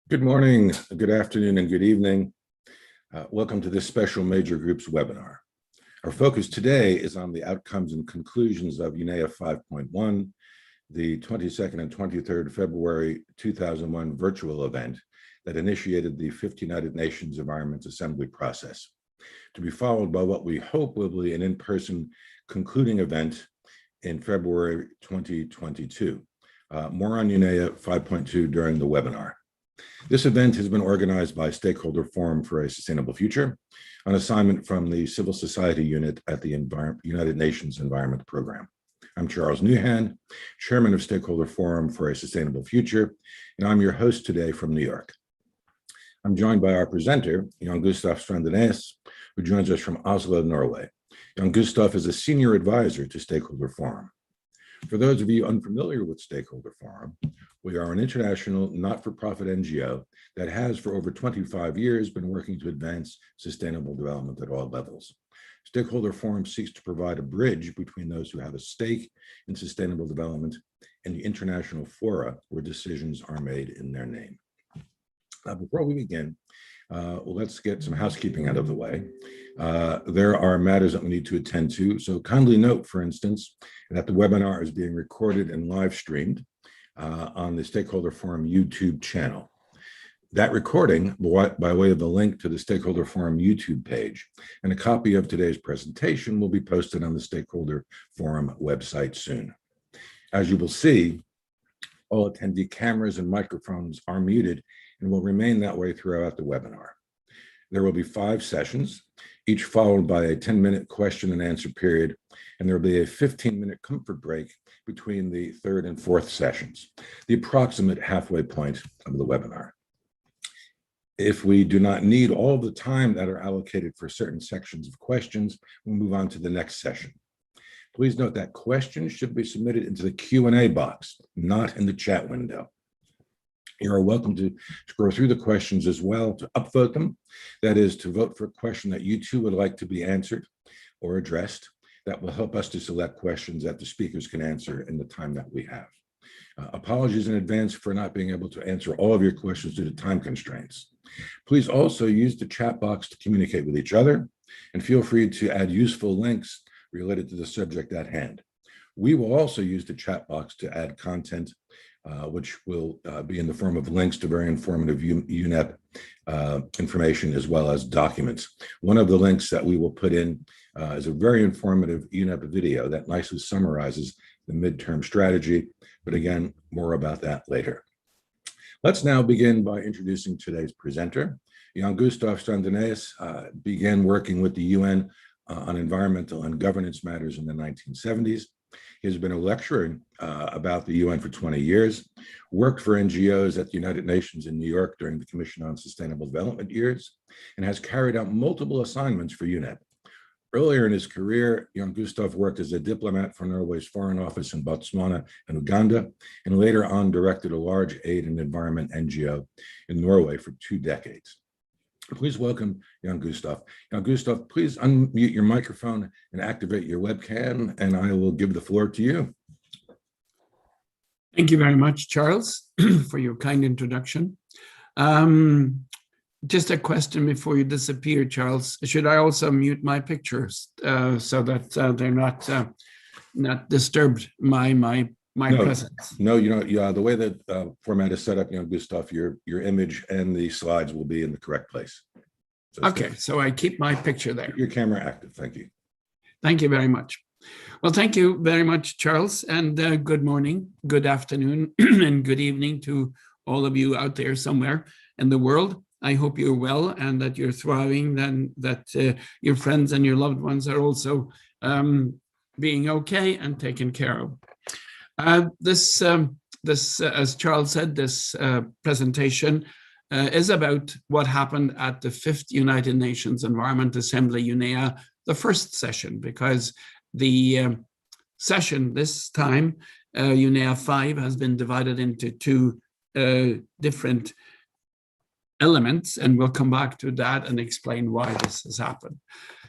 Good morning, good afternoon, and good evening. Welcome to this special Major Groups webinar. Our focus today is on the outcomes and conclusions of UNEA 5.1, the 22nd and 23rd February 2001 virtual event that initiated the 5th United Nations Environment Assembly process, to be followed by what we hope will be an in-person concluding event in February 2022. More on UNEA 5.2 during the webinar. This event has been organized by Stakeholder Forum for a Sustainable Future, an assignment from the Civil Society Unit at the United Nations Environment Program. I'm Charles Newhan, Chairman of Stakeholder Forum for a Sustainable Future, and I'm your host today from New York. I'm joined by our presenter, Jan-Gustav Strandenaes, who joins us from Oslo, Norway. Jan-Gustav is a senior advisor to Stakeholder Forum. For those of you unfamiliar with Stakeholder Forum, we are an international not-for-profit NGO that has for over 25 years been working to advance sustainable development at all levels. Stakeholder Forum seeks to provide a bridge between those who have a stake in sustainable development and the international fora where decisions are made in their name. Before we begin, let's get some housekeeping out of the way. There are matters that we need to attend to, so kindly note, for instance, that the webinar is being recorded and live streamed on the Stakeholder Forum YouTube channel. That recording, by way of the link to the Stakeholder Forum YouTube page, and a copy of today's presentation will be posted on the Stakeholder Forum website soon. As you will see, all attendee cameras and microphones are muted and will remain that way throughout the webinar. There will be 5 sessions, each followed by a 10-minute question and answer period, and there will be a 15-minute comfort break between the 3rd and 4th sessions, the approximate halfway point of the webinar. If we do not need all of the time that are allocated for certain sections of questions, we'll move on to the next session. Please note that questions should be submitted into the Q&A box, not in the chat window. You are welcome to scroll through the questions as well to upvote them. That is, to vote for a question that you too would like to be answered or addressed. That will help us to select questions that the speakers can answer in the time that we have. Apologies in advance for not being able to answer all of your questions due to time constraints. Please also use the chat box to communicate with each other, and feel free to add useful links related to the subject at hand. We will also use the chat box to add content which will be in the form of links to very informative UNEP information as well as documents. One of the links that we will put in is a very informative UNEP video that nicely summarizes the midterm strategy, but again, more about that later. Let's now begin by introducing today's presenter. Jan-Gustav Strandenaes began working with the UN on environmental and governance matters in the 1970s. He has been a lecturer about the UN for 20 years, worked for NGOs at the United Nations in New York during the Commission on Sustainable Development years, and has carried out multiple assignments for UNEP. Earlier in his career, Jan-Gustav worked as a diplomat for Norway's Foreign Office in Botswana and Uganda, and later on directed a large aid and environment NGO in Norway for 2 decades. Please welcome Jan-Gustav. Jan-Gustav, please unmute your microphone and activate your webcam, and I will give the floor to you. Thank you very much, Charles, for your kind introduction. Just a question before you disappear, Charles. Should I also mute my pictures so that they're not disturbed my presence? No, you know, the way that format is set up, Jan-Gustav, your image and the slides will be in the correct place. So okay, so I keep my picture there. Your camera active, thank you. Thank you very much. Well, thank you very much, Charles, and good morning, good afternoon, and good evening to all of you out there somewhere in the world. I hope you're well and that you're thriving, and that your friends and your loved ones are also being okay and taken care of. This, as Charles said, this presentation is about what happened at the 5th United Nations Environment Assembly, UNEA, the first session, because the session this time, UNEA 5, has been divided into 2 different elements, and we'll come back to that and explain why this has happened.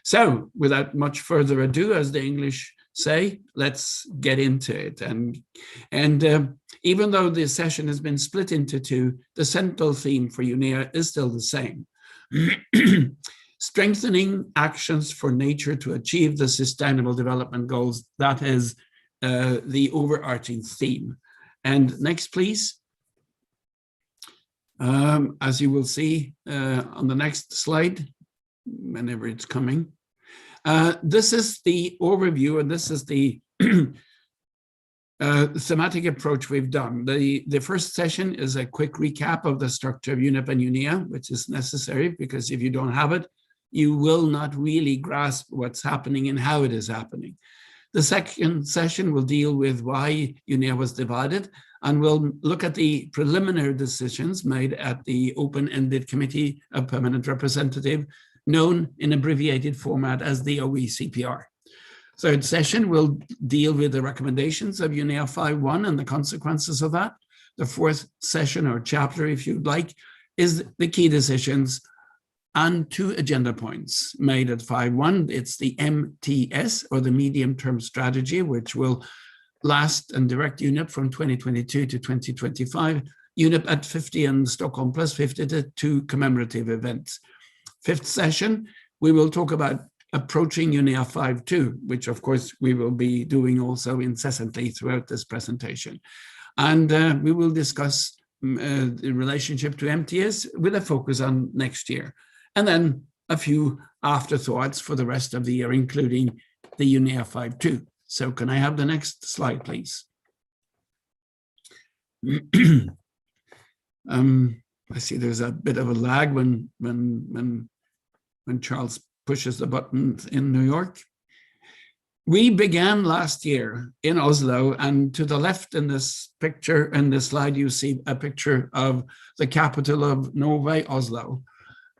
So without much further ado, as the English say, let's get into it. And Even though the session has been split into two, the central theme for UNEA is still the same. Strengthening actions for nature to achieve the Sustainable Development Goals. That is the overarching theme. And next, please. As you will see on the next slide, whenever it's coming, this is the overview, and this is the thematic approach we've done. The first session is a quick recap of the structure of UNEP and UNEA, which is necessary because if you don't have it, you will not really grasp what's happening and how it is happening. The second session will deal with why UNEA was divided, and we'll look at the preliminary decisions made at the open-ended Committee of Permanent Representative, known in abbreviated format as the OECPR. Third session will deal with the recommendations of UNEA 5.1 and the consequences of that. The fourth session, or chapter if you'd like, is the key decisions and 2 agenda points made at 5.1. It's the MTS, or the medium-term strategy, which will last and direct UNEP from 2022 to 2025. UNEP at 50 and Stockholm plus 50 to 2 commemorative events. Fifth session, we will talk about approaching UNEA 5.2, which of course we will be doing also incessantly throughout this presentation. And we will discuss the relationship to MTS with a focus on next year. And then a few afterthoughts for the rest of the year, including the UNEA 5.2. So can I have the next slide, please? I see there's a bit of a lag when Charles pushes the button in New York. We began last year in Oslo, and to the left in this picture, in this slide, you see a picture of the capital of Norway, Oslo,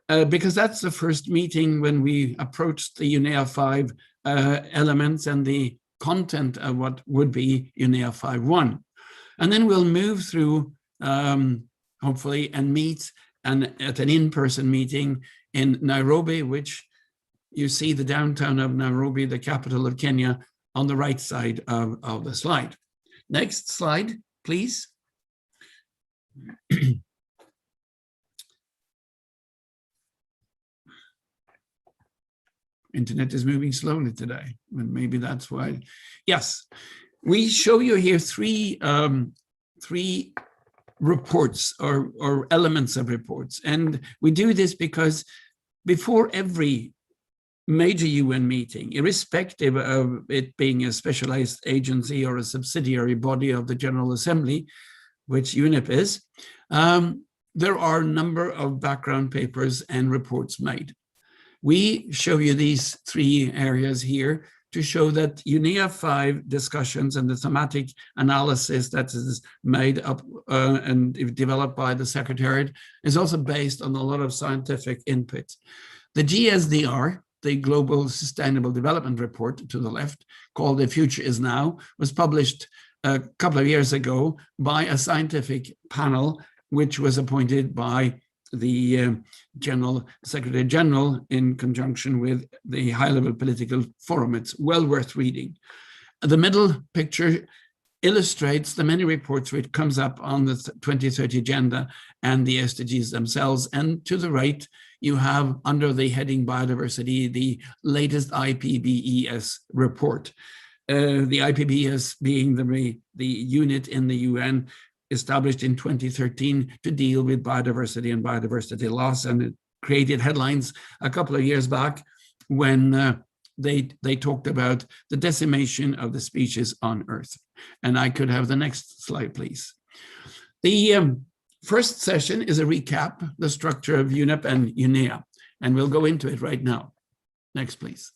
because that's the first meeting when we approached the UNEA 5 elements and the content of what would be UNEA 5.1. And then we'll move through, hopefully, and meet at an in-person meeting in Nairobi, which you see the downtown of Nairobi, the capital of Kenya, on the right side of the slide. Next slide, please. Internet is moving slowly today, and maybe that's why. Yes, we show you here three reports or elements of reports. And we do this because before every major UN meeting, irrespective of it being a specialized agency or a subsidiary body of the General Assembly, which UNEP is, there are a number of background papers and reports made. We show you these 3 areas here to show that UNEA 5 discussions and the thematic analysis that is made up and developed by the Secretariat is also based on a lot of scientific input. The GSDR, the Global Sustainable Development Report to the left, called The Future is Now, was published a couple of years ago by a scientific panel, which was appointed by the Secretary General in conjunction with the high-level political forum. It's well worth reading. The middle picture illustrates the many reports which comes up on the 2030 agenda and the SDGs themselves. And to the right, you have under the heading biodiversity, the latest IPBES report. The IPBES being the unit in the UN established in 2013 to deal with biodiversity and biodiversity loss. And it created headlines a couple of years back when they talked about the decimation of the species on Earth. And I could have the next slide, please. The first session is a recap, the structure of UNEP and UNEA, and we'll go into it right now. Next, please.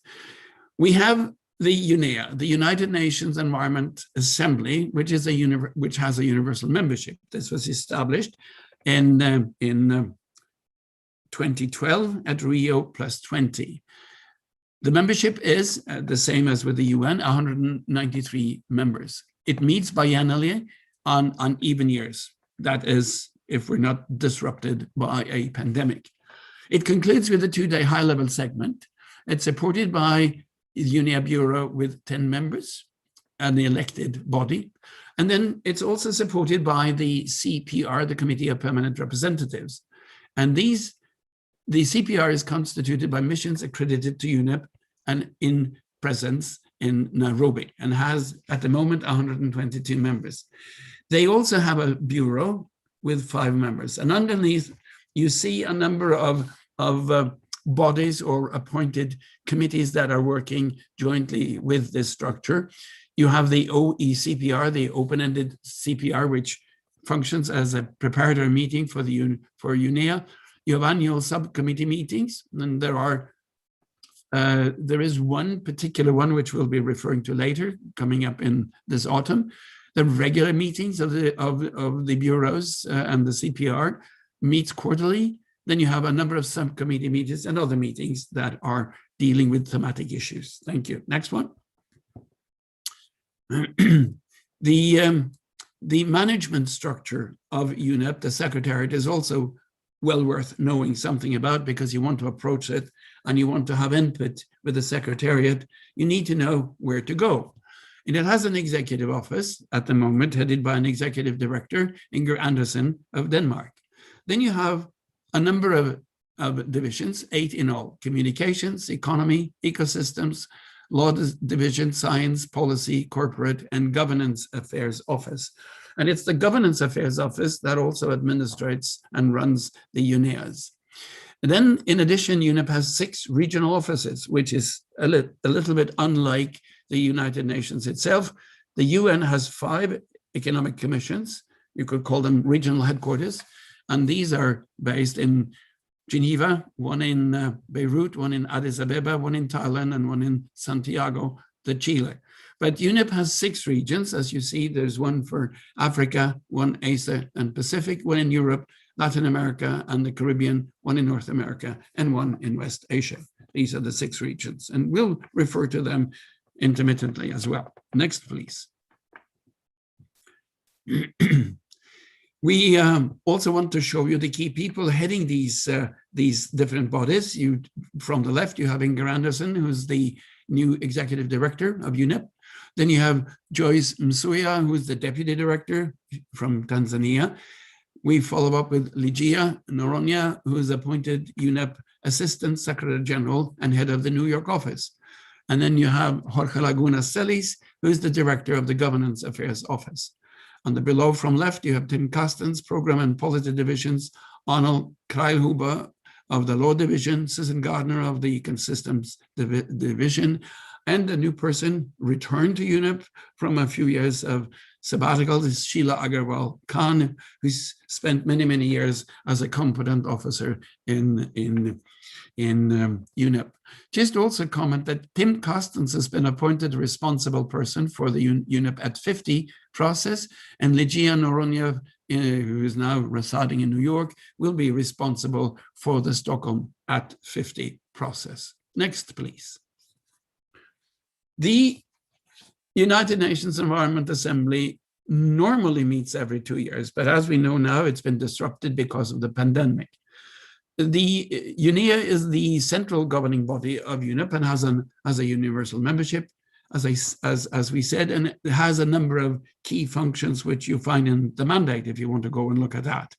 We have the UNEA, the United Nations Environment Assembly, which has a universal membership. This was established in 2012 at Rio +20. The membership is the same as with the UN, 193 members. It meets biennially on even years. That is, if we're not disrupted by a pandemic. It concludes with a 2-day high-level segment. It's supported by the UNEA Bureau with 10 members. an elected body. And then it's also supported by the CPR, the Committee of Permanent Representatives. And the CPR is constituted by missions accredited to UNEP and in presence in Nairobi, and has at the moment 122 members. They also have a bureau with 5 members. And underneath, you see a number of bodies or appointed committees that are working jointly with this structure. You have the OECPR, the open-ended CPR, which functions as a preparatory meeting for UNEA. You have annual subcommittee meetings, and there is one particular one which we'll be referring to later, coming up in this autumn. The regular meetings of the bureaus and the CPR meets quarterly. Then you have a number of subcommittee meetings and other meetings that are dealing with thematic issues. Thank you. Next one. The management structure of UNEP, the Secretariat, is also well worth knowing something about, because you want to approach it and you want to have input with the Secretariat. You need to know where to go. And it has an executive office at the moment, headed by an executive director, Inger Andersen of Denmark. Then you have a number of divisions, 8 in all: communications, economy, ecosystems, law division, science, policy, corporate, and governance affairs office. And it's the governance affairs office that also administrates and runs the UNEAs. And then, in addition, UNEP has 6 regional offices, which is a little bit unlike the United Nations itself. The UN has 5 economic commissions. You could call them regional headquarters. And these are based in Geneva, one in Beirut, one in Addis Ababa, one in Thailand, and one in Santiago de Chile. But UNEP has 6 regions. As you see, there's one for Africa, one Asia and Pacific, one in Europe, Latin America, and the Caribbean, one in North America, and one in West Asia. These are the 6 regions, and we'll refer to them intermittently as well. Next, please. We also want to show you the key people heading these different bodies. From the left, you have Inger Andersen, who's the new executive director of UNEP. Then you have Joyce Msuya, who's the deputy director from Tanzania. We follow up with Ligia Noronia, who is appointed UNEP Assistant Secretary General and head of the New York office. And then you have Jorge Laguna Celis, who is the director of the Governance Affairs Office. On the below from left, you have Tim Castens, Program and Policy Divisions, Arnold Kreilhuber of the Law Division, Susan Gardner of the Ecosystems Division, and a new person returned to UNEP from a few years of sabbatical. This is Sheila Agarwal Khan, who's spent many, many years as a competent officer in UNEP. Just also comment that Tim Castens has been appointed responsible person for the UNEP at 50 process, and Ligia Noronia, who is now residing in New York, will be responsible for the Stockholm at 50 process. Next, please. The United Nations Environment Assembly normally meets every 2 years, but as we know now, it's been disrupted because of the pandemic. The UNEA is the central governing body of UNEP and has a universal membership, as we said, and it has a number of key functions which you find in the mandate if you want to go and look at that.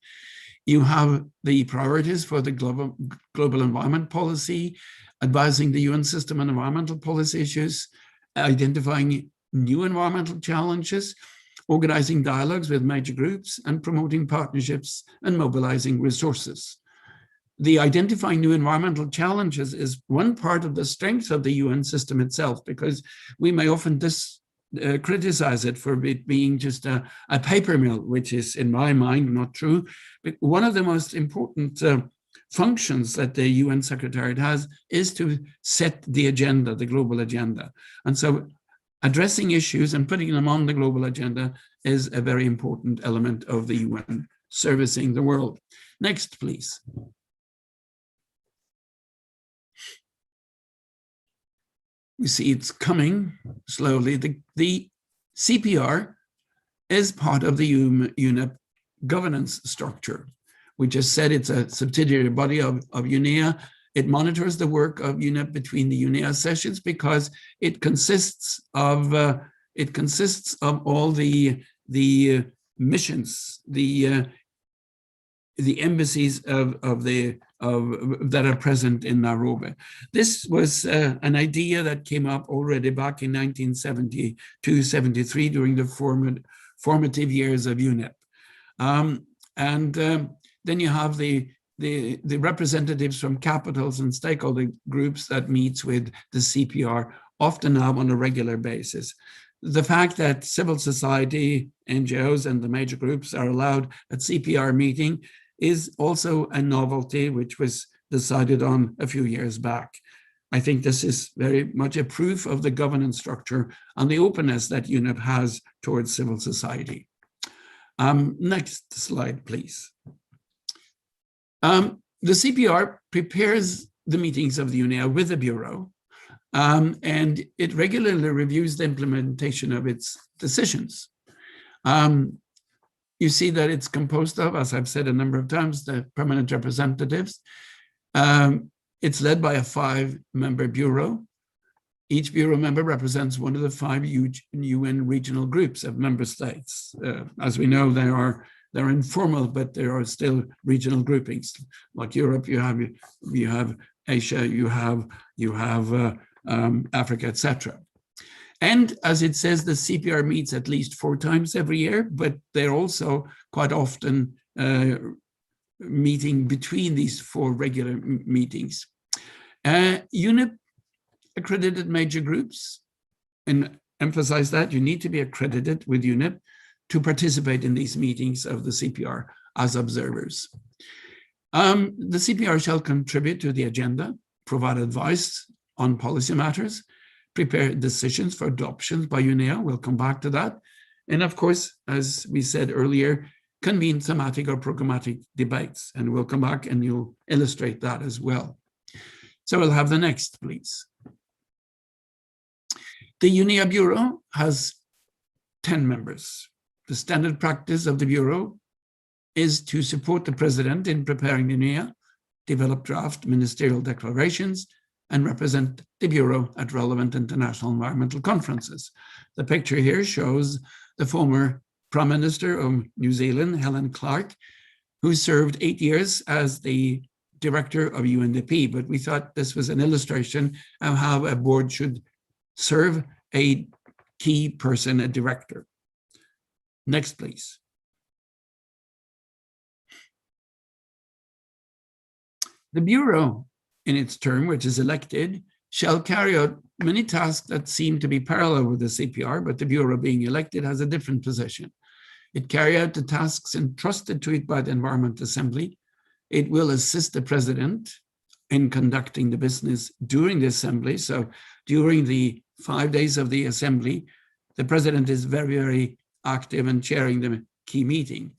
You have the priorities for the global environment policy, advising the UN system on environmental policy issues, identifying new environmental challenges, organizing dialogues with major groups, and promoting partnerships and mobilizing resources. The identifying new environmental challenges is one part of the strength of the UN system itself, because we may often criticize it for it being just a paper mill, which is, in my mind, not true. But one of the most important functions that the UN Secretariat has is to set the agenda, the global agenda. And so addressing issues and putting them on the global agenda is a very important element of the UN servicing the world. Next, please. We see it's coming slowly. The CPR is part of the UNEP governance structure. We just said it's a subsidiary body of UNEA. It monitors the work of UNEP between the UNEA sessions because it consists of it consists of all the missions, the embassies that are present in Nairobi. This was an idea that came up already back in 1972-73 during the formative years of UNEP. Then you have the representatives from capitals and stakeholder groups that meets with the CPR, often now on a regular basis. The fact that civil society, NGOs, and the major groups are allowed at CPR meeting is also a novelty which was decided on a few years back. I think this is very much a proof of the governance structure and the openness that UNEP has towards civil society. Next slide, please. The CPR prepares the meetings of the UNEA with the Bureau, and it regularly reviews the implementation of its decisions. You see that it's composed of, as I've said a number of times, the permanent representatives. It's led by a 5-member bureau. Each bureau member represents one of the 5 UN regional groups of member states. As we know, they're informal, but there are still regional groupings. Like Europe, you have Asia, you have Africa, etc. And as it says, the CPR meets at least 4 times every year, but they're also quite often meeting between these 4 regular meetings. UNEP accredited major groups, and emphasize that you need to be accredited with UNEP to participate in these meetings of the CPR as observers. The CPR shall contribute to the agenda, provide advice on policy matters, prepare decisions for adoption by UNEA, we'll come back to that, and of course, as we said earlier, convene thematic or programmatic debates, and we'll come back and you'll illustrate that as well. So we'll have the next, please. The UNEA Bureau has 10 members. The standard practice of the Bureau is to support the President in preparing the UNEA, develop draft ministerial declarations, and represent the Bureau at relevant international environmental conferences. The picture here shows the former Prime Minister of New Zealand, Helen Clark, who served 8 years as the director of UNDP, but we thought this was an illustration of how a board should serve a key person, a director. Next, please. The Bureau, in its term, which is elected, shall carry out many tasks that seem to be parallel with the CPR, but the Bureau being elected has a different position. It carries out the tasks entrusted to it by the Environment Assembly. It will assist the President in conducting the business during the Assembly. So during the 5 days of the Assembly, the President is very, very active in chairing the key meeting.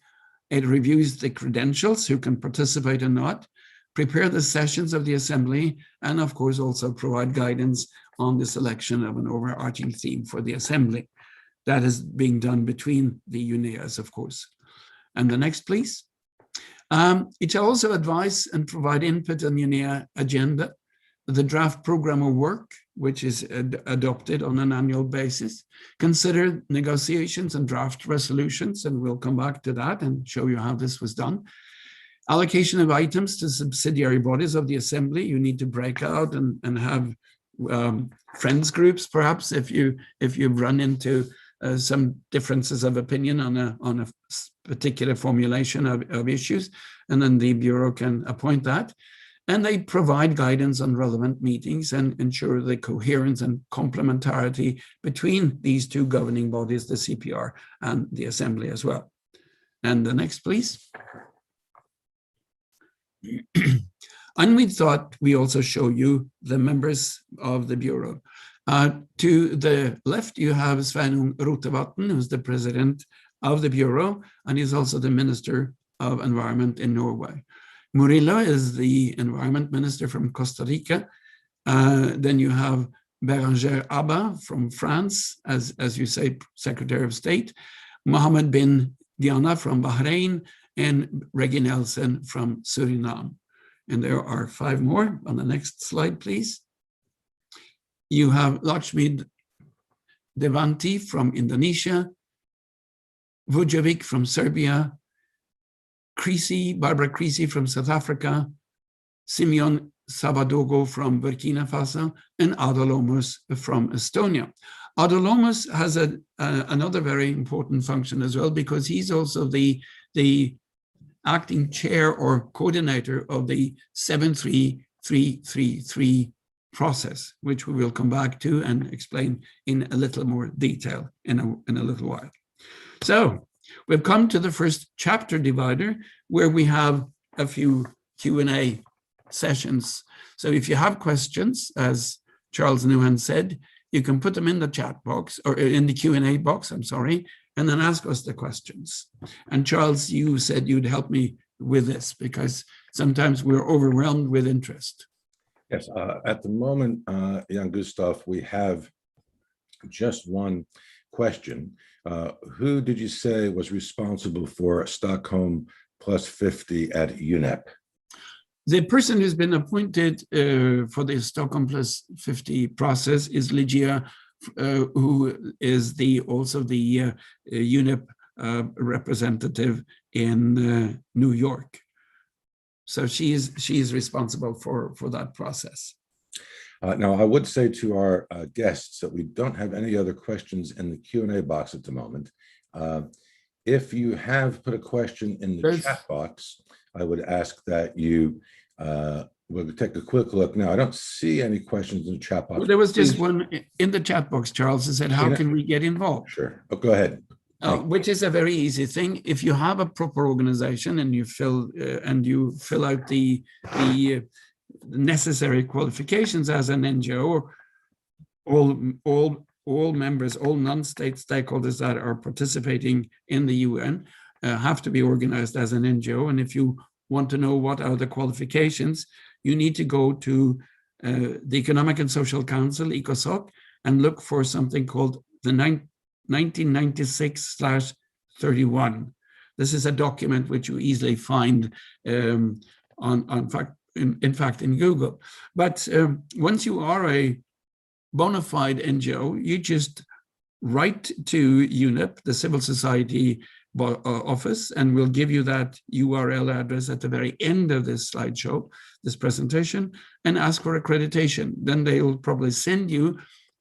It reviews the credentials, who can participate or not, prepare the sessions of the Assembly, and of course also provide guidance on the selection of an overarching theme for the Assembly. That is being done between the UNEAs, of course. And the next, please. It shall also advise and provide input on UNEA agenda, the draft program of work, which is adopted on an annual basis, consider negotiations and draft resolutions, and we'll come back to that and show you how this was done. Allocation of items to subsidiary bodies of the Assembly. You need to break out and have friends groups, perhaps, if you've run into some differences of opinion on a particular formulation of issues, and then the Bureau can appoint that. And they provide guidance on relevant meetings and ensure the coherence and complementarity between these 2 governing bodies, the CPR and the Assembly as well. And the next, please. And we thought we also show you the members of the Bureau. To the left, you have Sveinung Rotevatn, who's the President of the Bureau, and he's also the Minister of Environment in Norway. Murillo is the Environment Minister from Costa Rica. Then you have Bérangère Abba from France, as you say, Secretary of State. Mohammed bin Diana from Bahrain, and Reggie Nelson from Suriname. And there are 5 more. On the next slide, please. You have Lakshmi Devanti from Indonesia, Vujovic from Serbia, Barbara Creasy from South Africa, Simeon Sabadogo from Burkina Faso, and Adolomos from Estonia. Adolomos has another very important function as well, because he's also the acting chair or coordinator of the 73333 process, which we will come back to and explain in a little more detail in a little while. So we've come to the first chapter divider, where we have a few Q&A sessions. So if you have questions, as Charles Nuhan said, you can put them in the chat box, or in the Q&A box, I'm sorry, and then ask us the questions. And Charles, you said you'd help me with this, because sometimes we're overwhelmed with interest. Yes, at the moment, Jan-Gustav, we have just one question. Who did you say was responsible for Stockholm plus 50 at UNEP? The person who's been appointed for the Stockholm plus 50 process is Ligia, who is also the UNEP representative in New York. So she is responsible for that process. Now, I would say to our guests that we don't have any other questions in the Q&A box at the moment. If you have put a question in the chat box, I would ask that you we'll take a quick look. Now, I don't see any questions in the chat box. Well, there was just one in the chat box, Charles, that said, how can we get involved? Sure. Oh, go ahead. Which is a very easy thing. If you have a proper organization and you fill out the necessary qualifications as an NGO, all members, all non-state stakeholders that are participating in the UN have to be organized as an NGO. And if you want to know what are the qualifications, you need to go to the Economic and Social Council, ECOSOC, and look for something called the 1996/31. This is a document which you easily find in Google. But once you are a bona fide NGO, you just write to UNEP, the civil society office, and we'll give you that URL address at the very end of this slideshow, this presentation, and ask for accreditation. Then they will probably send you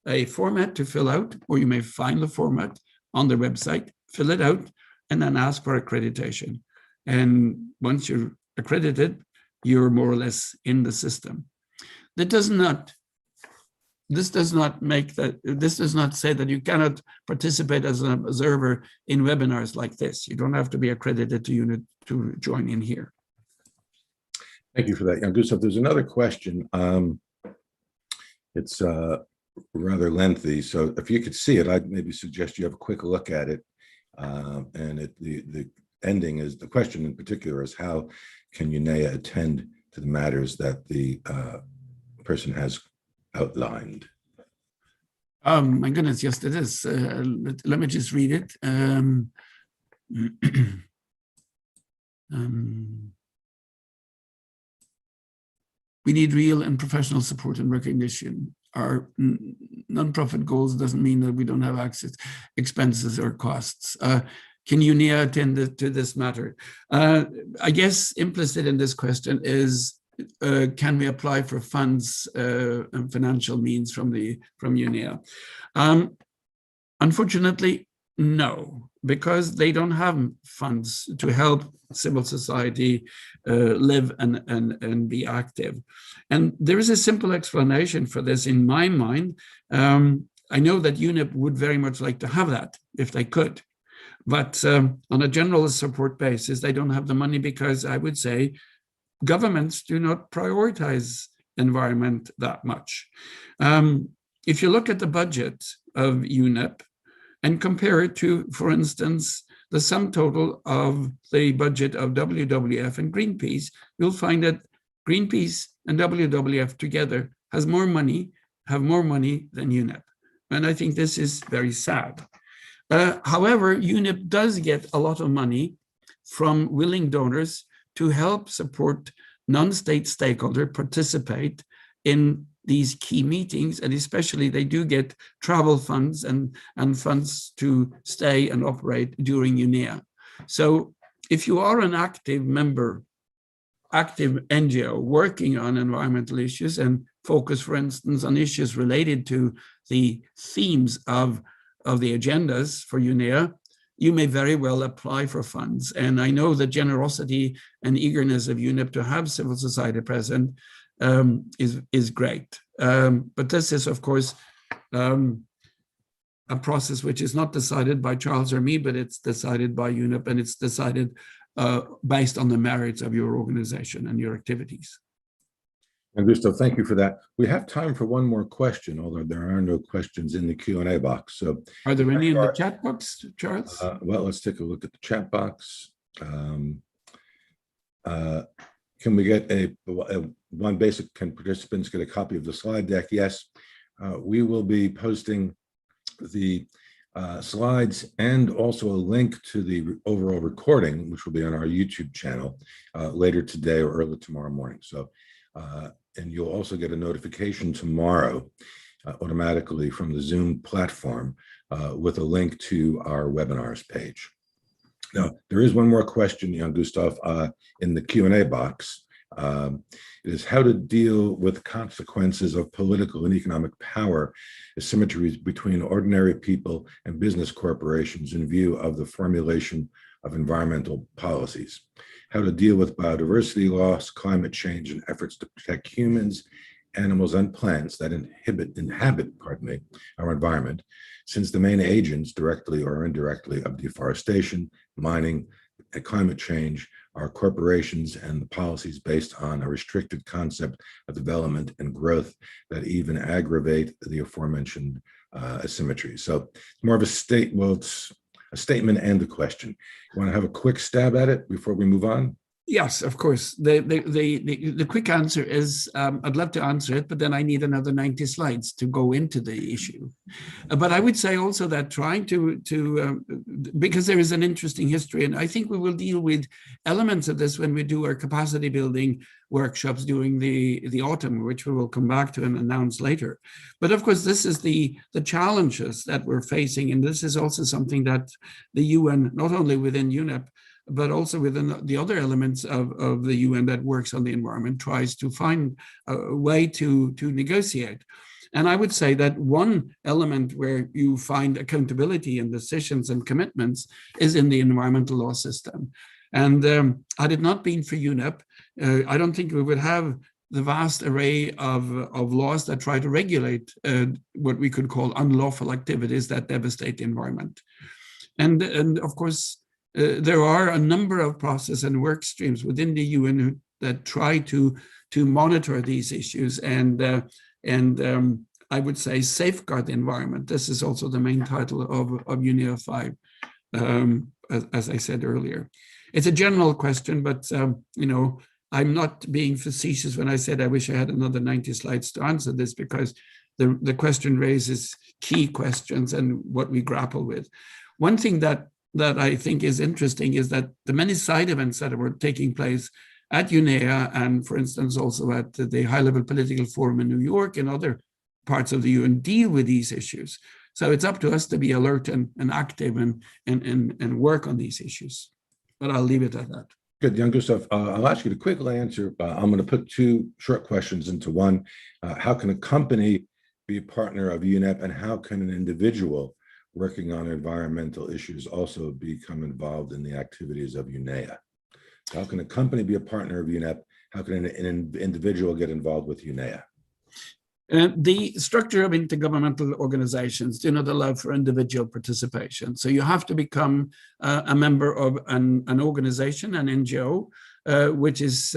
a format to fill out, or you may find the format on their website, fill it out, and then ask for accreditation. And once you're accredited, you're more or less in the system. This does not say that you cannot participate as an observer in webinars like this. You don't have to be accredited to UNEP to join in here. Thank you for that, Jan-Gustav. There's another question. It's rather lengthy, so if you could see it, I'd maybe suggest you have a quick look at it. And the ending is, the question in particular is, how can UNEA attend to the matters that the person has outlined? My goodness, yes, it is. Let me just read it. We need real and professional support and recognition. Our nonprofit goals doesn't mean that we don't have access, expenses or costs. Can UNEA attend to this matter? I guess implicit in this question is, can we apply for funds and financial means from UNEA? Unfortunately, no, because they don't have funds to help civil society live and be active. And there is a simple explanation for this in my mind. I know that UNEP would very much like to have that if they could. But on a general support basis, they don't have the money because I would say governments do not prioritize environment that much. If you look at the budget of UNEP and compare it to, for instance, the sum total of the budget of WWF and Greenpeace, you'll find that Greenpeace and WWF together have more money than UNEP. And I think this is very sad. However, UNEP does get a lot of money from willing donors to help support non-state stakeholders participate in these key meetings, and especially they do get travel funds and funds to stay and operate during UNEA. So if you are an active member, active NGO working on environmental issues and focus, for instance, on issues related to the themes of the agendas for UNEA, you may very well apply for funds. And I know the generosity and eagerness of UNEP to have civil society present is great. But this is, of course, a process which is not decided by Charles or me, but it's decided by UNEP, and it's decided based on the merits of your organization and your activities. And Gustav, thank you for that. We have time for one more question, although there are no questions in the Q&A box. So, are there any in the chat box, Charles? Well, let's take a look at the chat box. Can we get one basic? Can participants get a copy of the slide deck? Yes, we will be posting the slides and also a link to the overall recording, which will be on our YouTube channel later today or early tomorrow morning. So. And you'll also get a notification tomorrow automatically from the Zoom platform with a link to our webinars page. Now, there is one more question, Jan-Gustav, in the Q&A box. It is how to deal with consequences of political and economic power asymmetries between ordinary people and business corporations in view of the formulation of environmental policies. How to deal with biodiversity loss, climate change, and efforts to protect humans, animals, and plants that inhabit our environment, since the main agents, directly or indirectly, of deforestation, mining, and climate change are corporations and the policies based on a restricted concept of development and growth that even aggravate the aforementioned asymmetries. So it's more of a it's a statement and a question. You want to have a quick stab at it before we move on? Yes, of course. The quick answer is I'd love to answer it, but then I need another 90 slides to go into the issue. But I would say also that trying to because there is an interesting history, and I think we will deal with elements of this when we do our capacity building workshops during the autumn, which we will come back to and announce later. But of course, this is the challenges that we're facing, and this is also something that the UN, not only within UNEP, but also within the other elements of the UN that works on the environment, tries to find a way to negotiate. And I would say that one element where you find accountability and decisions and commitments is in the environmental law system. And had it not been for UNEP, I don't think we would have the vast array of laws that try to regulate what we could call unlawful activities that devastate the environment. And of course, there are a number of processes and work streams within the UN that try to monitor these issues and I would say safeguard the environment. This is also the main title of UNEA 5, as I said earlier. It's a general question, but you know, I'm not being facetious when I said I wish I had another 90 slides to answer this, because the question raises key questions and what we grapple with. One thing that I think is interesting is that the many side events that were taking place at UNEA and, for instance, also at the high-level political forum in New York and other parts of the UN deal with these issues. So it's up to us to be alert and active and work on these issues. But I'll leave it at that. Good, Jan-Gustav. I'll ask you to quickly answer. I'm going to put two short questions into one. How can a company be a partner of UNEP, and how can an individual working on environmental issues also become involved in the activities of UNEA? How can a company be a partner of UNEP? How can an individual get involved with UNEA? The structure of intergovernmental organizations do not allow for individual participation. So you have to become a member of an organization, an NGO, which is,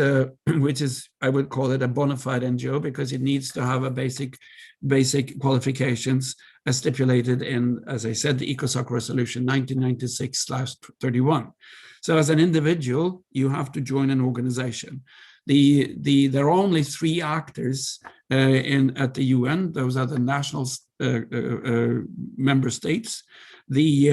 I would call it a bona fide NGO, because it needs to have a basic qualifications as stipulated in, as I said, the ECOSOC resolution 1996/31. So as an individual, you have to join an organization. There are only three actors at the UN. Those are the national member states, the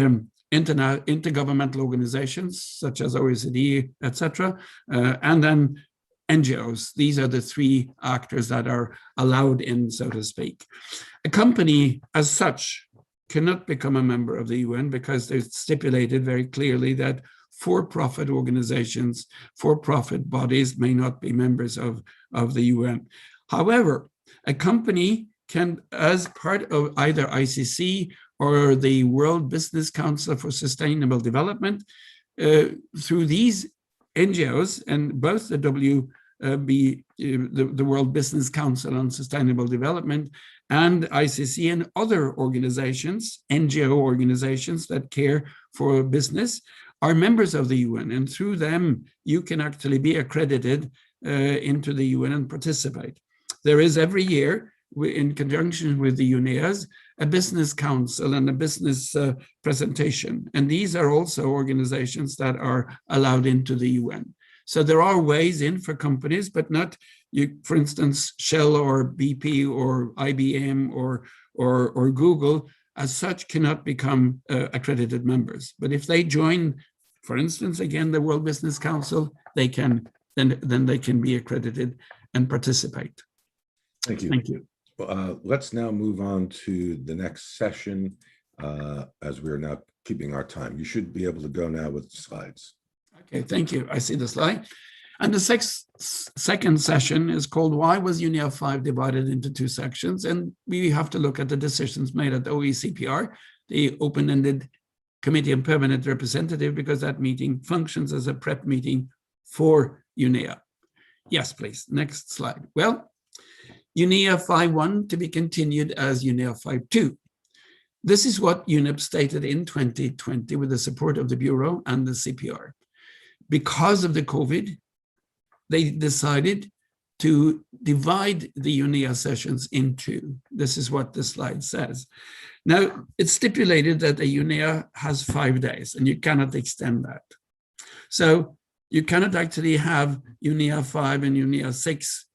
intergovernmental organizations such as OECD, etc., and then NGOs. These are the three actors that are allowed in, so to speak. A company as such cannot become a member of the UN because it's stipulated very clearly that for-profit organizations, for-profit bodies may not be members of the UN. However, a company can, as part of either ICC or the World Business Council for Sustainable Development, through these NGOs and both the World Business Council on Sustainable Development and ICC and other organizations, NGO organizations that care for business, are members of the UN. And through them, you can actually be accredited into the UN and participate. There is every year, in conjunction with the UNEAs, a business council and a business presentation. And these are also organizations that are allowed into the UN. So there are ways in for companies, but not, for instance, Shell or BP or IBM or Google as such cannot become accredited members. But if they join, for instance, again, the World Business Council, they can then they can be accredited and participate. Thank you. Thank you. Let's now move on to the next session as we're now keeping our time. You should be able to go now with the slides. Okay, thank you. I see the slide. And the second session is called Why Was UNEA 5 divided into two sections? And we have to look at the decisions made at the OECPR, the open-ended committee and permanent representative, because that meeting functions as a prep meeting for UNEA. Yes, please. Next slide. Well, UNEA 5.1 to be continued as UNEA 5.2. This is what UNEP stated in 2020 with the support of the Bureau and the CPR. Because of the COVID, they decided to divide the UNEA sessions in two. This is what the slide says. Now, it's stipulated that a UNEA has 5 days, and you cannot extend that. So you cannot actually have UNEA 5 and UNEA 6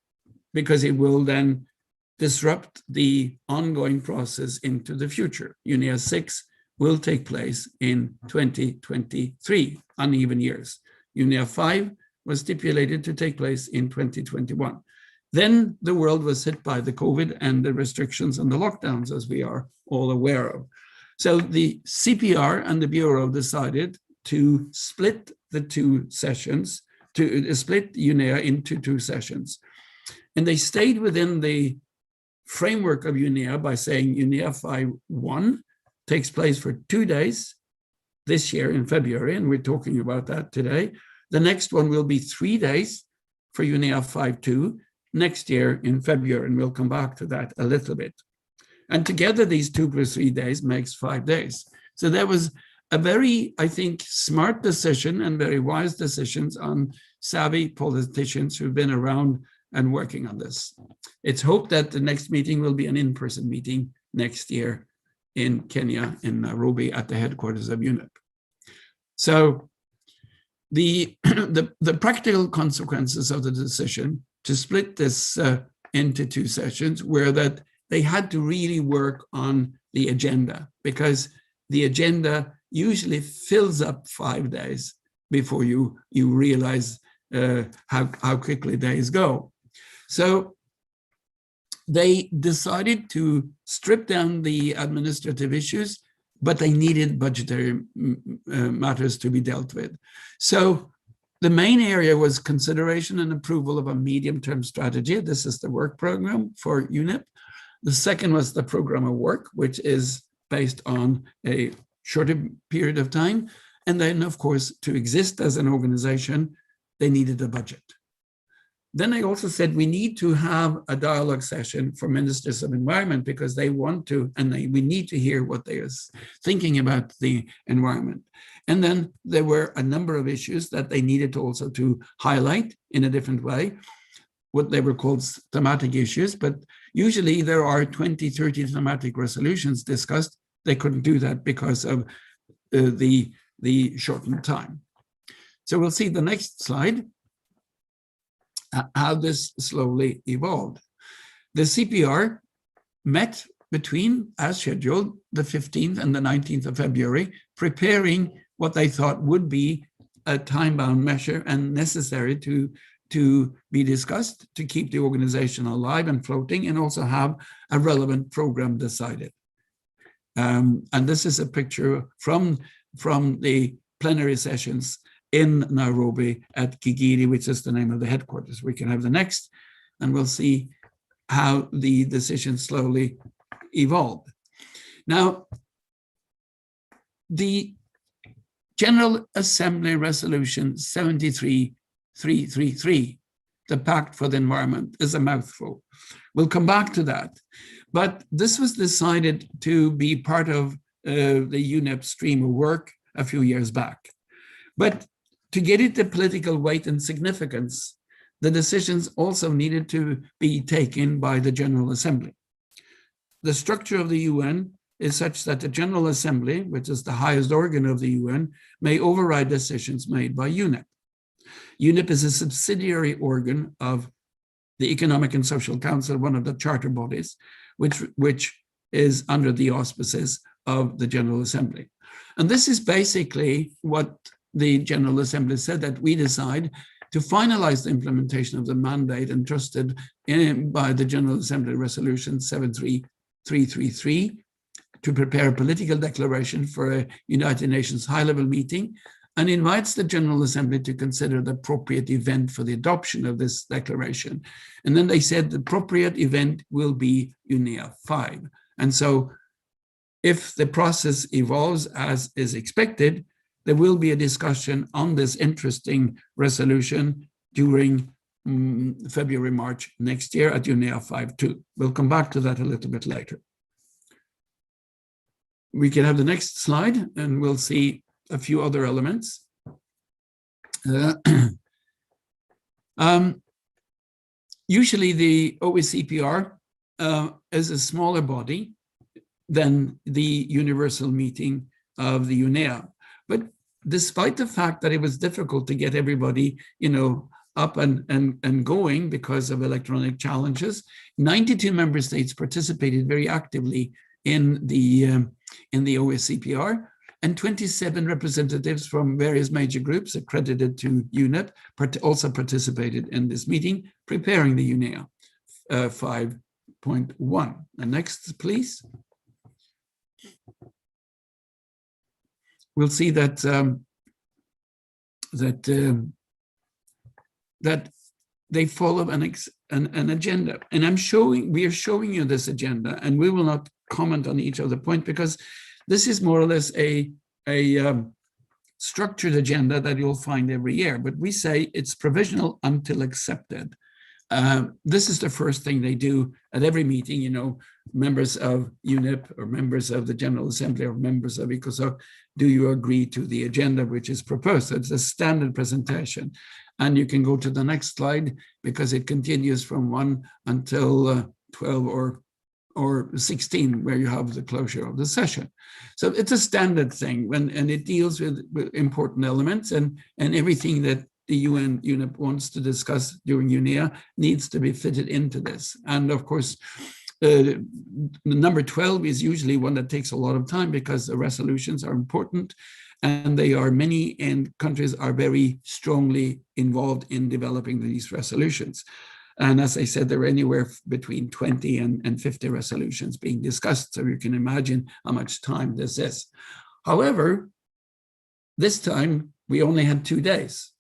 because it will then disrupt the ongoing process into the future. UNEA 6 will take place in 2023, uneven years. UNEA 5 was stipulated to take place in 2021. Then the world was hit by the COVID and the restrictions and the lockdowns, as we are all aware of. So the CPR and the Bureau decided to split the two sessions, to split UNEA into two sessions. And they stayed within the framework of UNEA by saying UNEA 5.1 takes place for 2 days this year in February, and we're talking about that today. The next one will be 3 days for UNEA 5.2 next year in February, and we'll come back to that a little bit. And together, these 2 + 3 days makes 5 days. So that was a very, I think, smart decision and very wise decisions on savvy politicians who've been around and working on this. It's hoped that the next meeting will be an in-person meeting next year in Kenya, in Nairobi, at the headquarters of UNEP. So the practical consequences of the decision to split this into two sessions were that they had to really work on the agenda, because the agenda usually fills up 5 days before you realize how quickly days go. So they decided to strip down the administrative issues, but they needed budgetary matters to be dealt with. So the main area was consideration and approval of a medium-term strategy. This is the work program for UNEP. The second was the program of work, which is based on a shorter period of time. And then, of course, to exist as an organization, they needed a budget. Then I also said we need to have a dialogue session for ministers of environment, because they want to, and we need to hear what they are thinking about the environment. And then there were a number of issues that they needed to also to highlight in a different way, what they were called thematic issues, but usually there are 20, 30 thematic resolutions discussed. They couldn't do that because of the shortened time. So we'll see the next slide, how this slowly evolved. The CPR met between, as scheduled, the 15th and the 19th of February, preparing what they thought would be a time-bound measure and necessary to to be discussed to keep the organization alive and floating, and also have a relevant program decided. And this is a picture from the plenary sessions in Nairobi at Gigiri, which is the name of the headquarters. We can have the next, and we'll see how the decision slowly evolved. Now, the General Assembly Resolution 73333, the Pact for the Environment, is a mouthful. We'll come back to that. But this was decided to be part of the UNEP stream of work a few years back. But to get it the political weight and significance, the decisions also needed to be taken by the General Assembly. The structure of the UN is such that the General Assembly, which is the highest organ of the UN, may override decisions made by UNEP. UNEP is a subsidiary organ of the Economic and Social Council, one of the charter bodies, which is under the auspices of the General Assembly. And this is basically what the General Assembly said, that we decide to finalize the implementation of the mandate entrusted by the General Assembly Resolution 73333 to prepare a political declaration for a United Nations high-level meeting, and invites the General Assembly to consider the appropriate event for the adoption of this declaration. And then they said the appropriate event will be UNEA 5. And so if the process evolves as is expected, there will be a discussion on this interesting resolution during February, March next year at UNEA 5 too. We'll come back to that a little bit later. We can have the next slide, and we'll see a few other elements. Usually the OSCPR is a smaller body than the universal meeting of the UNEA. But despite the fact that it was difficult to get everybody, up and going because of electronic challenges, 92 member states participated very actively in the OSCPR, and 27 representatives from various major groups accredited to UNEP also participated in this meeting, preparing the UNEA 5.1. And next, please. We'll see that that they follow an agenda, and we are showing you this agenda, and we will not comment on each other point because this is more or less a structured agenda that you'll find every year, but we say it's provisional until accepted. This is the first thing they do at every meeting, members of UNEP or members of the General Assembly or members of ECOSOC, do you agree to the agenda which is proposed? So it's a standard presentation. And you can go to the next slide because it continues from 1 until 12 or 16, where you have the closure of the session. So it's a standard thing, and it deals with important elements, and everything that the UNEP wants to discuss during UNEA needs to be fitted into this. And of course, the number 12 is usually one that takes a lot of time because the resolutions are important, and they are many, and countries are very strongly involved in developing these resolutions. And as I said, there are anywhere between 20 and 50 resolutions being discussed. So you can imagine how much time this is. However, this time we only had 2 days.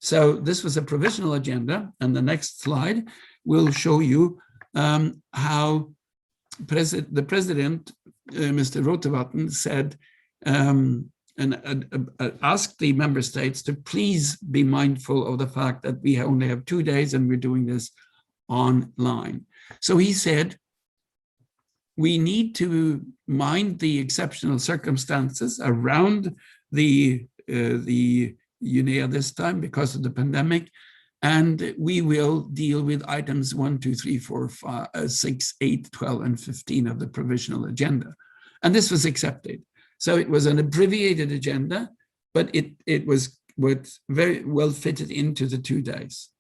So this was a provisional agenda. And the next slide will show you how the president, Mr. Rotevatn, said and asked the member states to please be mindful of the fact that we only have 2 days and we're doing this online. So he said, we need to mind the exceptional circumstances around the UNEA this time because of the pandemic, and we will deal with items 1, 2, 3, 4, 5, 6, 8, 12, and 15 of the provisional agenda. And this was accepted. So it was an abbreviated agenda, but it was very well fitted into the 2 days.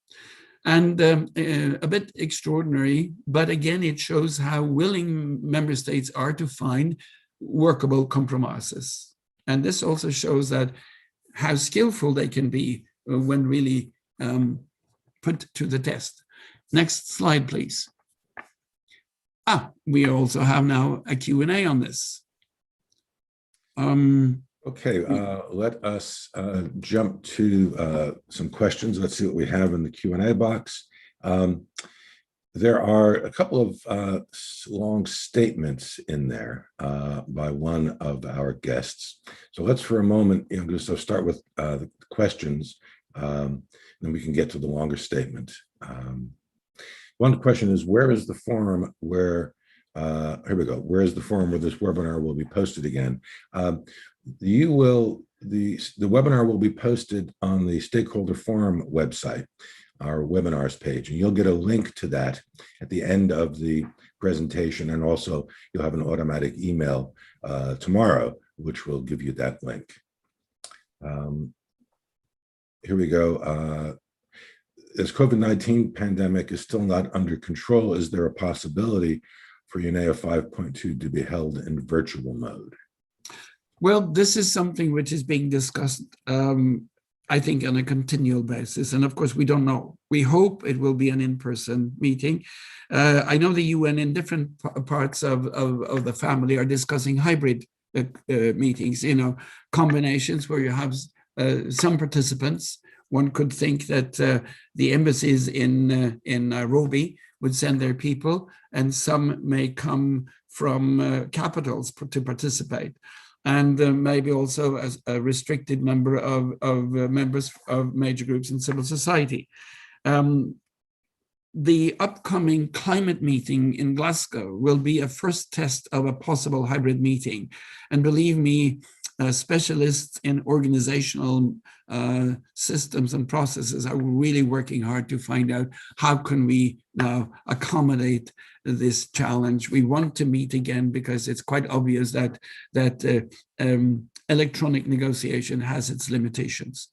And a bit extraordinary, but again, it shows how willing member states are to find workable compromises. And this also shows that how skillful they can be when really put to the test. Next slide, please. We also have now a Q&A on this. Okay, let us jump to some questions. Let's see what we have in the Q&A box. There are a couple of long statements in there by one of our guests. So let's for a moment, Jan-Gustav, start with the questions, then we can get to the longer statement. One question is, where is the forum where, here we go, where is the forum where this webinar will be posted again? The webinar will be posted on the Stakeholder Forum website, our webinars page, and you'll get a link to that at the end of the presentation, and also you'll have an automatic email tomorrow, which will give you that link. Here we go. As COVID-19 pandemic is still not under control, is there a possibility for UNEA 5.2 to be held in virtual mode? Well, this is something which is being discussed, I think, on a continual basis. And of course, we don't know. We hope it will be an in-person meeting. I know the UN in different parts of the family are discussing hybrid meetings, combinations where you have some participants. One could think that the embassies in Nairobi would send their people, and some may come from capitals to participate. And maybe also as a restricted number of members of major groups in civil society. The upcoming climate meeting in Glasgow will be a first test of a possible hybrid meeting. And believe me, specialists in organizational systems and processes are really working hard to find out how can we now accommodate this challenge. We want to meet again because it's quite obvious that electronic negotiation has its limitations.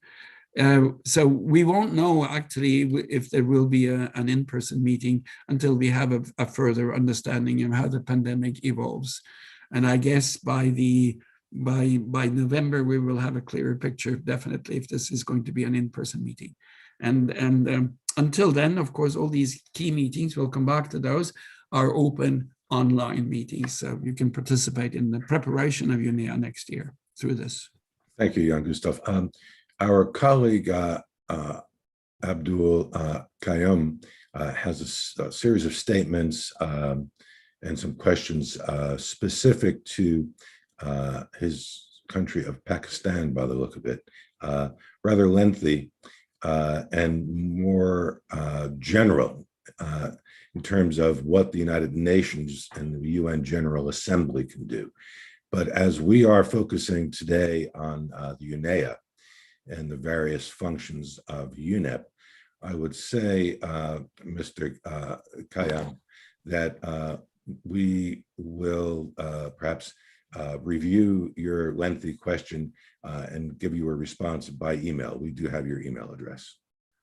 So we won't know actually if there will be an in-person meeting until we have a further understanding of how the pandemic evolves. And I guess by November, we will have a clearer picture, definitely, if this is going to be an in-person meeting. And until then, of course, all these key meetings, we'll come back to those, are open online meetings. So you can participate in the preparation of UNEA next year through this. Thank you, Jan-Gustav. Our colleague, Abdul Qayyum, has a series of statements and some questions specific to his country of Pakistan, by the look of it, rather lengthy and more general in terms of what the United Nations and the UN General Assembly can do. But as we are focusing today on the UNEA and the various functions of UNEP, I would say, Mr. Qayyum, that we will perhaps review your lengthy question and give you a response by email. We do have your email address.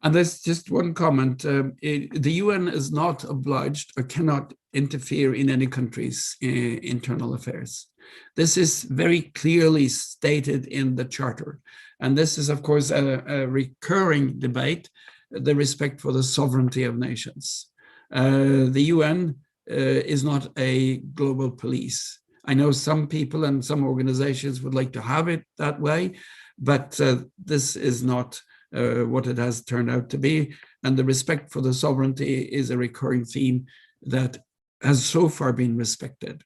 And there's just one comment. The UN is not obliged or cannot interfere in any country's internal affairs. This is very clearly stated in the Charter. And this is, of course, a recurring debate, the respect for the sovereignty of nations. The UN is not a global police. I know some people and some organizations would like to have it that way, but this is not what it has turned out to be. And the respect for the sovereignty is a recurring theme that has so far been respected.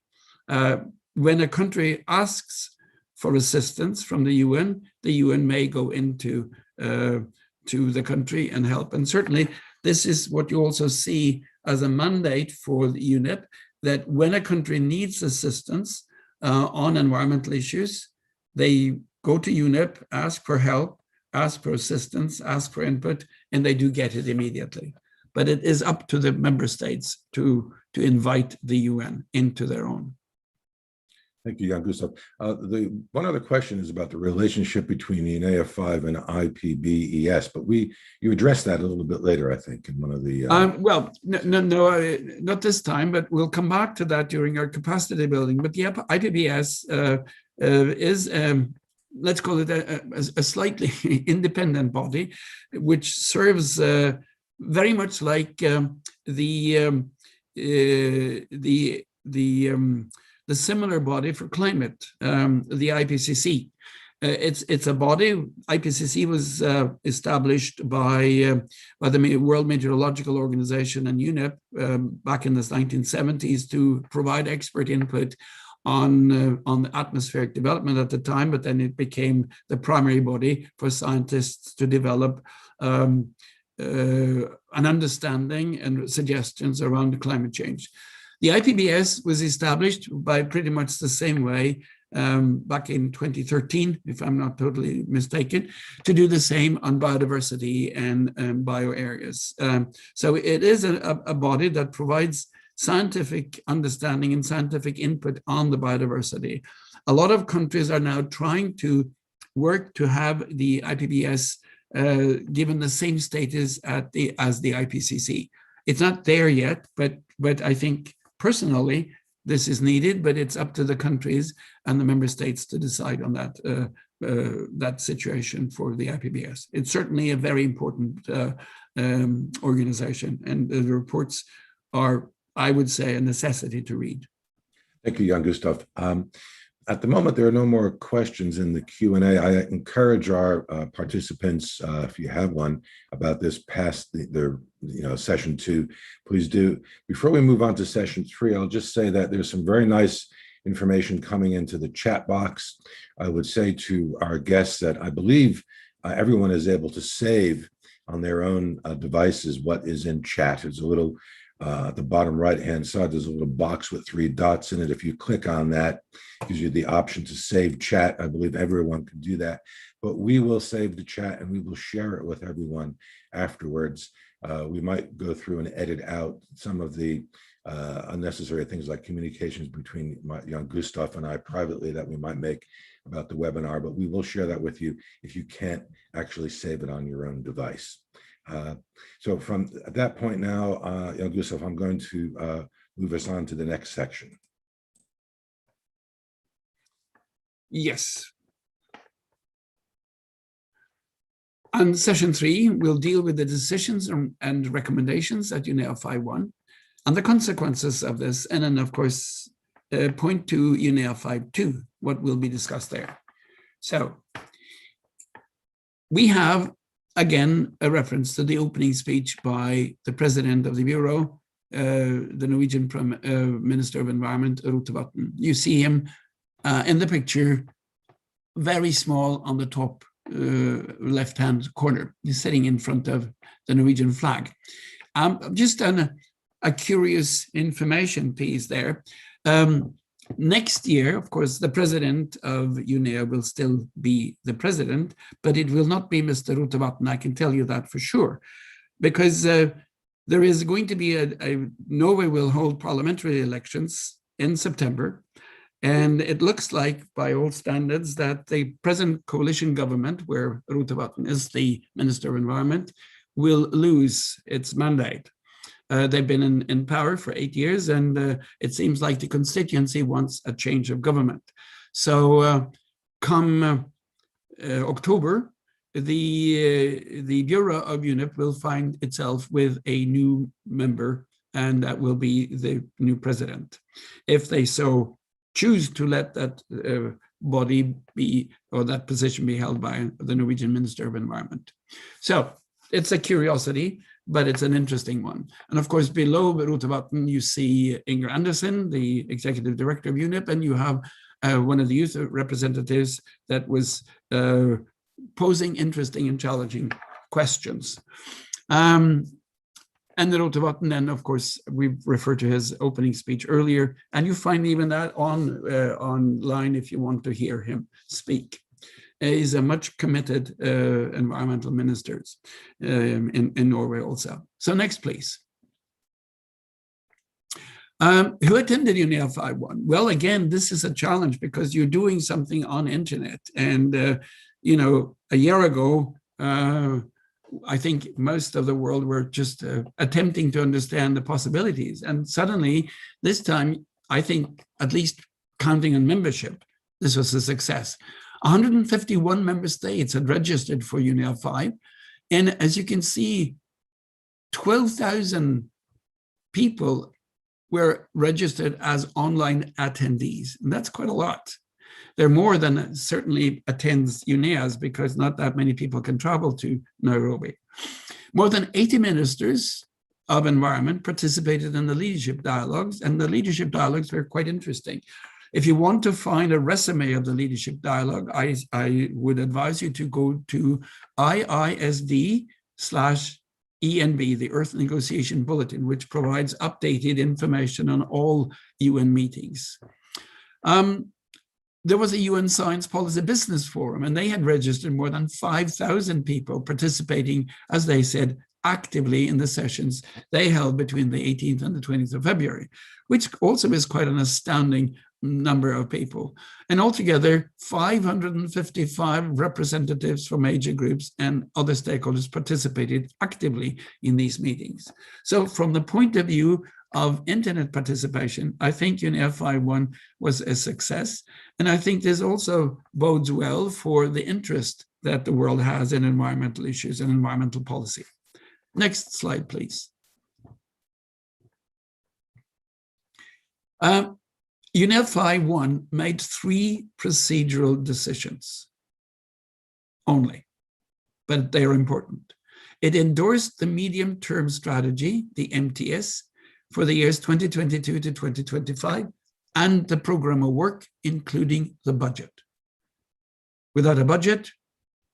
When a country asks for assistance from the UN may go into to the country and help. And certainly this is what you also see as a mandate for the UNEP, that when a country needs assistance on environmental issues, they go to UNEP, ask for help, ask for assistance, ask for input, and they do get it immediately. But it is up to the member states to invite the UN into their own. Thank you, Jan-Gustav. One other question is about the relationship between UNEA 5 and IPBES, but you addressed that a little bit later, I think, in one of the... Well, no, not this time, but we'll come back to that during our capacity building. But the IPBES is, let's call it a slightly independent body, which serves very much like the similar body for climate, the IPCC. It's a body. IPCC was established by the World Meteorological Organization and UNEP back in the 1970s to provide expert input on atmospheric development at the time, but then it became the primary body for scientists to develop an understanding and suggestions around climate change. The IPBES was established by pretty much the same way back in 2013, if I'm not totally mistaken, to do the same on biodiversity and bio areas. So it is a body that provides scientific understanding and scientific input on the biodiversity. A lot of countries are now trying to work to have the IPBES given the same status as the IPCC. It's not there yet, but I think personally this is needed, but it's up to the countries and the member states to decide on that situation for the IPBES. It's certainly a very important organization, and the reports are, I would say, a necessity to read. Thank you, Jan-Gustav. At the moment, there are no more questions in the Q&A. I encourage our participants, if you have one about this past the session 2, please do. Before we move on to session 3, I'll just say that there's some very nice information coming into the chat box. I would say to our guests that I believe everyone is able to save on their own devices what is in chat. There's a little at the bottom right-hand side, there's a little box with 3 dots in it. If you click on that, it gives you the option to save chat. I believe everyone can do that, but we will save the chat and we will share it with everyone afterwards. We might go through and edit out some of the unnecessary things like communications between Jan-Gustav and I privately that we might make about the webinar, but we will share that with you if you can't actually save it on your own device. So from at that point now, Jan-Gustav, I'm going to move us on to the next section. Yes. On session 3, we'll deal with the decisions and recommendations at UNEA 5.1 and the consequences of this, and then, of course, point to UNEA 5.2, what will be discussed there. So we have, again, a reference to the opening speech by the president of the Bureau, the Norwegian Minister of Environment, Rotevatn. You see him in the picture, very small on the top left-hand corner. He's sitting in front of the Norwegian flag. Just a curious information piece there. Next year, of course, the president of UNEA will still be the president, but it will not be Mr. Rotevatn, I can tell you that for sure, because there is going to be Norway will hold parliamentary elections in September, and it looks like, by all standards, that the present coalition government, where Rotevatn is the Minister of Environment, will lose its mandate. They've been in power for 8 years, and it seems like the constituency wants a change of government. So come October, the Bureau of UNEP will find itself with a new member, and that will be the new president. If they so choose to let that body be, or that position be held by the Norwegian Minister of Environment. So it's a curiosity, but it's an interesting one. And of course, below Rotevatn, you see Inger Andersen, the executive director of UNEP, and you have one of the youth representatives that was posing interesting and challenging questions. And the Rotevatn, then, of course, we've referred to his opening speech earlier, and you find even that online if you want to hear him speak. He's a much committed environmental minister in Norway also. So next, please. Who attended UNEA 5.1? Well, again, this is a challenge because you're doing something on internet. And, a year ago, I think most of the world were just attempting to understand the possibilities. And suddenly, this time, I think, at least counting on membership, this was a success. 151 member states had registered for UNEA 5. And as you can see, 12,000 people were registered as online attendees, and that's quite a lot. They're more than certainly attends UNEA's, because not that many people can travel to Nairobi. More than 80 ministers of environment participated in the leadership dialogues, and the leadership dialogues were quite interesting. If you want to find a resume of the leadership dialogue, I would advise you to go to IISD/ENB, the Earth Negotiation Bulletin, which provides updated information on all UN meetings. There was a UN Science Policy Business Forum, and they had registered more than 5,000 people participating, as they said, actively in the sessions they held between the 18th and the 20th of February, which also is quite an astounding number of people. And altogether, 555 representatives from major groups and other stakeholders participated actively in these meetings. So from the point of view of internet participation, I think UNEA 5.1 was a success. And I think this also bodes well for the interest that the world has in environmental issues and environmental policy. Next slide, please. UNEA 5.1 made 3 procedural decisions only, but they are important. It endorsed the medium-term strategy, the MTS, for the years 2022 to 2025, and the program of work, including the budget. Without a budget,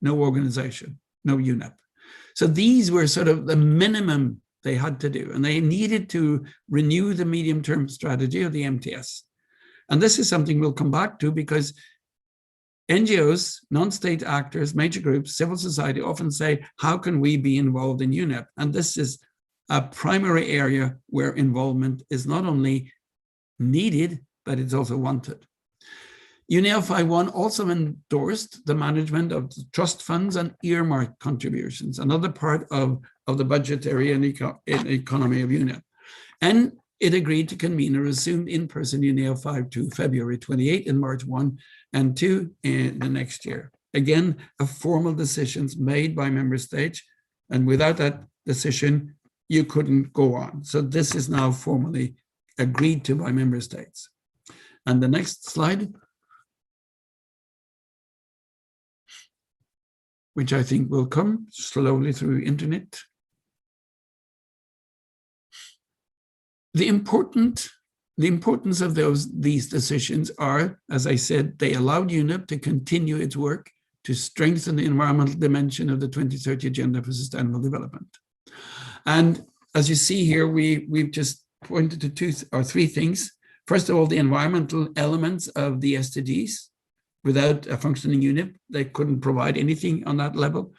no organization, no UNEP. So these were sort of the minimum they had to do, and they needed to renew the medium-term strategy, or the MTS. And this is something we'll come back to, because NGOs, non-state actors, major groups, civil society often say, how can we be involved in UNEP? And this is a primary area where involvement is not only needed, but it's also wanted. UNEA 5.1 also endorsed the management of the trust funds and earmark contributions, another part of the budgetary and economy of UNEP. And it agreed to convene a resumed in-person UNEA 5.2 February 28 and March 1 and 2 in the next year. Again, a formal decisions made by member states, and without that decision, you couldn't go on. So this is now formally agreed to by member states. And the next slide, which I think will come slowly through internet. The importance of these decisions are, as I said, they allowed UNEP to continue its work to strengthen the environmental dimension of the 2030 Agenda for Sustainable Development. And as you see here, we've just pointed to 2 or 3 things. First of all, the environmental elements of the SDGs. Without a functioning UNEP, they couldn't provide anything on that level.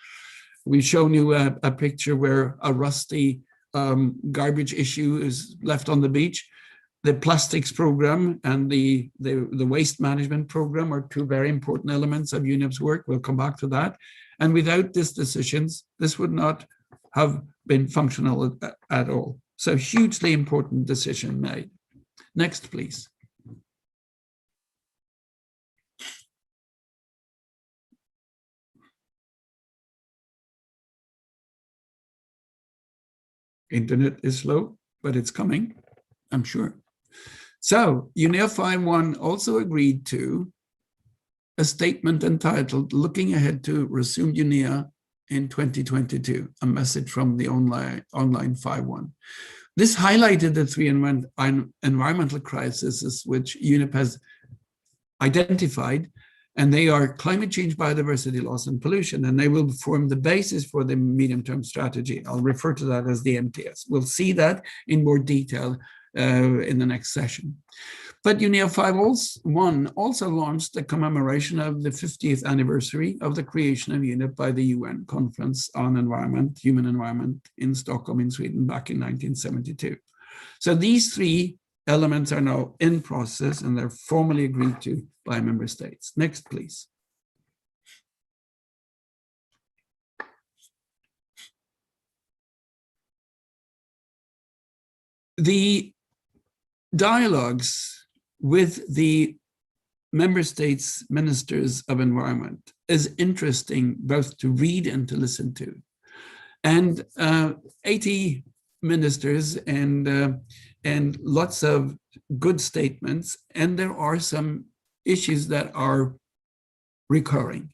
We've shown you a picture where a rusty garbage issue is left on the beach. The plastics program and the waste management program are 2 very important elements of UNEP's work. We'll come back to that. And without these decisions, this would not have been functional at all. So hugely important decision made. Next, please. Internet is slow, but it's coming, I'm sure. So UNEA 5.1 also agreed to a statement entitled "Looking Ahead to Resumed UNEA in 2022, a message from the online 5.1. This highlighted the 3 environmental crises which UNEP has identified, and they are climate change, biodiversity loss, and pollution, and they will form the basis for the medium-term strategy. I'll refer to that as the MTS. We'll see that in more detail in the next session. But UNEA 5.1 also launched the commemoration of the 50th anniversary of the creation of UNEP by the UN Conference on Environment, Human Environment in Stockholm in Sweden back in 1972. So these 3 elements are now in process, and they're formally agreed to by member states. Next, please. The dialogues with the member states' ministers of environment is interesting both to read and to listen to. And 80 ministers and lots of good statements, and there are some issues that are recurring.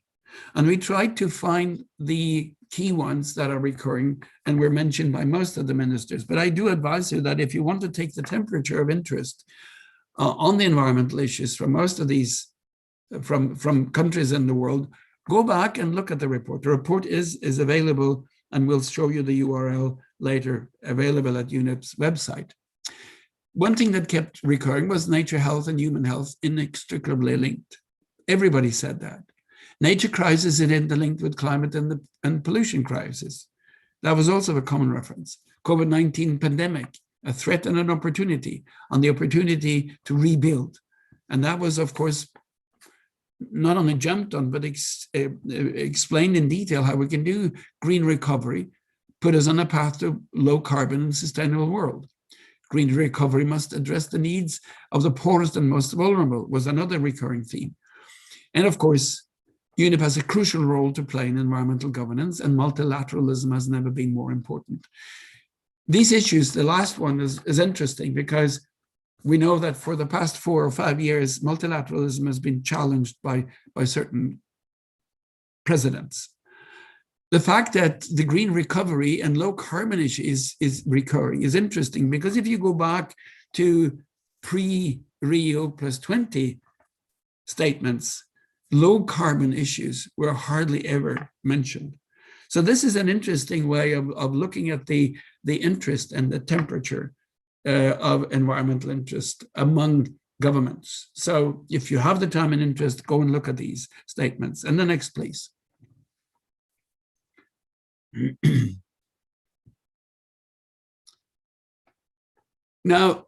And we tried to find the key ones that are recurring and were mentioned by most of the ministers. But I do advise you that if you want to take the temperature of interest on the environmental issues from most of these, from countries in the world, go back and look at the report. The report is available, and we'll show you the URL later, available at UNEP's website. One thing that kept recurring was nature health and human health inextricably linked. Everybody said that. Nature crisis is interlinked with climate and pollution crisis. That was also a common reference. COVID-19 pandemic, a threat and an opportunity, on the opportunity to rebuild. And that was, of course, not only jumped on, but explained in detail how we can do green recovery, put us on a path to low carbon and sustainable world. Green recovery must address the needs of the poorest and most vulnerable, was another recurring theme. And of course, UNEP has a crucial role to play in environmental governance, and multilateralism has never been more important. These issues, the last one is interesting because we know that for the past 4 or 5 years, multilateralism has been challenged by certain presidents. The fact that the green recovery and low carbon issue is recurring is interesting, because if you go back to pre-Rio +20 statements, low carbon issues were hardly ever mentioned. So this is an interesting way of looking at the interest and the temperature of environmental interest among governments. So if you have the time and interest, go and look at these statements. And the next, please. Now,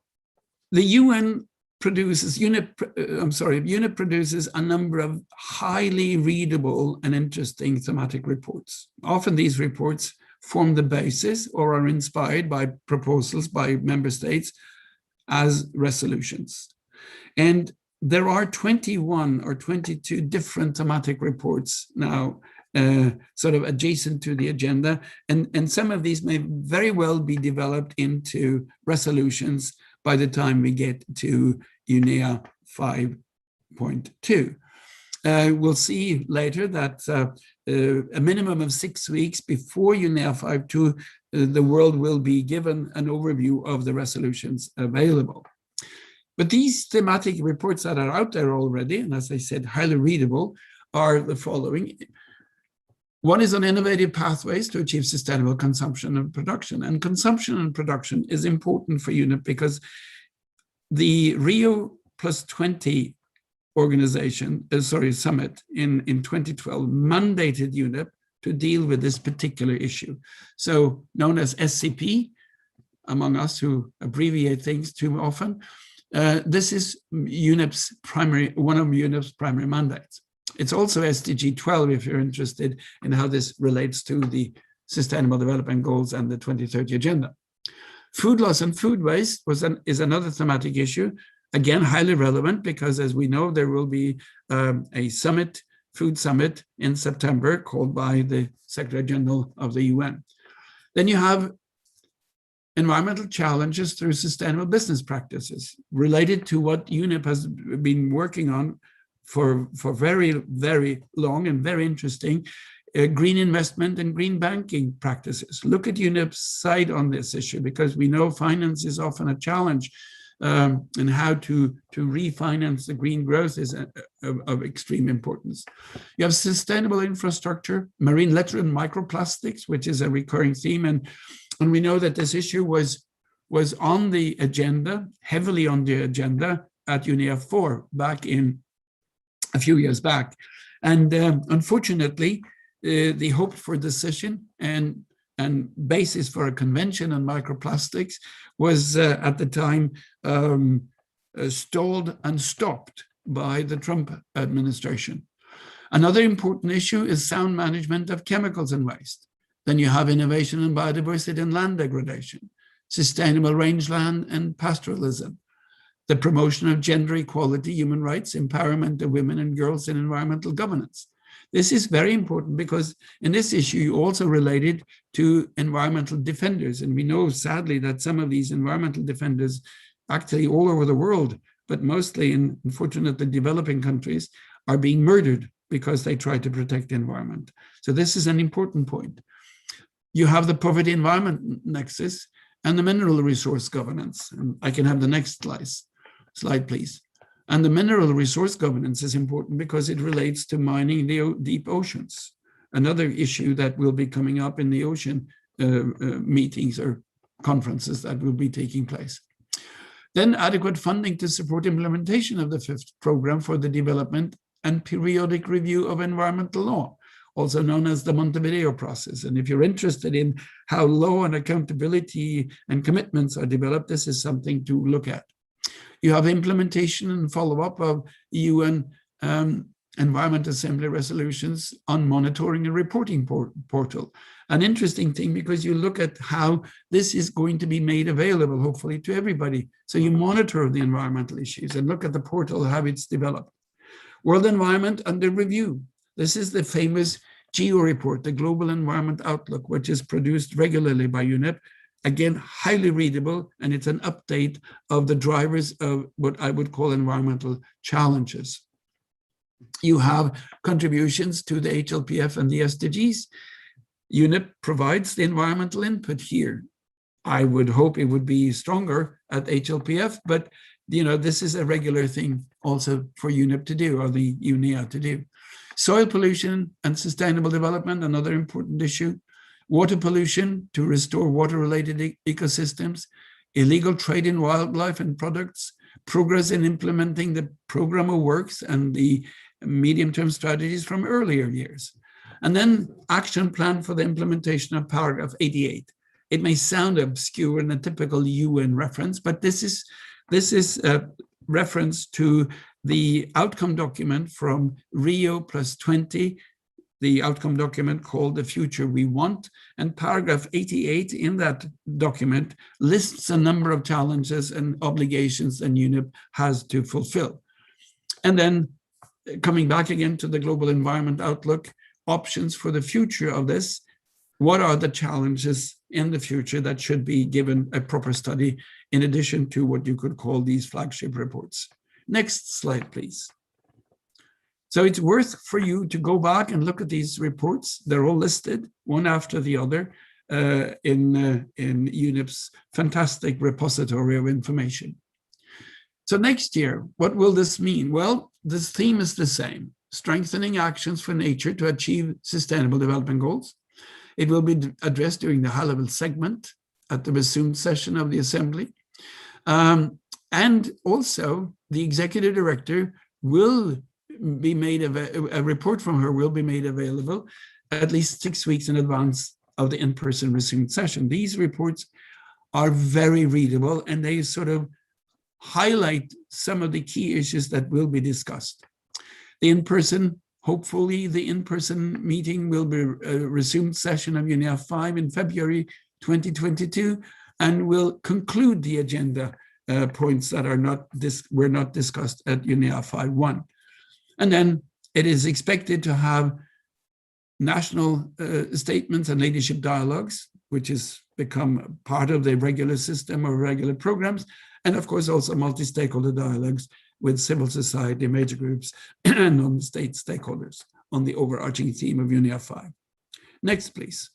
the UNEP produces a number of highly readable and interesting thematic reports. Often these reports form the basis or are inspired by proposals by member states as resolutions. And there are 21 or 22 different thematic reports now sort of adjacent to the agenda. And some of these may very well be developed into resolutions by the time we get to UNEA 5.2. We'll see later that a minimum of 6 weeks before UNEA 5.2, the world will be given an overview of the resolutions available. But these thematic reports that are out there already, and as I said, highly readable, are the following. One is on innovative pathways to achieve sustainable consumption and production. And consumption and production is important for UNEP because the Rio +20 summit in 2012 mandated UNEP to deal with this particular issue. So known as SCP, among us who abbreviate things too often, this is one of UNEP's primary mandates. It's also SDG 12 if you're interested in how this relates to the Sustainable Development Goals and the 2030 Agenda. Food loss and food waste is another thematic issue, again, highly relevant because, as we know, there will be a food summit in September called by the Secretary General of the UN. Then you have environmental challenges through sustainable business practices related to what UNEP has been working on for very, very long and very interesting, green investment and green banking practices. Look at UNEP's side on this issue, because we know finance is often a challenge, and how to refinance the green growth is of extreme importance. You have sustainable infrastructure, marine litter and microplastics, which is a recurring theme. And we know that this issue was on the agenda, heavily on the agenda at UNEA 4 back in a few years back. And unfortunately, the hoped for decision and basis for a convention on microplastics was at the time stalled and stopped by the Trump administration. Another important issue is sound management of chemicals and waste. Then you have innovation in biodiversity and land degradation, sustainable rangeland and pastoralism, the promotion of gender equality, human rights, empowerment of women and girls in environmental governance, This is very important because in this issue, you also related to environmental defenders. And we know, sadly, that some of these environmental defenders, actually all over the world, but mostly in, unfortunately, developing countries, are being murdered because they try to protect the environment. So this is an important point. You have the poverty environment nexus and the mineral resource governance. And I can have the next slide, please. And the mineral resource governance is important because it relates to mining the deep oceans, another issue that will be coming up in the ocean meetings or conferences that will be taking place. Then adequate funding to support implementation of the 5th program for the development and periodic review of environmental law, also known as the Montevideo process. And if you're interested in how law and accountability and commitments are developed, this is something to look at. You have implementation and follow-up of UN Environment Assembly resolutions on monitoring and reporting portal. An interesting thing, because you look at how this is going to be made available, hopefully, to everybody. So you monitor the environmental issues and look at the portal, how it's developed. World Environment under review. This is the famous GEO report, the Global Environment Outlook, which is produced regularly by UNEP. Again, highly readable, and it's an update of the drivers of what I would call environmental challenges. You have contributions to the HLPF and the SDGs. UNEP provides the environmental input here. I would hope it would be stronger at HLPF, but this is a regular thing also for UNEP to do, or the UNEA to do. Soil pollution and sustainable development, another important issue. Water pollution to restore water-related ecosystems, illegal trade in wildlife and products, progress in implementing the program of works and the medium-term strategies from earlier years. And then action plan for the implementation of paragraph 88. It may sound obscure in a typical UN reference, but this is a reference to the outcome document from Rio +20, the outcome document called The Future We Want, and paragraph 88 in that document lists a number of challenges and obligations that UNEP has to fulfill. And then coming back again to the Global Environment Outlook, options for the future of this. What are the challenges in the future that should be given a proper study in addition to what you could call these flagship reports? Next slide, please. So it's worth for you to go back and look at these reports. They're all listed one after the other in UNEP's fantastic repository of information. So next year, what will this mean? Well, this theme is the same: strengthening actions for nature to achieve sustainable development goals. It will be addressed during the high-level segment at the resumed session of the Assembly. And also, the Executive Director will be made a report from her will be made available at least 6 weeks in advance of the in-person resumed session. These reports are very readable, and they sort of highlight some of the key issues that will be discussed. Hopefully the in-person meeting will be a resumed session of UNEA 5 in February 2022, and will conclude the agenda points that were not discussed at UNEA 5.1. And then it is expected to have national statements and leadership dialogues, which has become part of the regular system of regular programs, and of course also multi-stakeholder dialogues with civil society, major groups, and non-state stakeholders on the overarching theme of UNEA 5. Next, please.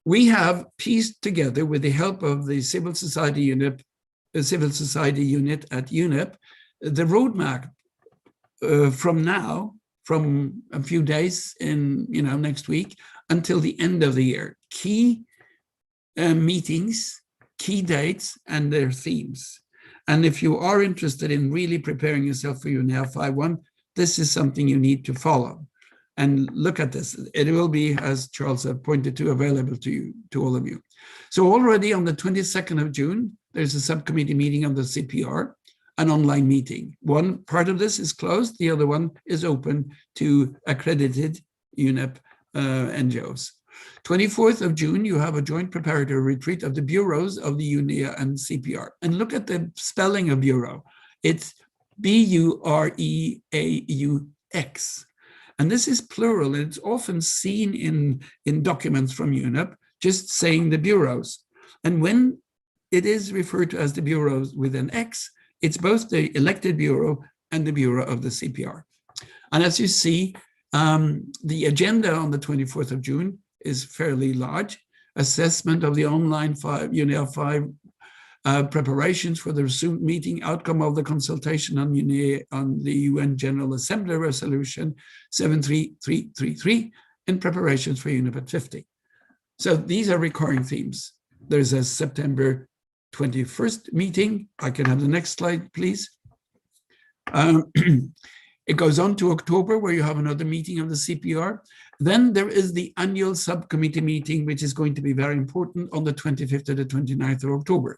We have pieced together, with the help of the civil society unit at UNEP, the roadmap from a few days in next week until the end of the year. Key meetings, key dates, and their themes. And if you are interested in really preparing yourself for UNEA 5.1, this is something you need to follow. And look at this. It will be, as Charles have pointed to, available to all of you. So already on the 22nd of June, there's a subcommittee meeting of the CPR, an online meeting. One part of this is closed. The other one is open to accredited UNEP NGOs. 24th of June, you have a joint preparatory retreat of the bureaus of the UNEA and CPR. And look at the spelling of bureau. It's BUREAUX. And this is plural, and it's often seen in documents from UNEP, just saying the bureaus. And when it is referred to as the bureaus with an X, it's both the elected bureau and the bureau of the CPR. And as you see, the agenda on the 24th of June is fairly large. Assessment of the online UNEA 5 preparations for the resumed meeting, outcome of the consultation on UNEA on the UN General Assembly Resolution 73333, and preparations for UNEP 50. So these are recurring themes. There's a September 21st meeting. I can have the next slide, please. It goes on to October, where you have another meeting of the CPR. Then there is the annual subcommittee meeting, which is going to be very important on the 25th to the 29th of October.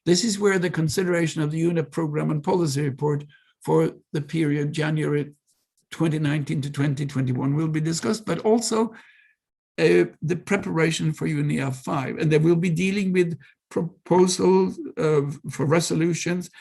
This is where the consideration of the UNEP program and policy report for the period January 2019 to 2021 will be discussed, but also the preparation for UNEA 5. And they will be dealing with proposals for resolutions.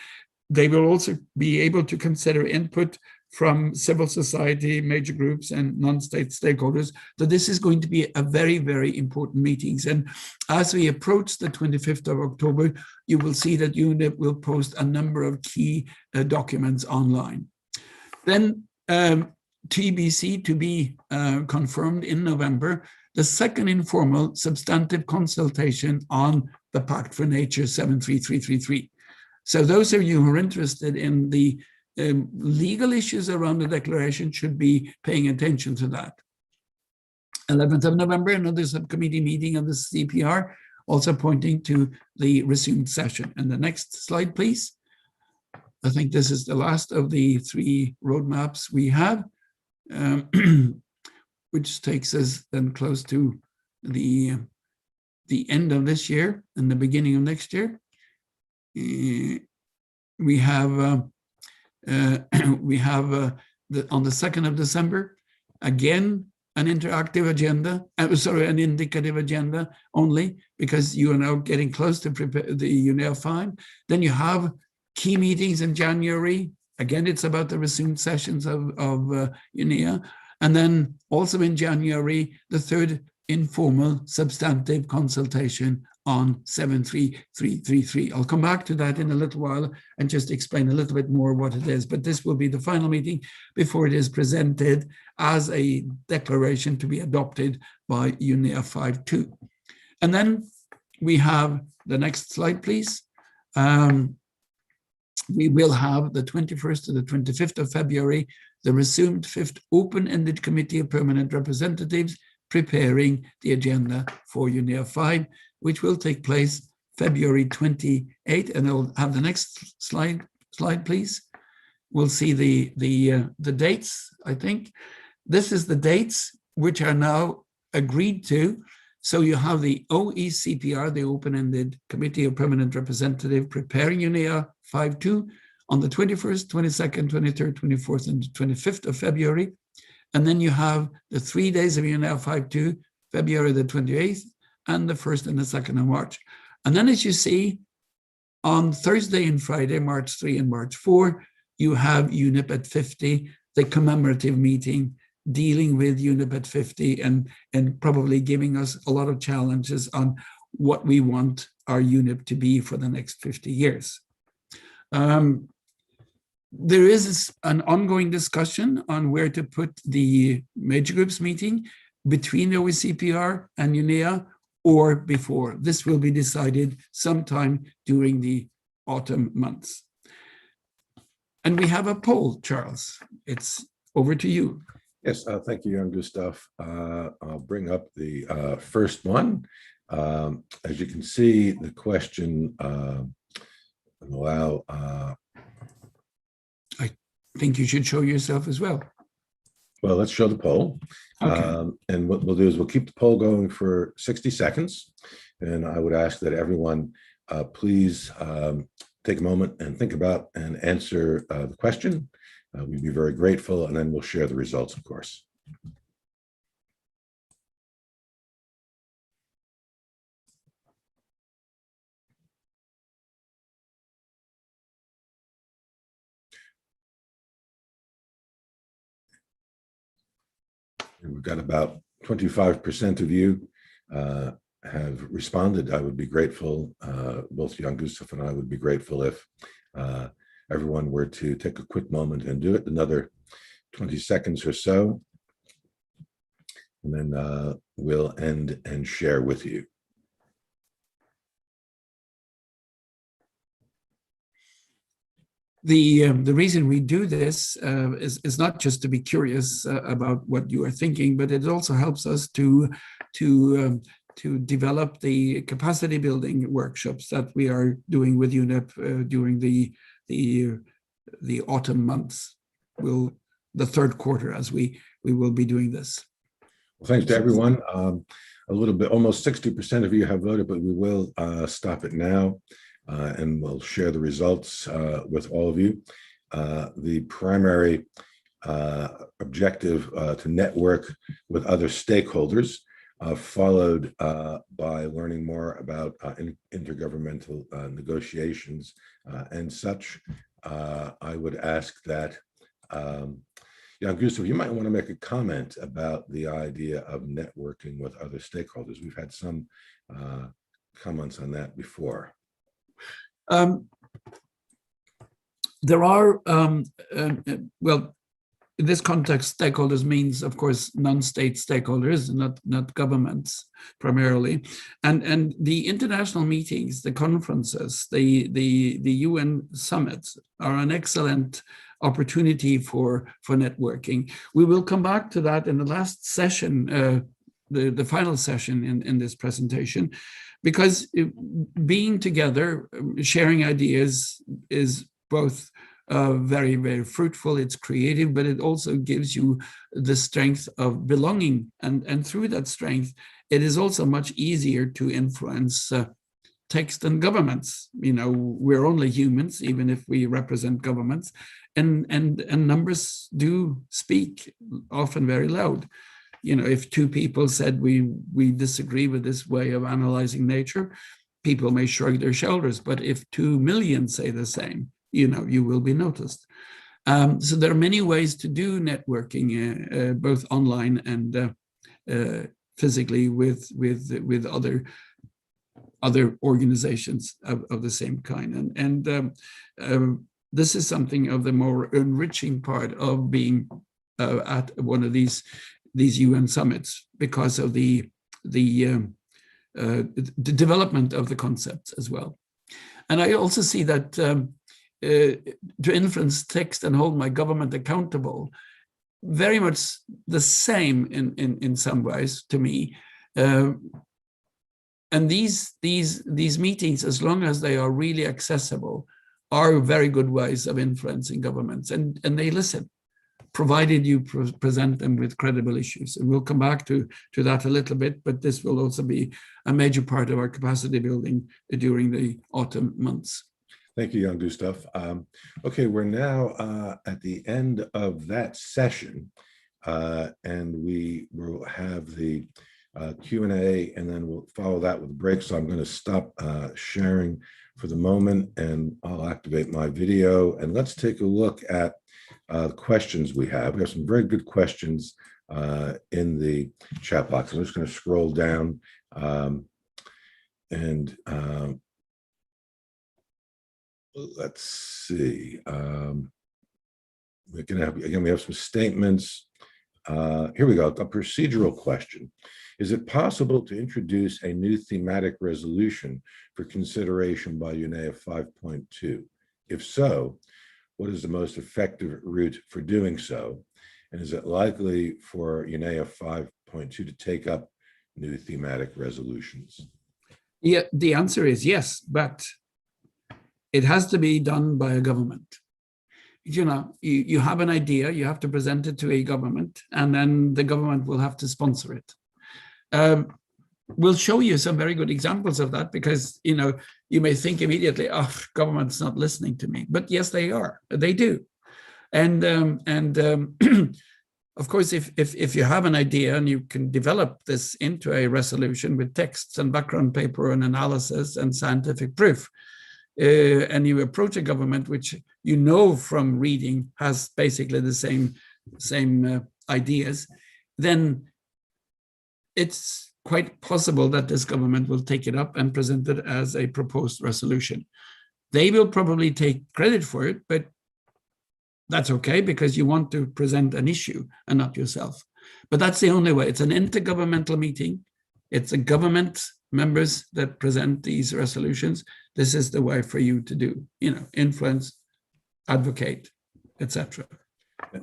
They will also be able to consider input from civil society, major groups, and non-state stakeholders. So this is going to be a very, very important meetings. And as we approach the 25th of October, you will see that UNEP will post a number of key documents online. Then TBC, to be confirmed in November, the second informal substantive consultation on the Pact for Nature 73333. So those of you who are interested in the legal issues around the declaration should be paying attention to that. 11th of November, another subcommittee meeting of the CPR, also pointing to the resumed session. And the next slide, please. I think this is the last of the 3 roadmaps we have, which takes us then close to the end of this year and the beginning of next year. We have on the 2nd of December, again, an interactive agenda, an indicative agenda only, because you are now getting close to prepare the UNEA 5. Then you have key meetings in January. Again, it's about the resumed sessions of UNEA. And then also in January, the 3rd informal substantive consultation on 73333. I'll come back to that in a little while and just explain a little bit more what it is, but this will be the final meeting before it is presented as a declaration to be adopted by UNEA 5.2. And then we have the next slide, please. We will have the 21st to the 25th of February, the resumed 5th open-ended committee of permanent representatives preparing the agenda for UNEA 5, which will take place February 28th. And I'll have the next slide, please. We'll see the dates, I think. This is the dates which are now agreed to. So you have the OECPR, the Open-Ended Committee of Permanent Representative, preparing UNEA 5.2 on the 21st, 22nd, 23rd, 24th, and 25th of February. And then you have the 3 days of UNEA 5.2, February the 28th, and the 1st and the 2nd of March. And then, as you see, on Thursday and Friday, March 3 and March 4, you have UNEP 50, the commemorative meeting, dealing with UNEP 50 and probably giving us a lot of challenges on what we want our UNEP to be for the next 50 years. There is an ongoing discussion on where to put the major groups meeting between the OECPR and UNEA or before. This will be decided sometime during the autumn months. And we have a poll, Charles. It's over to you. Yes, thank you, Jan-Gustav. I'll bring up the first one. As you can see, the question I think you should show yourself as well. Well, let's show the poll. Okay. And what we'll do is we'll keep the poll going for 60 seconds. And I would ask that everyone please take a moment and think about and answer the question. We'd be very grateful, and then we'll share the results, of course. We've got about 25% of you have responded. I would be grateful, both Jan-Gustav and I would be grateful if everyone were to take a quick moment and do it, another 20 seconds or so, and then we'll end and share with you. The reason we do this is not just to be curious about what you are thinking, but it also helps us to develop the capacity building workshops that we are doing with UNEP during the autumn months. The third quarter, as we will be doing this. Well, thanks to everyone. A little bit, almost 60% of you have voted, but we will stop it now. And we'll share the results with all of you. The primary objective to network with other stakeholders, followed by learning more about intergovernmental negotiations and such. I would ask that, Jan-Gustav, you might want to make a comment about the idea of networking with other stakeholders. We've had some comments on that before. There are, well, in this context, stakeholders means, of course, non-state stakeholders, not governments primarily, and the international meetings, the conferences, the UN summits are an excellent opportunity for networking. We will come back to that in the last session, the final session in this presentation, because being together, sharing ideas is both very, very fruitful, it's creative, but it also gives you the strength of belonging. And through that strength, it is also much easier to influence text and governments. You know, we're only humans, even if we represent governments, and numbers do speak, often very loud. You know, if two people said we disagree with this way of analyzing nature, people may shrug their shoulders. But if 2 million say the same, you know, you will be noticed. So there are many ways to do networking, both online and physically with other organizations of the same kind. And this is something of the more enriching part of being at one of these UN summits, because of the development of the concepts as well. And I also see that to influence text and hold my government accountable, very much the same in some ways to me. And these meetings, as long as they are really accessible, are very good ways of influencing governments, and they listen, provided you present them with credible issues. And we'll come back to that a little bit, but this will also be a major part of our capacity building during the autumn months. Thank you, Jan-Gustav. Okay, we're now at the end of that session, and we will have the Q&A, and then we'll follow that with a break. So I'm going to stop sharing for the moment, and I'll activate my video, and let's take a look at the questions we have. We have some very good questions in the chat box. I'm just going to scroll down and let's see. We're going to have, again, we have some statements. Here we go, a procedural question. Is it possible to introduce a new thematic resolution for consideration by UNEA 5.2? If so, what is the most effective route for doing so? And is it likely for UNEA 5.2 to take up new thematic resolutions? Yeah, the answer is yes, but it has to be done by a government. You know, you have an idea, you have to present it to a government, and then the government will have to sponsor it. We'll show you some very good examples of that, because, you know, you may think immediately, oh, government's not listening to me. But yes, they are. They do. And of course, if you have an idea and you can develop this into a resolution with texts and background paper and analysis and scientific proof, and you approach a government which you know from reading has basically the same ideas, then it's quite possible that this government will take it up and present it as a proposed resolution. They will probably take credit for it, but that's okay, because you want to present an issue and not yourself. But that's the only way. It's an intergovernmental meeting. It's a government members that present these resolutions. This is the way for you to do, influence, advocate, etc.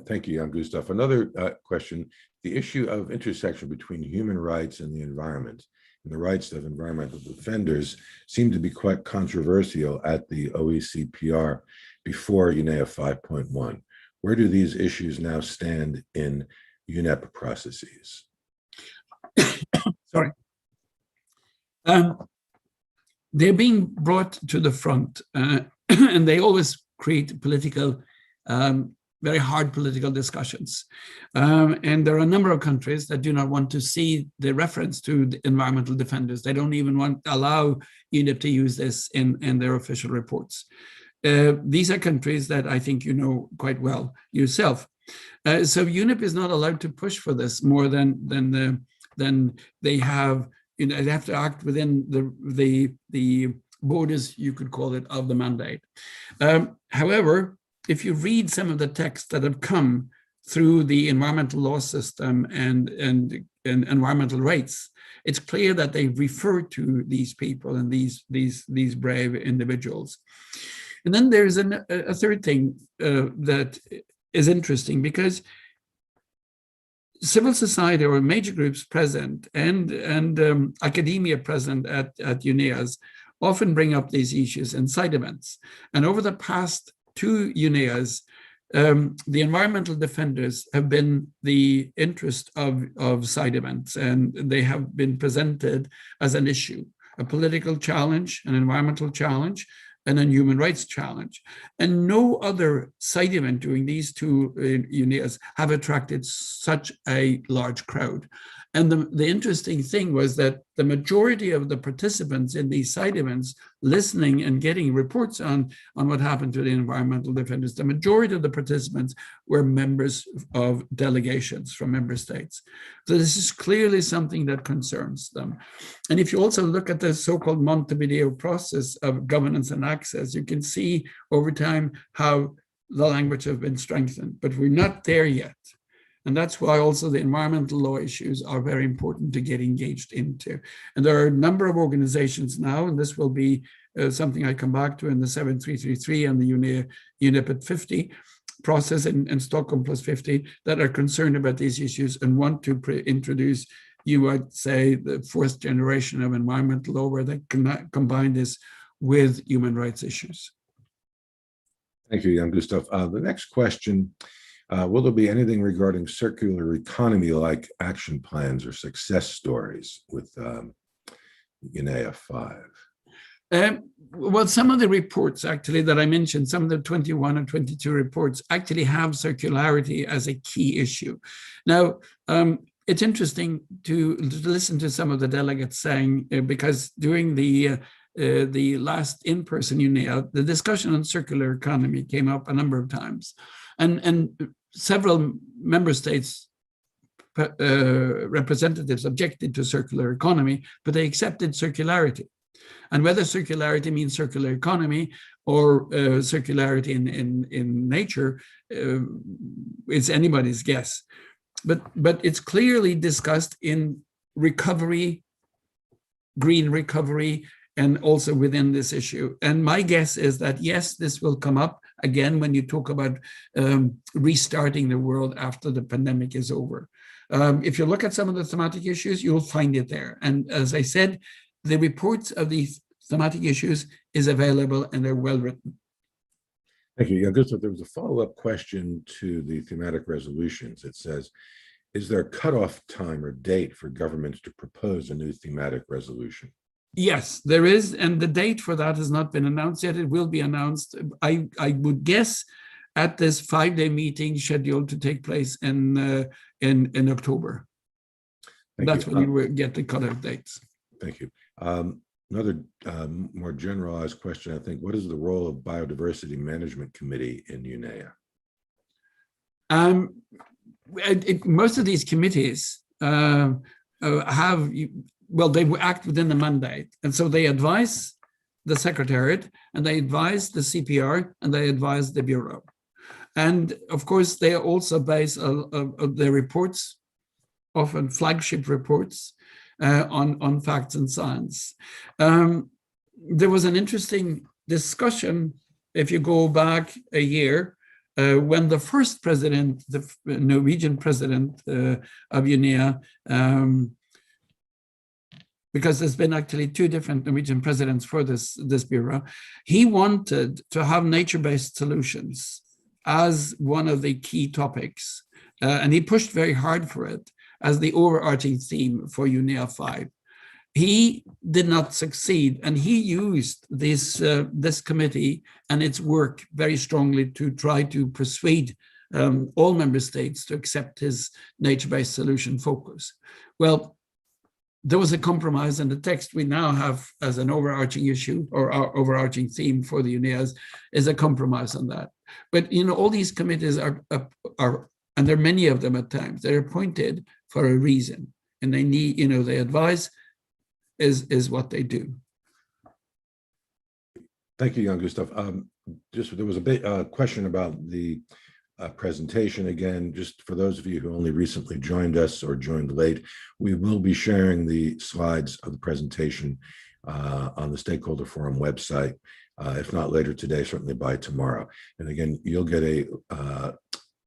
Thank you, Jan-Gustav. Another question: the issue of intersection between human rights and the environment, and the rights of environmental defenders, seemed to be quite controversial at the OECPR before UNEA 5.1. Where do these issues now stand in UNEP processes? Sorry. They're being brought to the front, and they always create political, very hard political discussions. And there are a number of countries that do not want to see the reference to the environmental defenders. They don't even want to allow UNEP to use this in their official reports. These are countries that I think you know quite well yourself. So UNEP is not allowed to push for this more than they have. They have to act within the borders, you could call it, of the mandate. However, if you read some of the texts that have come through the environmental law system and environmental rights, it's clear that they refer to these people and these brave individuals. And then there's a third thing that is interesting, because civil society or major groups present and academia present at UNEAs often bring up these issues in side events. And over the past 2 UNEAs, the environmental defenders have been the interest of side events, and they have been presented as an issue, a political challenge, an environmental challenge, and a human rights challenge. And no other side event during these 2 UNEAs have attracted such a large crowd. And the interesting thing was that the majority of the participants in these side events, listening and getting reports on what happened to the environmental defenders, the majority of the participants were members of delegations from member states. So this is clearly something that concerns them. And if you also look at the so-called Montevideo process of governance and access, you can see over time how the language has been strengthened, but we're not there yet. And that's why also the environmental law issues are very important to get engaged into. And there are a number of organizations now, and this will be something I come back to in the 7333 and the UNEP at 50 process and Stockholm plus 50, that are concerned about these issues and want to introduce, you would say, the 4th generation of environmental law, where they can combine this with human rights issues. Thank you, Jan-Gustav. The next question: will there be anything regarding circular economy-like action plans or success stories with UNEA 5? Well, some of the reports actually that I mentioned, some of the 21 and 22 reports actually have circularity as a key issue. Now, it's interesting to listen to some of the delegates saying, because during the last in-person UNEA, the discussion on circular economy came up a number of times. And several member states representatives objected to circular economy, but they accepted circularity. And whether circularity means circular economy or circularity in nature is anybody's guess. But it's clearly discussed in recovery, green recovery, and also within this issue. And my guess is that, yes, this will come up again when you talk about restarting the world after the pandemic is over. If you look at some of the thematic issues, you'll find it there. And as I said, the reports of these thematic issues is available and they're well written. Thank you. Jan-Gustav, there was a follow-up question to the thematic resolutions. It says, is there a cutoff time or date for governments to propose a new thematic resolution? Yes, there is, and the date for that has not been announced yet. It will be announced, I would guess, at this 5-day meeting scheduled to take place in October. That's when you will get the cutoff dates. Thank you. Another more generalized question, I think: what is the role of Biodiversity Management Committee in UNEA? most of these committees they act within the mandate. And so they advise the Secretariat, and they advise the CPR, and they advise the Bureau. And of course, they also base their reports, often flagship reports, on facts and science. There was an interesting discussion, if you go back a year, when the first president, the Norwegian president of UNEA, because there's been actually two different Norwegian presidents for this bureau, he wanted to have nature-based solutions as one of the key topics. And he pushed very hard for it as the overarching theme for UNEA 5. He did not succeed, and he used this committee and its work very strongly to try to persuade all member states to accept his nature-based solution focus. Well, there was a compromise, and the text we now have as an overarching issue or our overarching theme for the UNEAs is a compromise on that. But all these committees are, and there are many of them at times, they're appointed for a reason, and they need, they advise is what they do. Thank you, Jan-Gustav. There was a bit question about the presentation. Again, just for those of you who only recently joined us or joined late, we will be sharing the slides of the presentation on the Stakeholder Forum website, if not later today, certainly by tomorrow. And again, you'll get a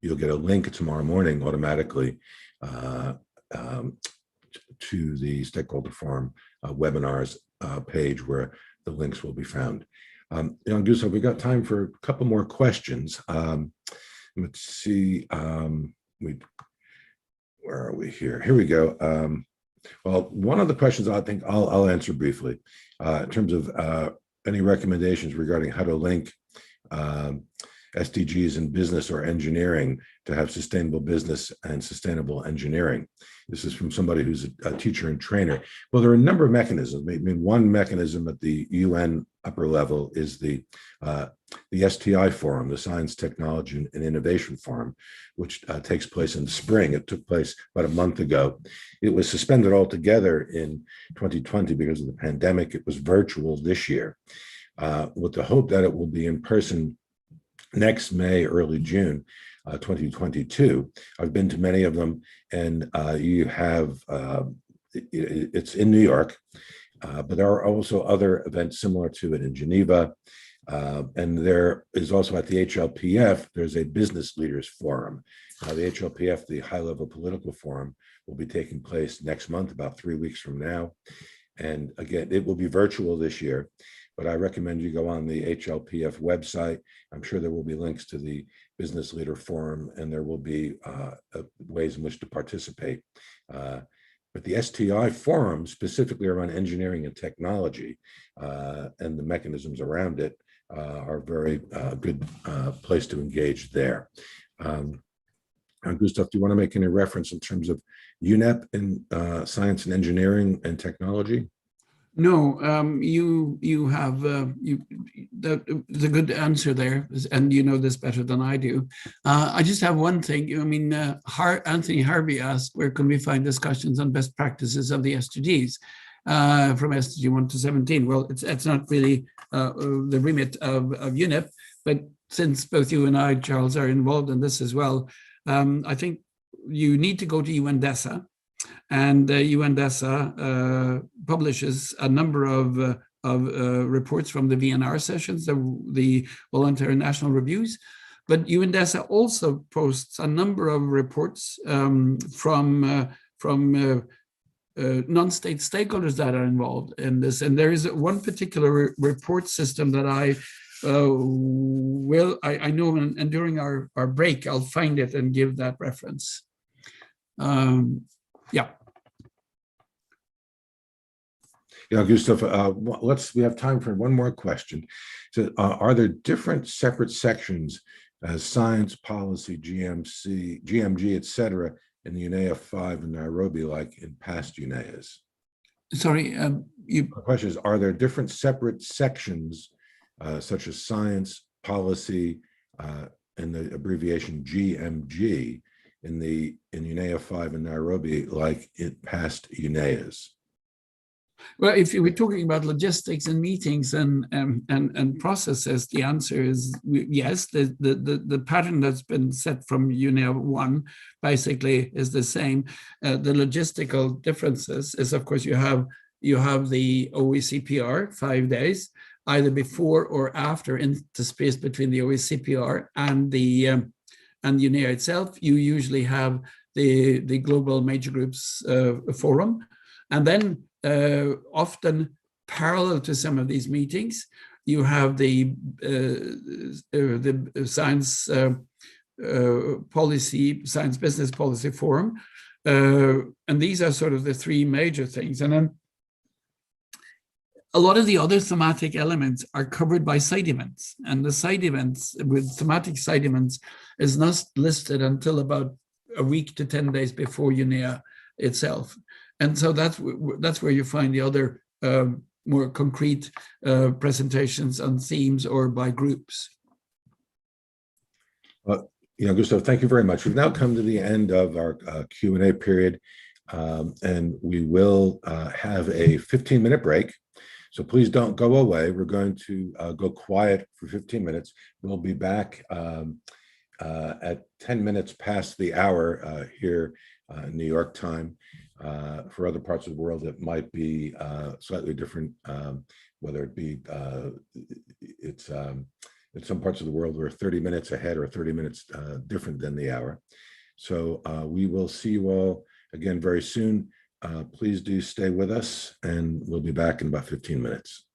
link tomorrow morning automatically to the Stakeholder Forum webinars page where the links will be found. Jan-Gustav, we got time for a couple more questions. Let's see, where are we here? Here we go. Well, one of the questions I think I'll answer briefly in terms of any recommendations regarding how to link SDGs in business or engineering to have sustainable business and sustainable engineering. This is from somebody who's a teacher and trainer. Well, there are a number of mechanisms. I mean, one mechanism at the UN upper level is the STI Forum, the Science, Technology, and Innovation Forum, which takes place in the spring. It took place about a month ago. It was suspended altogether in 2020 because of the pandemic. It was virtual this year, with the hope that it will be in person next May, early June, 2022. I've been to many of them, and you have, it's in New York, but there are also other events similar to it in Geneva. And there is also at the HLPF, there's a business leaders forum. The HLPF, the high level political forum, will be taking place next month, about 3 weeks from now. And again, it will be virtual this year, but I recommend you go on the HLPF website. I'm sure there will be links to the Business Leader Forum, and there will be ways in which to participate. But the STI Forum, specifically around engineering and technology and the mechanisms around it, are a very good place to engage there. Gustav, do you want to make any reference in terms of UNEP in science and engineering and technology? No, you have the good answer there, and you know this better than I do. I just have one thing. I mean, Anthony Harvey asked, where can we find discussions on best practices of the SDGs from SDG 1 to 17? Well, it's not really the remit of UNEP, but since both you and I, Charles, are involved in this as well, I think you need to go to UNDESA. And UNDESA publishes a number of reports from the VNR sessions, the voluntary national reviews. But UNDESA also posts a number of reports from non-state stakeholders that are involved in this. And there is one particular report system that I know, and during our break, I'll find it and give that reference. Yeah. Yeah, Gustav, we have time for one more question. So, are there different separate sections as science, policy, GMG, et cetera, in the UNEA 5 in Nairobi, like in past UNEAs? Sorry, The question is, are there different separate sections, such as science, policy, and the abbreviation GMG in UNEA 5 in Nairobi like in past UNEAs? Well, if you were talking about logistics and meetings and processes, the answer is yes. The pattern that's been set from UNEA 1 basically is the same. The logistical differences is, of course, you have the OECPR 5 days, either before or after, interspersed between the OECPR and UNEA itself. You usually have the global major groups forum, and then often parallel to some of these meetings, you have the science policy, science business policy forum, and these are sort of the three major things. And then a lot of the other thematic elements are covered by side events, and the side events with thematic side events is not listed until about a week to 10 days before UNEA itself. And so that's where you find the other more concrete presentations on themes or by groups. Gustav, thank you very much. We've now come to the end of our Q&A period, and we will have a 15-minute break. So please don't go away. We're going to go quiet for 15 minutes. We'll be back at 10 minutes past the hour here in New York time. For other parts of the world, it might be slightly different, whether it be it's in some parts of the world we're 30 minutes ahead or 30 minutes different than the hour. So we will see you all again very soon. Please do stay with us, and we'll be back in about 15 minutes.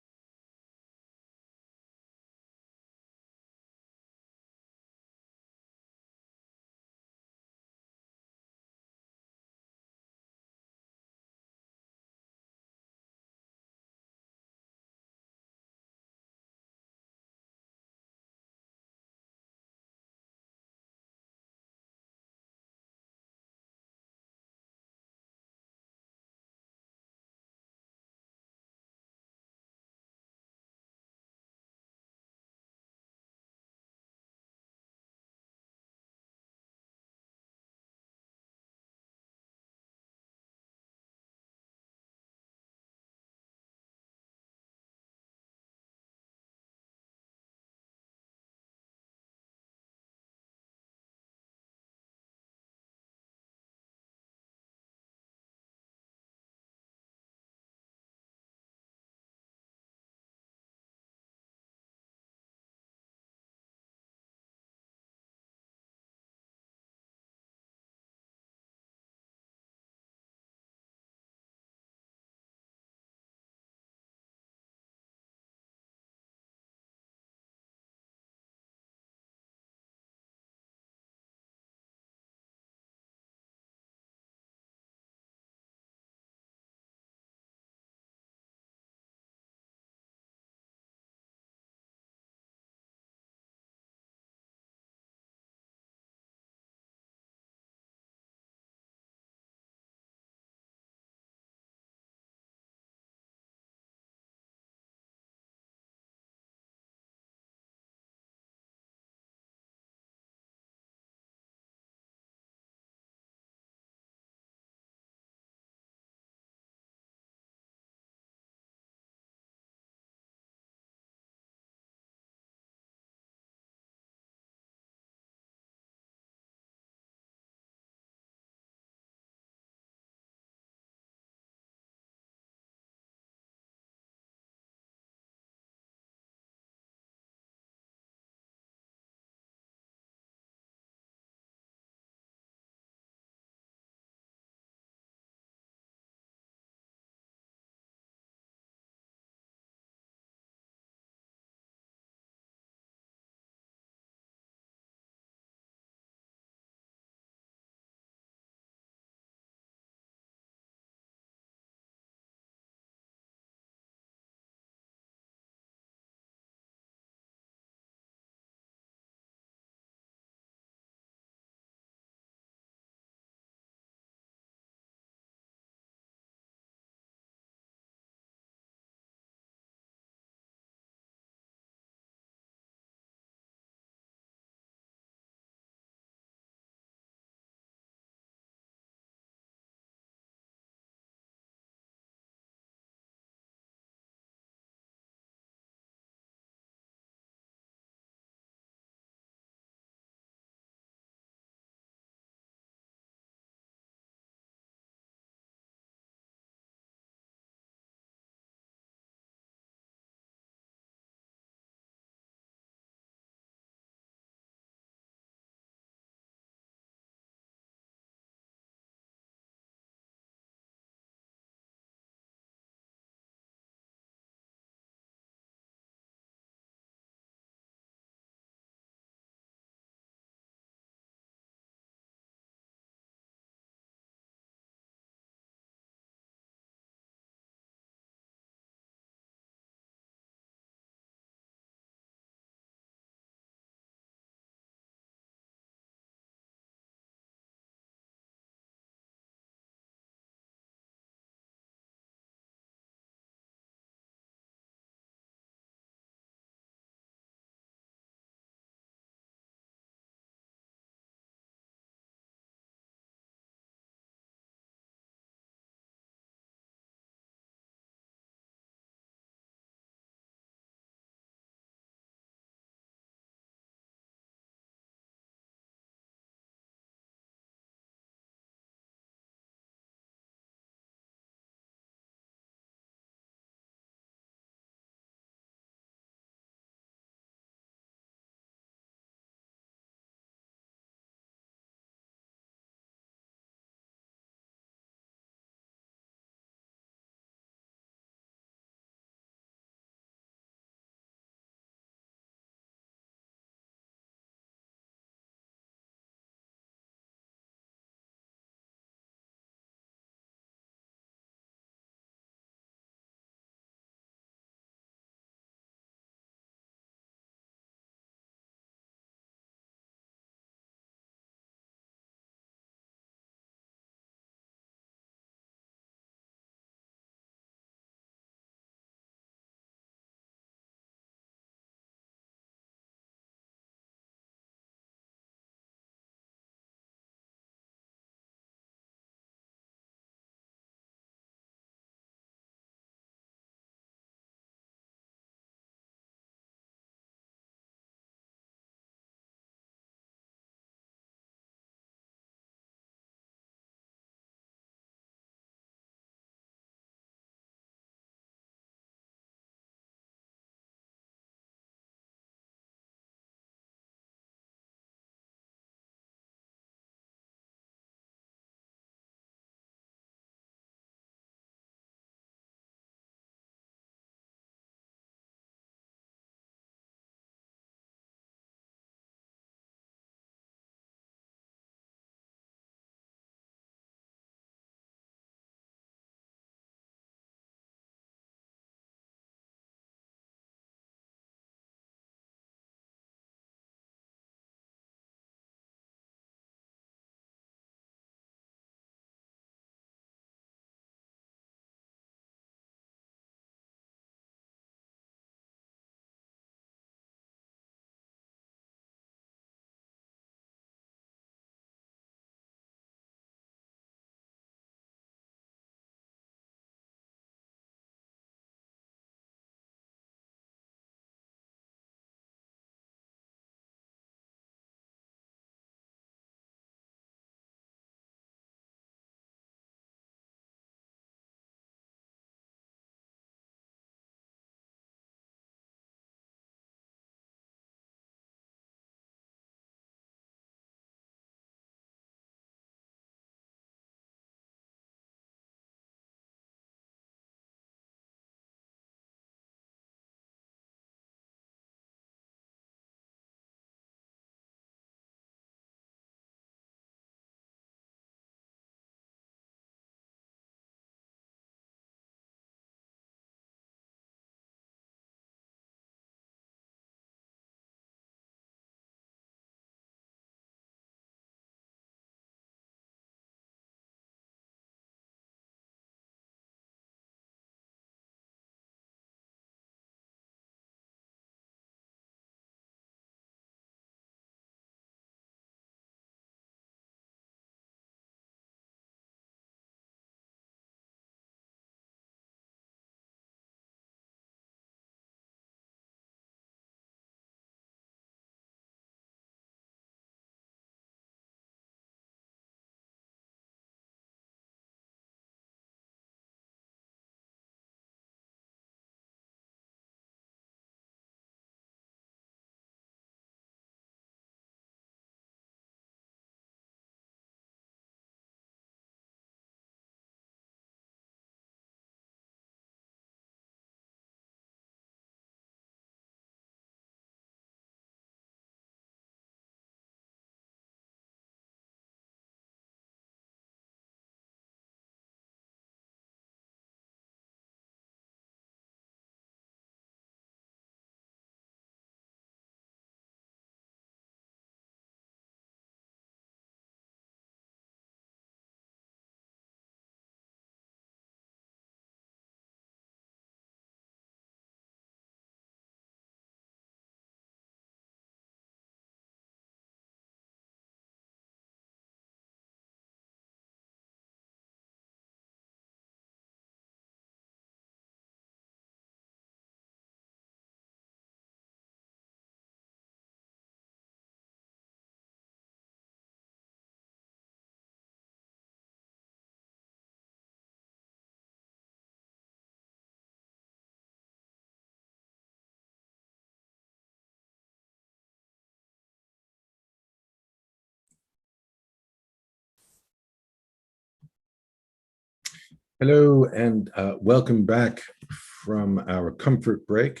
Hello and welcome back from our comfort break.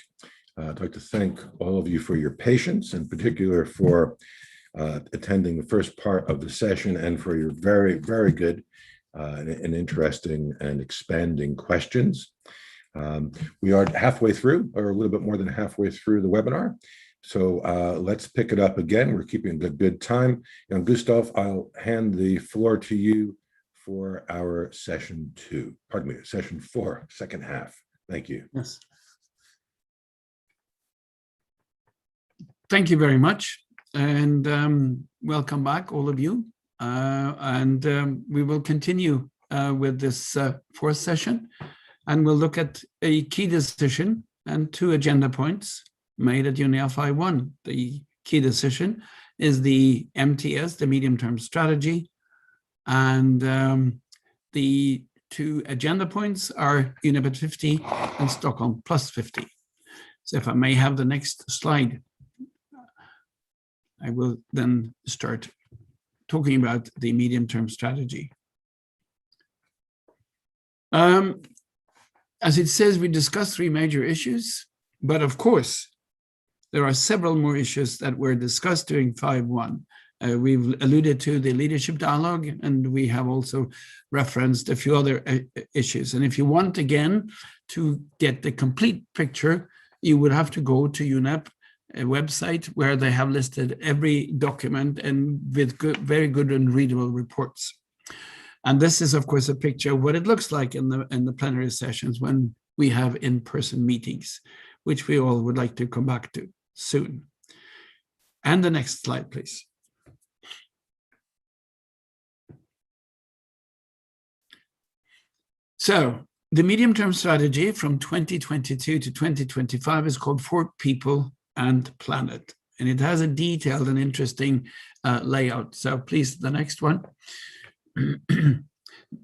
I'd like to thank all of you for your patience, in particular for attending the first part of the session and for your very, very good and interesting and expanding questions. We are halfway through, or a little bit more than halfway through the webinar. So let's pick it up again. We're keeping a good time. Jan-Gustav, I'll hand the floor to you for our session four, second half. Thank you. Yes. Thank you very much. And welcome back, all of you. We will continue with this fourth session. And we'll look at a key decision and 2 agenda points made at UNEA 5.1. The key decision is the MTS, the medium-term strategy. And the 2 agenda points are UNEP at 50 and Stockholm plus 50. So if I may have the next slide, I will then start talking about the medium-term strategy. As it says, we discussed 3 major issues, but of course, there are several more issues that were discussed during 5.1. We've alluded to the leadership dialogue, and we have also referenced a few other issues. And if you want, again, to get the complete picture, you would have to go to UNEP website where they have listed every document and with very good and readable reports. And this is, of course, a picture of what it looks like in the plenary sessions when we have in-person meetings, which we all would like to come back to soon. And the next slide, please. So the medium-term strategy from 2022 to 2025 is called For People and Planet. And it has a detailed and interesting layout. So please, the next one.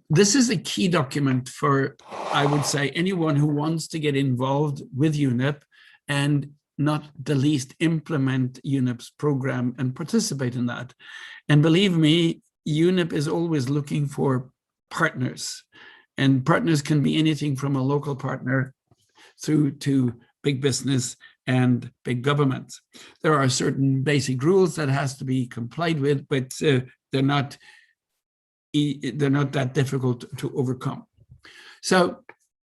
This is a key document for, I would say, anyone who wants to get involved with UNEP and not the least implement UNEP's program and participate in that. And believe me, UNEP is always looking for partners. And partners can be anything from a local partner through to big business and big government. There are certain basic rules that has to be complied with, but they're not that difficult to overcome. So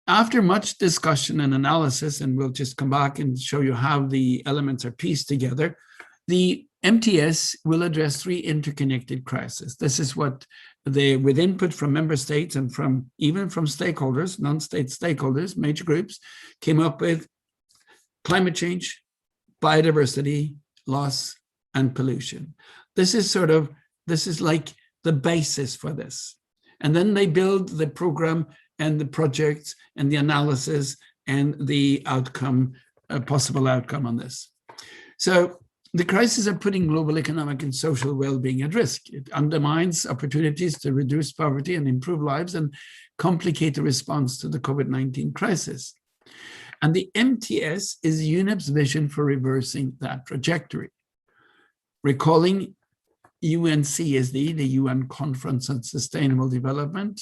after much discussion and analysis, and we'll just come back and show you how the elements are pieced together, the MTS will address 3 interconnected crises. This is what with input from member states and even from stakeholders, non-state stakeholders, major groups, came up with: climate change, biodiversity loss, and pollution. This is like the basis for this. And then they build the program and the projects and the analysis and the outcome, possible outcome on this. So the crises are putting global economic and social well-being at risk. It undermines opportunities to reduce poverty and improve lives and complicate the response to the COVID-19 crisis. And the MTS is UNEP's vision for reversing that trajectory. Recalling UNCSD, the UN Conference on Sustainable Development,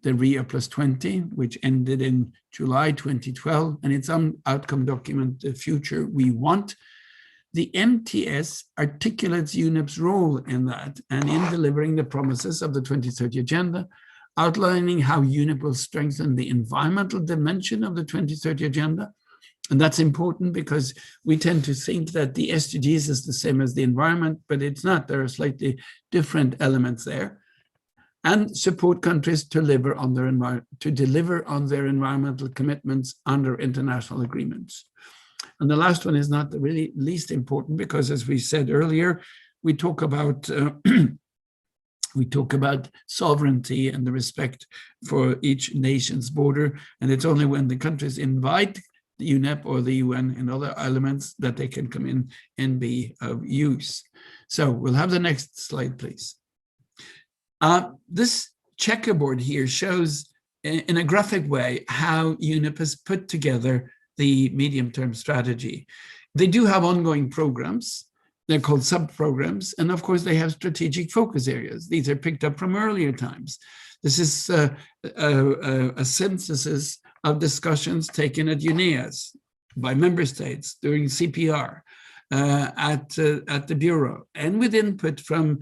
the Rio +20, which ended in July 2012, and its outcome document, The Future We Want. The MTS articulates UNEP's role in that and in delivering the promises of the 2030 Agenda, outlining how UNEP will strengthen the environmental dimension of the 2030 Agenda. And that's important because we tend to think that the SDGs is the same as the environment, but it's not. There are slightly different elements there. And support countries to deliver on their environmental commitments under international agreements. And the last one is not the really least important because, as we said earlier, we talk about sovereignty and the respect for each nation's border. And it's only when the countries invite the UNEP or the UN and other elements that they can come in and be of use. So we'll have the next slide, please. This checkerboard here shows in a graphic way how UNEP has put together the medium-term strategy. They do have ongoing programs. They're called sub-programs. And of course, they have strategic focus areas. These are picked up from earlier times. This is a synthesis of discussions taken at UNEAs by member states during CPR at the Bureau, and with input from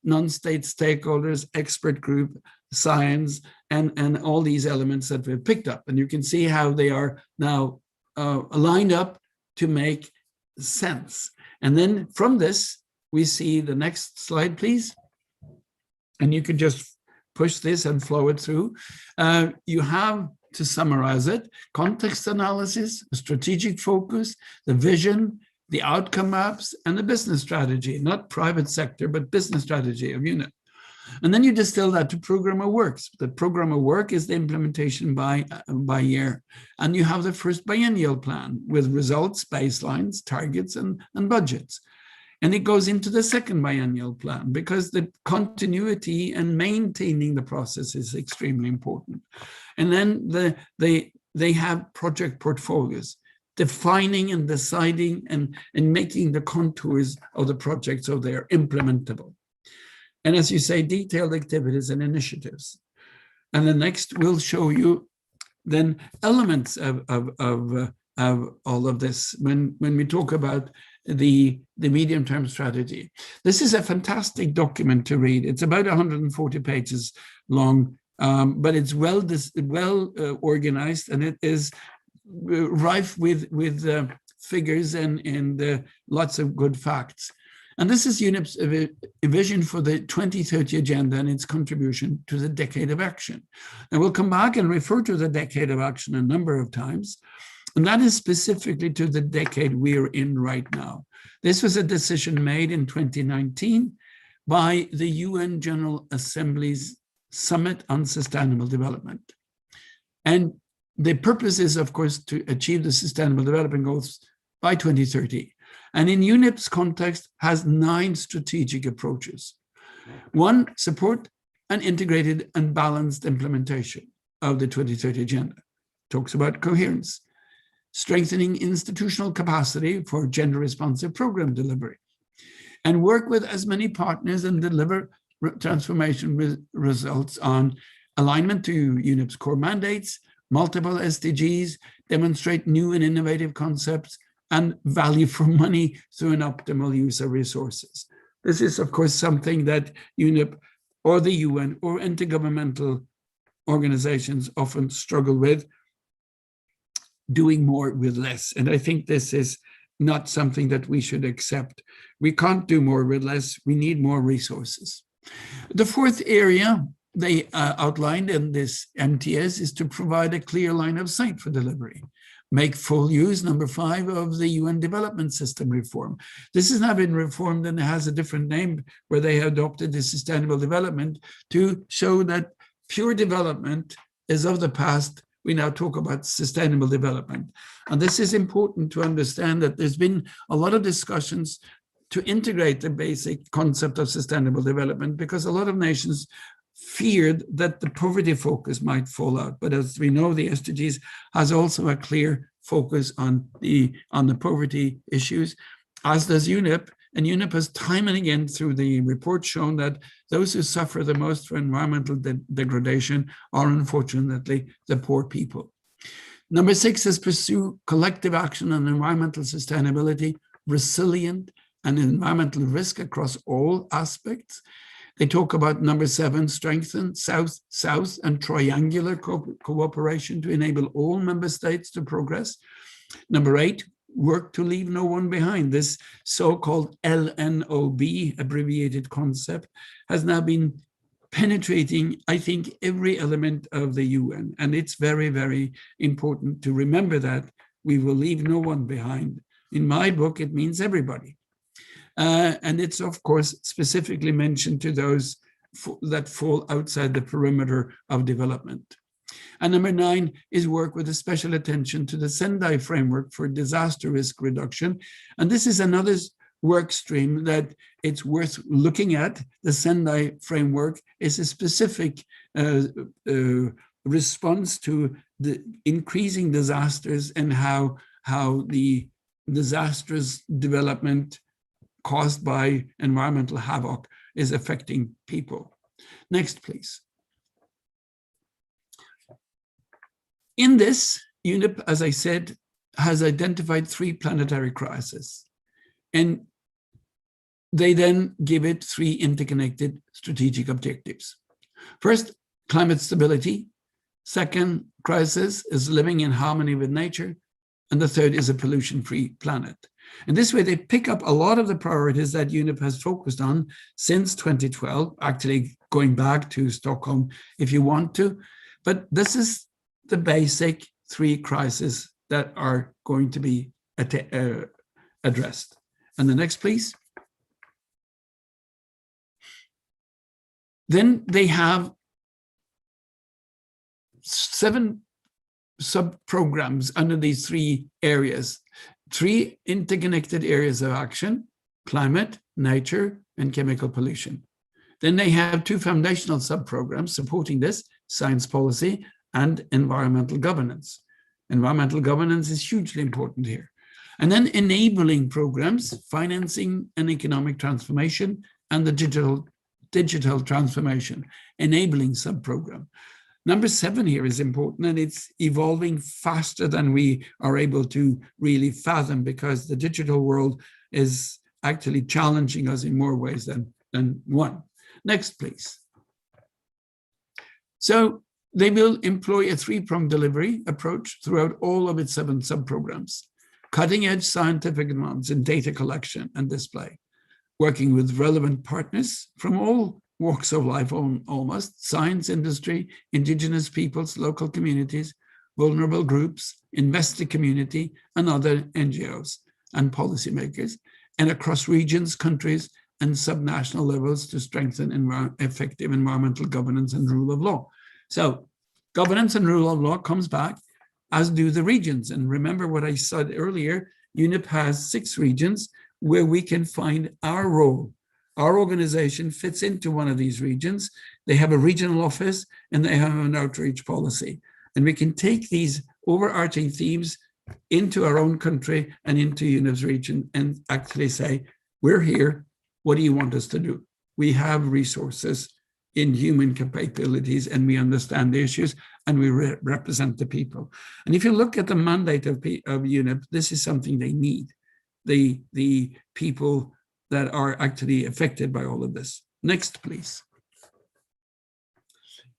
non-state stakeholders, expert group, science, and all these elements that we've picked up. And you can see how they are now lined up to make sense. And then from this, we see the next slide, please. And you can just push this and flow it through. You have, to summarize it, context analysis, strategic focus, the vision, the outcome maps, and the business strategy, not private sector, but business strategy of UNEP. And then you distill that to program of works. The program of work is the implementation by year. And you have the first biennial plan with results, baselines, targets, and budgets. And it goes into the second biennial plan because the continuity and maintaining the process is extremely important. And then they have project portfolios, defining and deciding and making the contours of the project so they are implementable. And as you say, detailed activities and initiatives. And the next will show you then elements of all of this when we talk about the medium-term strategy. This is a fantastic document to read. It's about 140 pages long, but it's well organized, and it is rife with figures and lots of good facts. And this is UNEP's vision for the 2030 agenda and its contribution to the decade of action. And we'll come back and refer to the decade of action a number of times. And that is specifically to the decade we're in right now. This was a decision made in 2019 by the UN General Assembly's Summit on Sustainable Development. And the purpose is, of course, to achieve the Sustainable Development Goals by 2030. And in UNEP's context, has 9 strategic approaches. 1, support an integrated and balanced implementation of the 2030 agenda. Talks about coherence, strengthening institutional capacity for gender-responsive program delivery, and work with as many partners and deliver transformation results on alignment to UNEP's core mandates, multiple SDGs, demonstrate new and innovative concepts, and value for money through an optimal use of resources. This is, of course, something that UNEP or the UN or intergovernmental organizations often struggle with, doing more with less. And I think this is not something that we should accept. We can't do more with less. We need more resources. The fourth area they outlined in this MTS is to provide a clear line of sight for delivery. Make full use, number 5, of the UN development system reform. This has now been reformed and it has a different name where they adopted the sustainable development to show that pure development is of the past. We now talk about sustainable development. And this is important to understand that there's been a lot of discussions to integrate the basic concept of sustainable development because a lot of nations feared that the poverty focus might fall out. But as we know, the SDGs has also a clear focus on the poverty issues, as does UNEP. And UNEP has time and again through the report shown that those who suffer the most from environmental degradation are unfortunately the poor people. Number 6 is pursue collective action on environmental sustainability, resilient and environmental risk across all aspects. They talk about number 7, strengthen South-South and triangular cooperation to enable all member states to progress. Number 8, work to leave no one behind. This so-called LNOB, abbreviated concept, has now been penetrating, I think, every element of the UN. And it's very, very important to remember that we will leave no one behind. In my book, it means everybody. And it's, of course, specifically mentioned to those that fall outside the perimeter of development. And number 9 is work with a special attention to the Sendai framework for disaster risk reduction. And this is another work stream that it's worth looking at. The Sendai framework is a specific response to the increasing disasters and how the disastrous development caused by environmental havoc is affecting people. Next, please. In this, UNEP, as I said, has identified 3 planetary crises. And they then give it 3 interconnected strategic objectives. First, climate stability. Second crisis is living in harmony with nature. And the third is a pollution-free planet. And this way, they pick up a lot of the priorities that UNEP has focused on since 2012, actually going back to Stockholm if you want to. But this is the basic 3 crises that are going to be addressed. And the next, please. Then they have 7 sub-programs under these 3 areas, 3 interconnected areas of action: climate, nature, and chemical pollution. Then they have 2 foundational sub-programs supporting this: science policy and environmental governance. Environmental governance is hugely important here. And then enabling programs, financing and economic transformation, and the digital transformation, enabling sub-program. Number 7 here is important, and it's evolving faster than we are able to really fathom, because the digital world is actually challenging us in more ways than one. Next, please. So they will employ a 3-pronged delivery approach throughout all of its 7 sub-programs: cutting-edge scientific advance in data collection and display, working with relevant partners from all walks of life, almost: science, industry, indigenous peoples, local communities, vulnerable groups, investor community, and other NGOs and policymakers, and across regions, countries, and subnational levels to strengthen effective environmental governance and rule of law. So governance and rule of law comes back, as do the regions. And remember what I said earlier, UNEP has 6 regions where we can find our role. Our organization fits into one of these regions. They have a regional office and they have an outreach policy. And we can take these overarching themes into our own country and into UNEP's region and actually say, we're here, what do you want us to do? We have resources in human capabilities and we understand the issues and we represent the people. And if you look at the mandate of UNEP, this is something they need. The people that are actually affected by all of this. Next, please.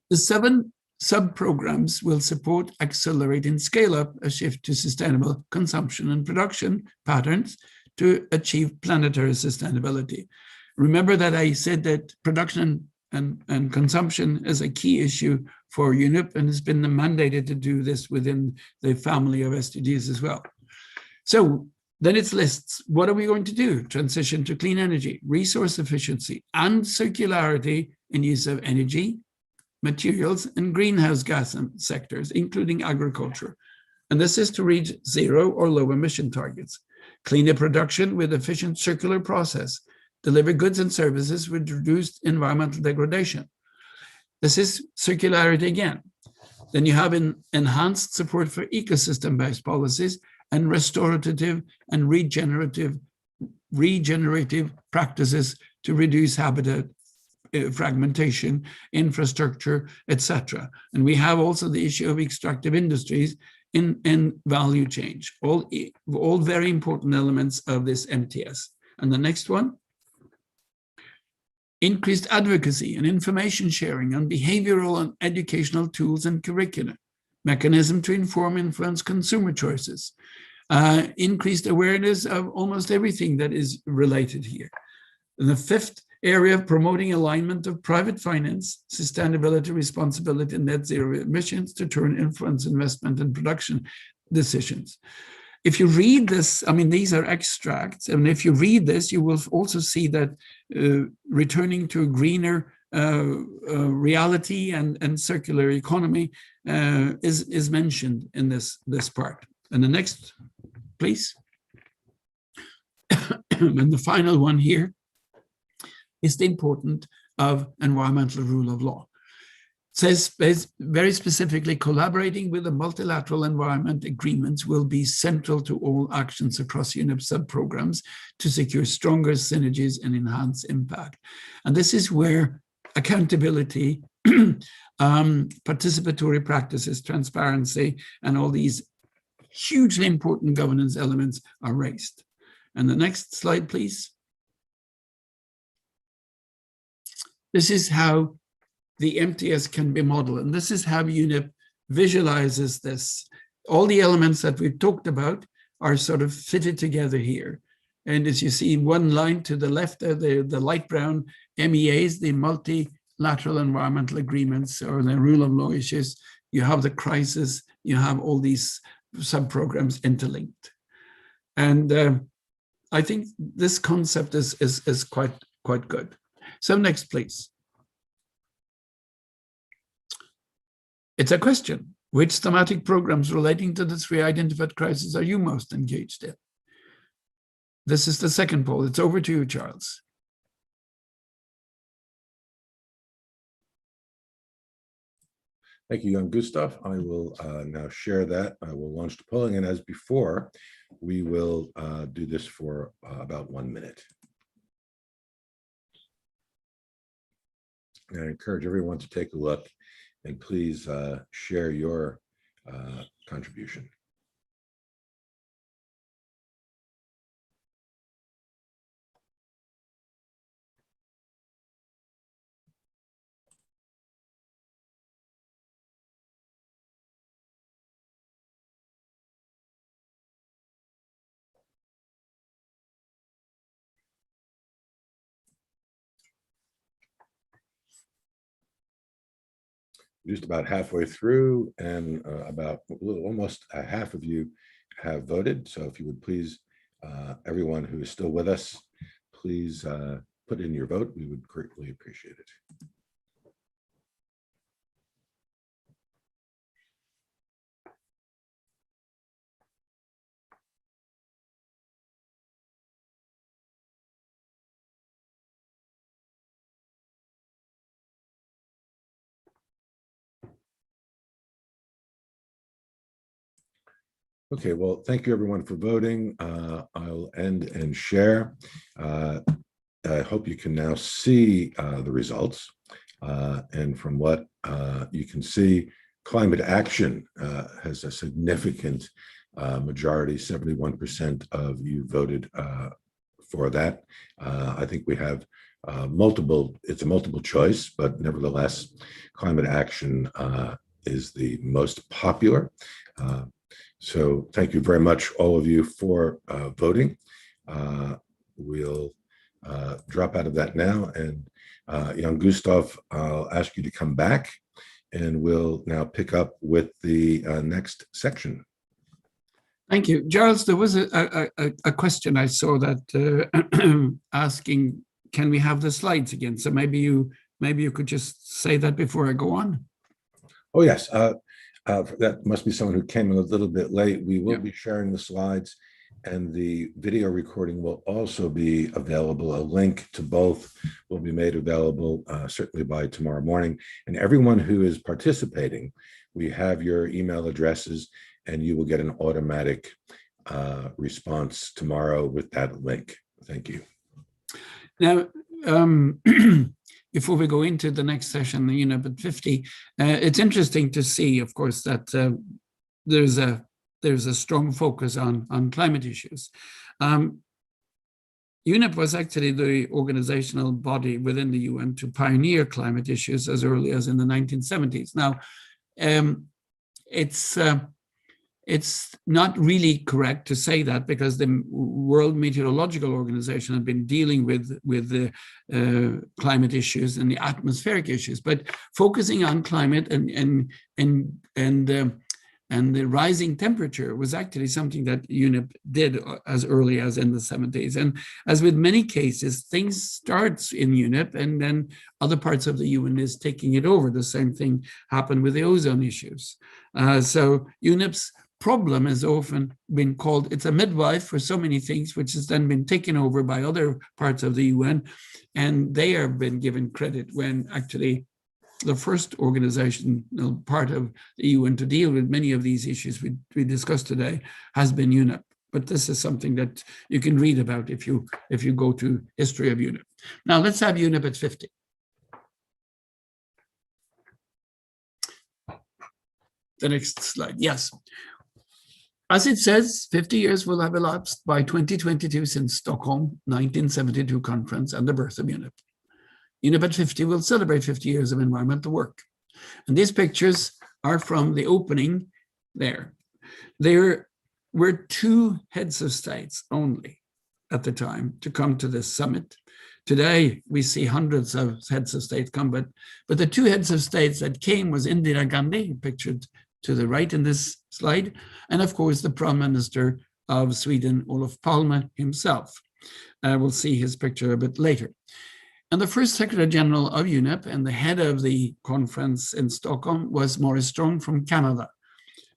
The 7 sub-programs will support, accelerate, and scale up a shift to sustainable consumption and production patterns to achieve planetary sustainability. Remember that I said that production and consumption is a key issue for UNEP, and has been mandated to do this within the family of SDGs as well. So then it lists, what are we going to do? Transition to clean energy, resource efficiency, and circularity in use of energy, materials, and greenhouse gas sectors, including agriculture. And this is to reach 0 or low emission targets. Cleaner production with efficient circular process, deliver goods and services with reduced environmental degradation. This is circularity again. Then you have enhanced support for ecosystem-based policies and restorative and regenerative practices to reduce habitat fragmentation, infrastructure, etc. And we have also the issue of extractive industries in value change, all very important elements of this MTS. And the next one, increased advocacy and information sharing on behavioral and educational tools and curricula, mechanism to inform, influence consumer choices, increased awareness of almost everything that is related here. And the 5th area, promoting alignment of private finance, sustainability, responsibility, and net zero emissions to turn influence investment and production decisions. If you read this, I mean, these are extracts, and if you read this, you will also see that returning to a greener reality and circular economy is mentioned in this part. And the next, please. And the final one here is the importance of environmental rule of law. It says very specifically, collaborating with the multilateral environment agreements will be central to all actions across UNEP sub-programs to secure stronger synergies and enhance impact. And this is where accountability participatory practices, transparency, and all these hugely important governance elements are raised. And the next slide, please. This is how the MTS can be modeled, and this is how UNEP visualizes this. All the elements that we've talked about are sort of fitted together here. And as you see, one line to the left, the light brown MEAs, the multilateral environmental agreements or the rule of law issues, you have the crisis, you have all these sub-programs interlinked. And I think this concept is quite good. So next, please. It's a question. Which thematic programs relating to the three identified crises are you most engaged in? This is the second poll. It's over to you, Charles. Thank you, Jan-Gustav. I will now share that. I will launch the polling, and as before, we will do this for about 1 minute. And I encourage everyone to take a look, and please share your contribution. Just about halfway through, and about almost a half of you have voted. So if you would please, everyone who is still with us, please put in your vote. We would greatly appreciate it. Okay, well, thank you everyone for voting. I'll end and share. I hope you can now see the results. And from what you can see, climate action has a significant majority, 71% of you voted for that. I think we have it's a multiple choice, but nevertheless, climate action is the most popular. So thank you very much, all of you, for voting. We'll drop out of that now, and Jan-Gustav, I'll ask you to come back, and we'll now pick up with the next section. Thank you. Charles, there was a question I saw that asking, can we have the slides again? So maybe you could just say that before I go on. Oh, yes. That must be someone who came in a little bit late. We will be sharing the slides, and the video recording will also be available. A link to both will be made available certainly by tomorrow morning. And everyone who is participating, we have your email addresses, and you will get an automatic response tomorrow with that link. Thank you. Now, before we go into the next session, the UNEP at 50, it's interesting to see, of course, that there's a strong focus on climate issues. UNEP was actually the organizational body within the UN to pioneer climate issues as early as in the 1970s. Now, it's not really correct to say that, because the World Meteorological Organization had been dealing with the climate issues and the atmospheric issues, but focusing on climate and the rising temperature was actually something that UNEP did as early as in the 70s. And as with many cases, things start in UNEP, and then other parts of the UN is taking it over. The same thing happened with the ozone issues. So UNEP's problem has often been called, it's a midwife for so many things, which has then been taken over by other parts of the UN, and they have been given credit when actually the first organizational part of the UN to deal with many of these issues we discussed today has been UNEP. But this is something that you can read about if you go to history of UNEP. Now let's have UNEP at 50. the next slide. Yes. As it says, 50 years will have elapsed by 2022 since Stockholm 1972 conference and the birth of UNEP. UNEP at 50 will celebrate 50 years of environmental work. And these pictures are from the opening there. There were 2 heads of states only at the time to come to this summit. Today, we see hundreds of heads of state come, but the 2 heads of states that came was Indira Gandhi, pictured to the right in this slide, and of course, the Prime Minister of Sweden, Olof Palme himself. We'll see his picture a bit later. And the first Secretary General of UNEP and the head of the conference in Stockholm was Maurice Strong from Canada.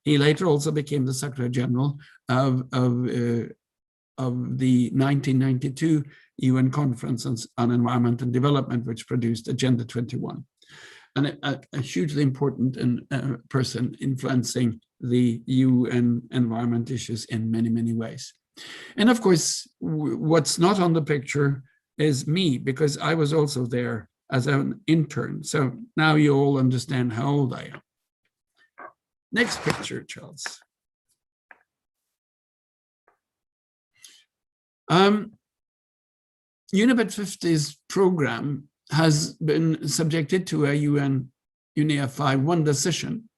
He later also became the Secretary General of the 1992 UN Conference on Environment and Development, which produced Agenda 21. And a hugely important person influencing the UN environment issues in many, many ways. And of course, what's not on the picture is me, because I was also there as an intern. So now you all understand how old I am. Next picture, Charles. UNEP at 50's program has been subjected to a UNEA 5.1 decision.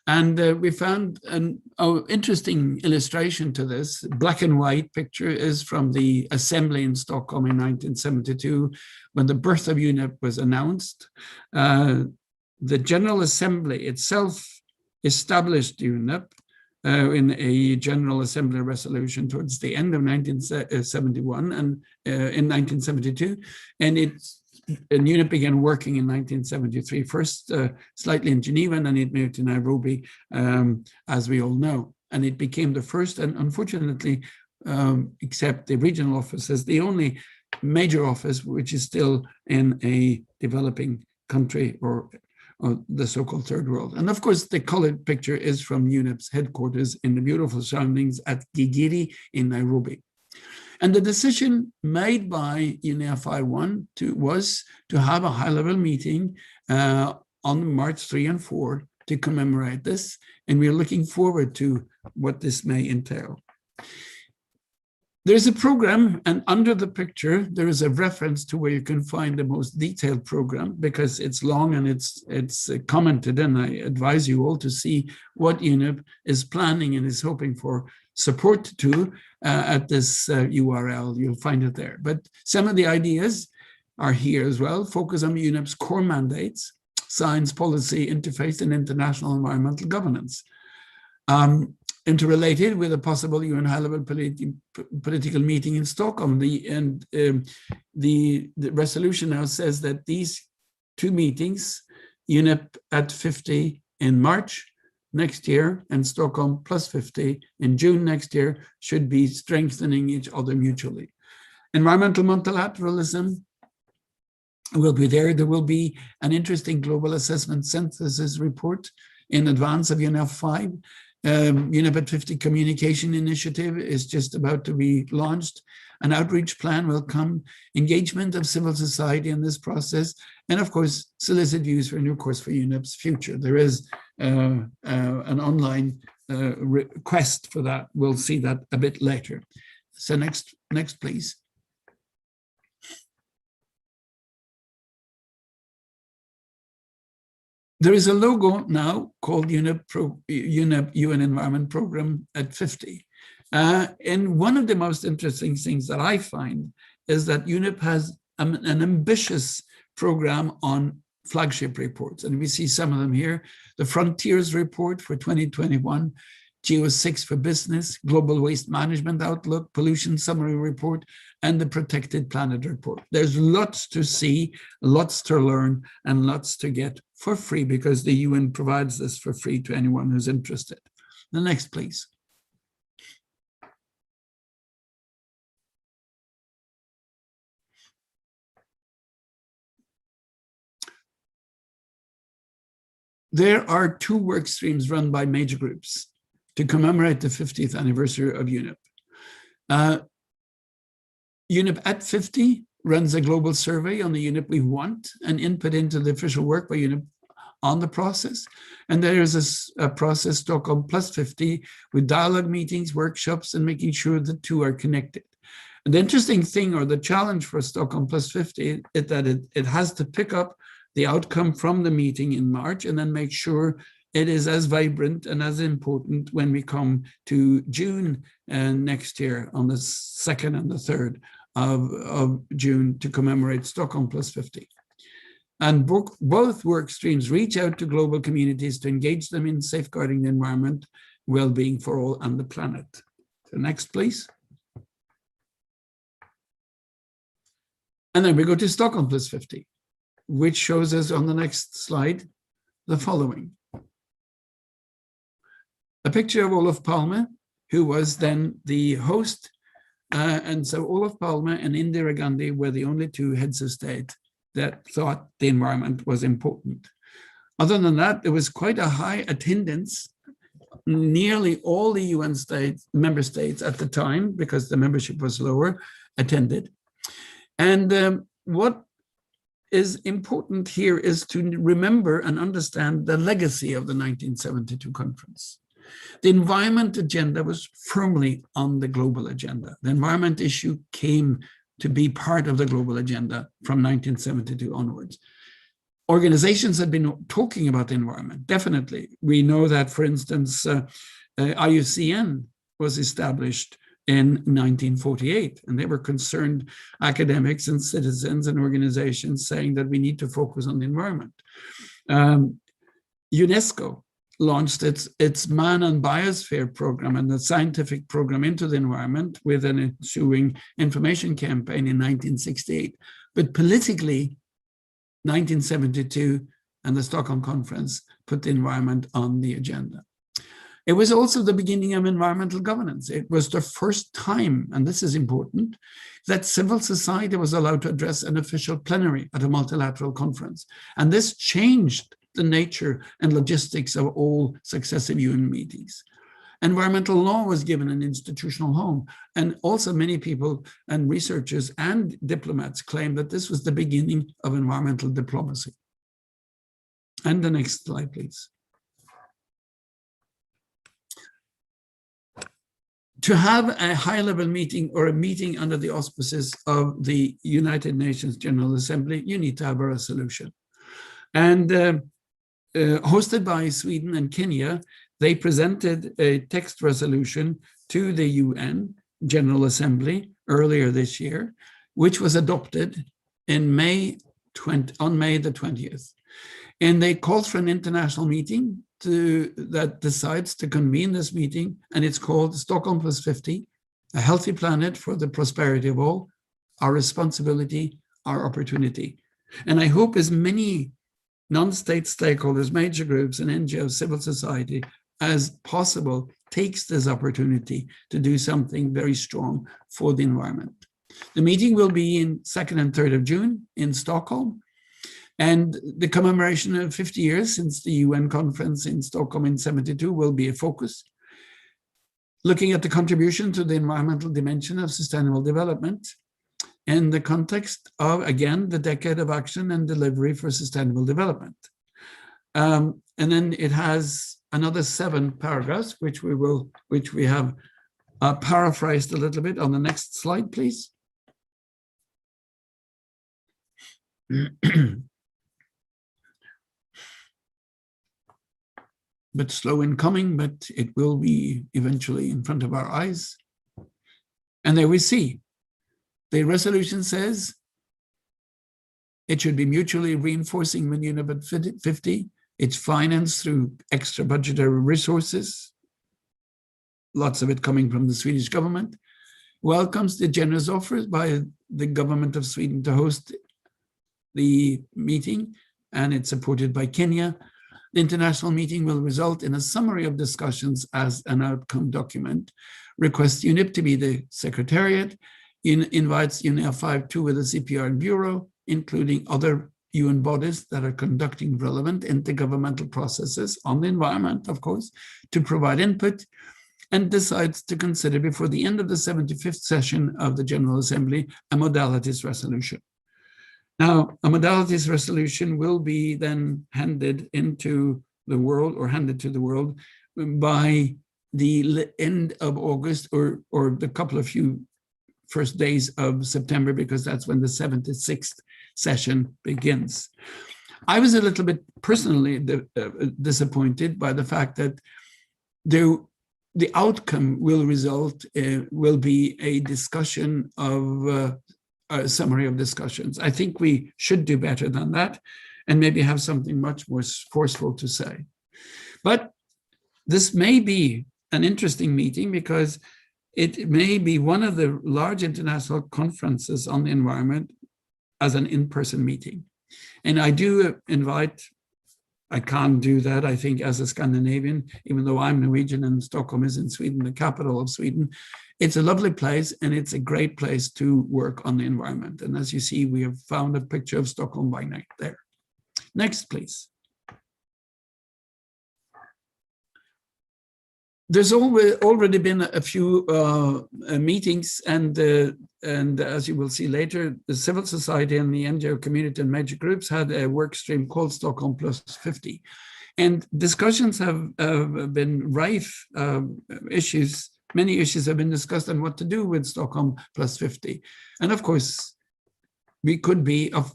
And we found an interesting illustration to this. Black and white picture is from the assembly in Stockholm in 1972, when the birth of UNEP was announced. The General Assembly itself established UNEP in a General Assembly resolution towards the end of 1971 and in 1972, and UNEP began working in 1973, first slightly in Geneva, and then it moved to Nairobi, as we all know. And it became the first, and unfortunately, except the regional offices, the only major office which is still in a developing country or the so-called third world. And of course, the colored picture is from UNEP's headquarters in the beautiful surroundings at Gigiri in Nairobi. And the decision made by UNEA 5.1 was to have a high-level meeting on March 3 and 4 to commemorate this. And we're looking forward to what this may entail. There's a program, and under the picture, there is a reference to where you can find the most detailed program, because it's long and it's commented, and I advise you all to see what UNEP is planning and is hoping for support to at this URL. You'll find it there. But some of the ideas are here as well. Focus on UNEP's core mandates: science, policy, interface, and international environmental governance. Interrelated with a possible UN high-level political meeting in Stockholm. The resolution now says that these 2 meetings, UNEP at 50 in March next year and Stockholm plus 50 in June next year, should be strengthening each other mutually. Environmental multilateralism will be there. There will be an interesting global assessment synthesis report in advance of UNEP 5. UNEP at 50 communication initiative is just about to be launched. An outreach plan will come, engagement of civil society in this process, and of course, solicit views for a new course for UNEP's future. There is an online request for that. We'll see that a bit later. So next please. There is a logo now called UNEP UN Environment Program at 50. And one of the most interesting things that I find is that UNEP has an ambitious program on flagship reports. And we see some of them here. The Frontiers Report for 2021, Geo6 for Business, Global Waste Management Outlook, Pollution Summary Report, and the Protected Planet Report. There's lots to see, lots to learn, and lots to get for free, because the UN provides this for free to anyone who's interested. The next, please. There are 2 work streams run by major groups to commemorate the 50th anniversary of UNEP. UNEP at 50 runs a global survey on the UNEP we want, and input into the official work by UNEP on the process. And there is a process, Stockholm Plus 50, with dialogue meetings, workshops, and making sure the two are connected. And the interesting thing, or the challenge for Stockholm Plus 50, is that it has to pick up the outcome from the meeting in March and then make sure it is as vibrant and as important when we come to June next year on the 2nd and the 3rd of June to commemorate Stockholm Plus 50. And both work streams reach out to global communities to engage them in safeguarding the environment, well-being for all and the planet. So next, please. And then we go to Stockholm Plus 50, which shows us on the next slide the following. A picture of Olof Palme, who was then the host. And so Olof Palme and Indira Gandhi were the only two heads of state that thought the environment was important. Other than that, there was quite a high attendance. Nearly all the UN member states at the time, because the membership was lower, attended. And what is important here is to remember and understand the legacy of the 1972 conference. The environment agenda was firmly on the global agenda. The environment issue came to be part of the global agenda from 1972 onwards. Organizations had been talking about the environment, definitely. We know that, for instance, IUCN was established in 1948, and they were concerned academics and citizens and organizations saying that we need to focus on the environment. UNESCO launched its Man and Biosphere program and the scientific program into the environment with an ensuing information campaign in 1968. But politically, 1972 and the Stockholm Conference put the environment on the agenda. It was also the beginning of environmental governance. It was the first time, and this is important, that civil society was allowed to address an official plenary at a multilateral conference. And this changed the nature and logistics of all successive UN meetings. Environmental law was given an institutional home, and also many people and researchers and diplomats claim that this was the beginning of environmental diplomacy. And the next slide, please. To have a high-level meeting or a meeting under the auspices of the United Nations General Assembly, you need to have a resolution. And hosted by Sweden and Kenya, they presented a text resolution to the UN General Assembly earlier this year, which was adopted in on May the 20th. And they called for an international meeting that decides to convene this meeting, and it's called Stockholm Plus 50, a healthy planet for the prosperity of all, our responsibility, our opportunity. And I hope as many non-state stakeholders, major groups, and NGOs, civil society, as possible, takes this opportunity to do something very strong for the environment. The meeting will be in 2nd and 3rd of June in Stockholm. And the commemoration of 50 years since the UN conference in Stockholm in 72 will be a focus. Looking at the contribution to the environmental dimension of sustainable development in the context of, again, the decade of action and delivery for sustainable development. And then it has another 7 paragraphs, which we have paraphrased a little bit on the next slide, please. But slow in coming, but it will be eventually in front of our eyes. And there we see, the resolution says it should be mutually reinforcing with UNEP 50. It's financed through extra budgetary resources, lots of it coming from the Swedish government. Welcomes the generous offers by the government of Sweden to host the meeting, and it's supported by Kenya. The international meeting will result in a summary of discussions as an outcome document, requests UNEP to be the secretariat, invites UNEA 5.2 with the CPR and Bureau, including other UN bodies that are conducting relevant intergovernmental processes on the environment, of course, to provide input, and decides to consider before the end of the 75th session of the General Assembly a modalities resolution. Now, a modalities resolution will be then handed into the world or handed to the world by the end of August or the couple of few first days of September, because that's when the 76th session begins. I was a little bit personally disappointed by the fact that the outcome will be a discussion of a summary of discussions. I think we should do better than that and maybe have something much more forceful to say. But this may be an interesting meeting because it may be one of the large international conferences on the environment as an in-person meeting. And I do invite, I can't do that, I think, as a Scandinavian, even though I'm Norwegian and Stockholm is in Sweden, the capital of Sweden. It's a lovely place and it's a great place to work on the environment. And as you see, we have found a picture of Stockholm by night there. Next, please. There's already been a few meetings, and as you will see later, the civil society and the NGO community and major groups had a work stream called Stockholm Plus 50. And discussions have been rife, many issues have been discussed on what to do with Stockholm Plus 50. And of course, we could be, of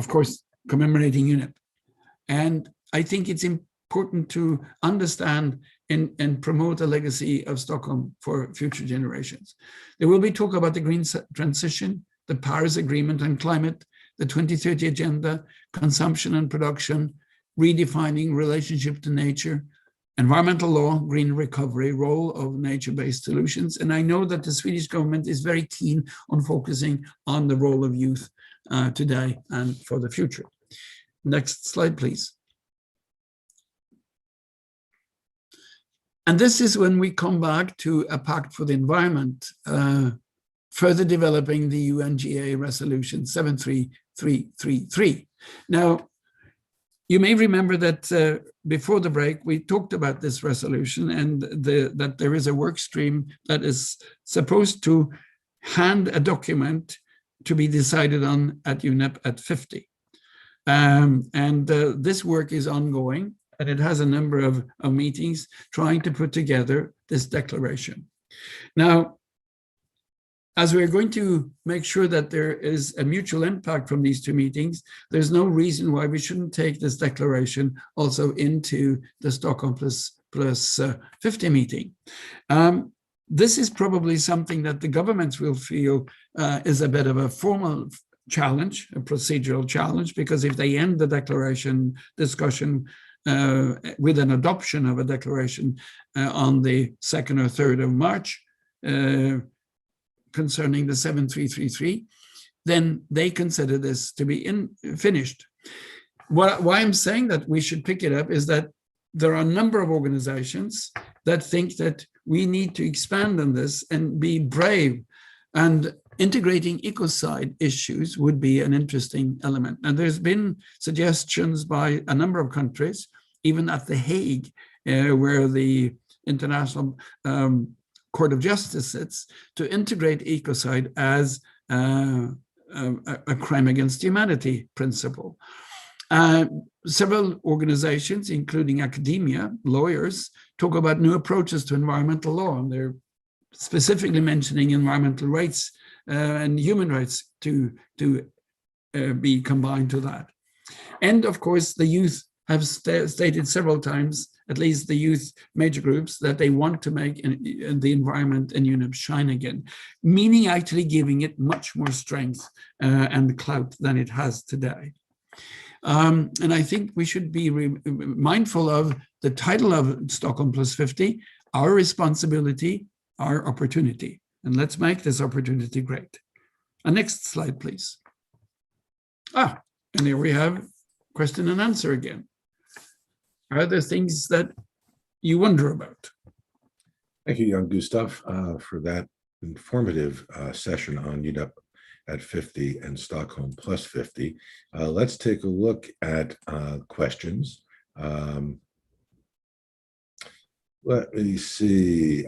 course, commemorating UNEP. And I think it's important to understand and promote a legacy of Stockholm for future generations. There will be talk about the green transition, the Paris Agreement on climate, the 2030 agenda, consumption and production, redefining relationship to nature, environmental law, green recovery, role of nature-based solutions. And I know that the Swedish government is very keen on focusing on the role of youth today and for the future. Next slide, please. And this is when we come back to a pact for the environment, further developing the UNGA resolution 73333. Now, you may remember that before the break, we talked about this resolution and that there is a work stream that is supposed to hand a document to be decided on at UNEP at 50. This work is ongoing. And it has a number of meetings trying to put together this declaration. Now, as we're going to make sure that there is a mutual impact from these two meetings, there's no reason why we shouldn't take this declaration also into the Stockholm Plus 50 meeting. This is probably something that the governments will feel is a bit of a formal challenge, a procedural challenge, because if they end the declaration discussion with an adoption of a declaration on the 2nd or 3rd of March concerning the 7333, then they consider this to be finished. Why I'm saying that we should pick it up is that there are a number of organizations that think that we need to expand on this and be brave, and integrating ecocide issues would be an interesting element. And there's been suggestions by a number of countries, even at The Hague, where the International Court of Justice sits, to integrate ecocide as a crime against humanity principle. Several organizations, including academia, lawyers, talk about new approaches to environmental law, and they're specifically mentioning environmental rights and human rights to be combined to that. And of course, the youth have stated several times, at least the youth major groups, that they want to make the environment and UNEP shine again, meaning actually giving it much more strength and clout than it has today. And I think we should be mindful of the title of Stockholm Plus 50, our responsibility, our opportunity. And let's make this opportunity great. Next slide, please. And here we have question and answer again. Are there things that you wonder about? Thank you, Jan-Gustav, for that informative session on UNEP at 50 and Stockholm Plus 50. Let's take a look at questions. Let me see.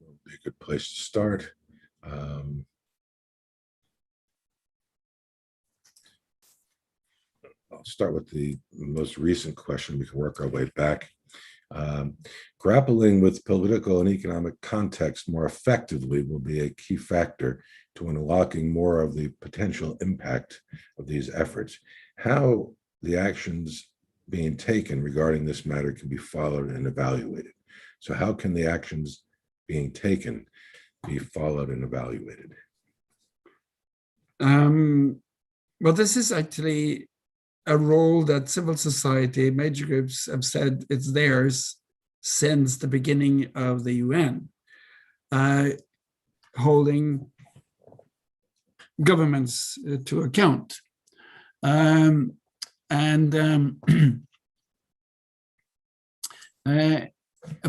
Would be a good place to start. I'll start with the most recent question. We can work our way back. Grappling with political and economic context more effectively will be a key factor to unlocking more of the potential impact of these efforts. How the actions being taken regarding this matter can be followed and evaluated. So how can the actions being taken be followed and evaluated? Well, this is actually a role that civil society, major groups have said it's theirs since the beginning of the UN, holding governments to account. Of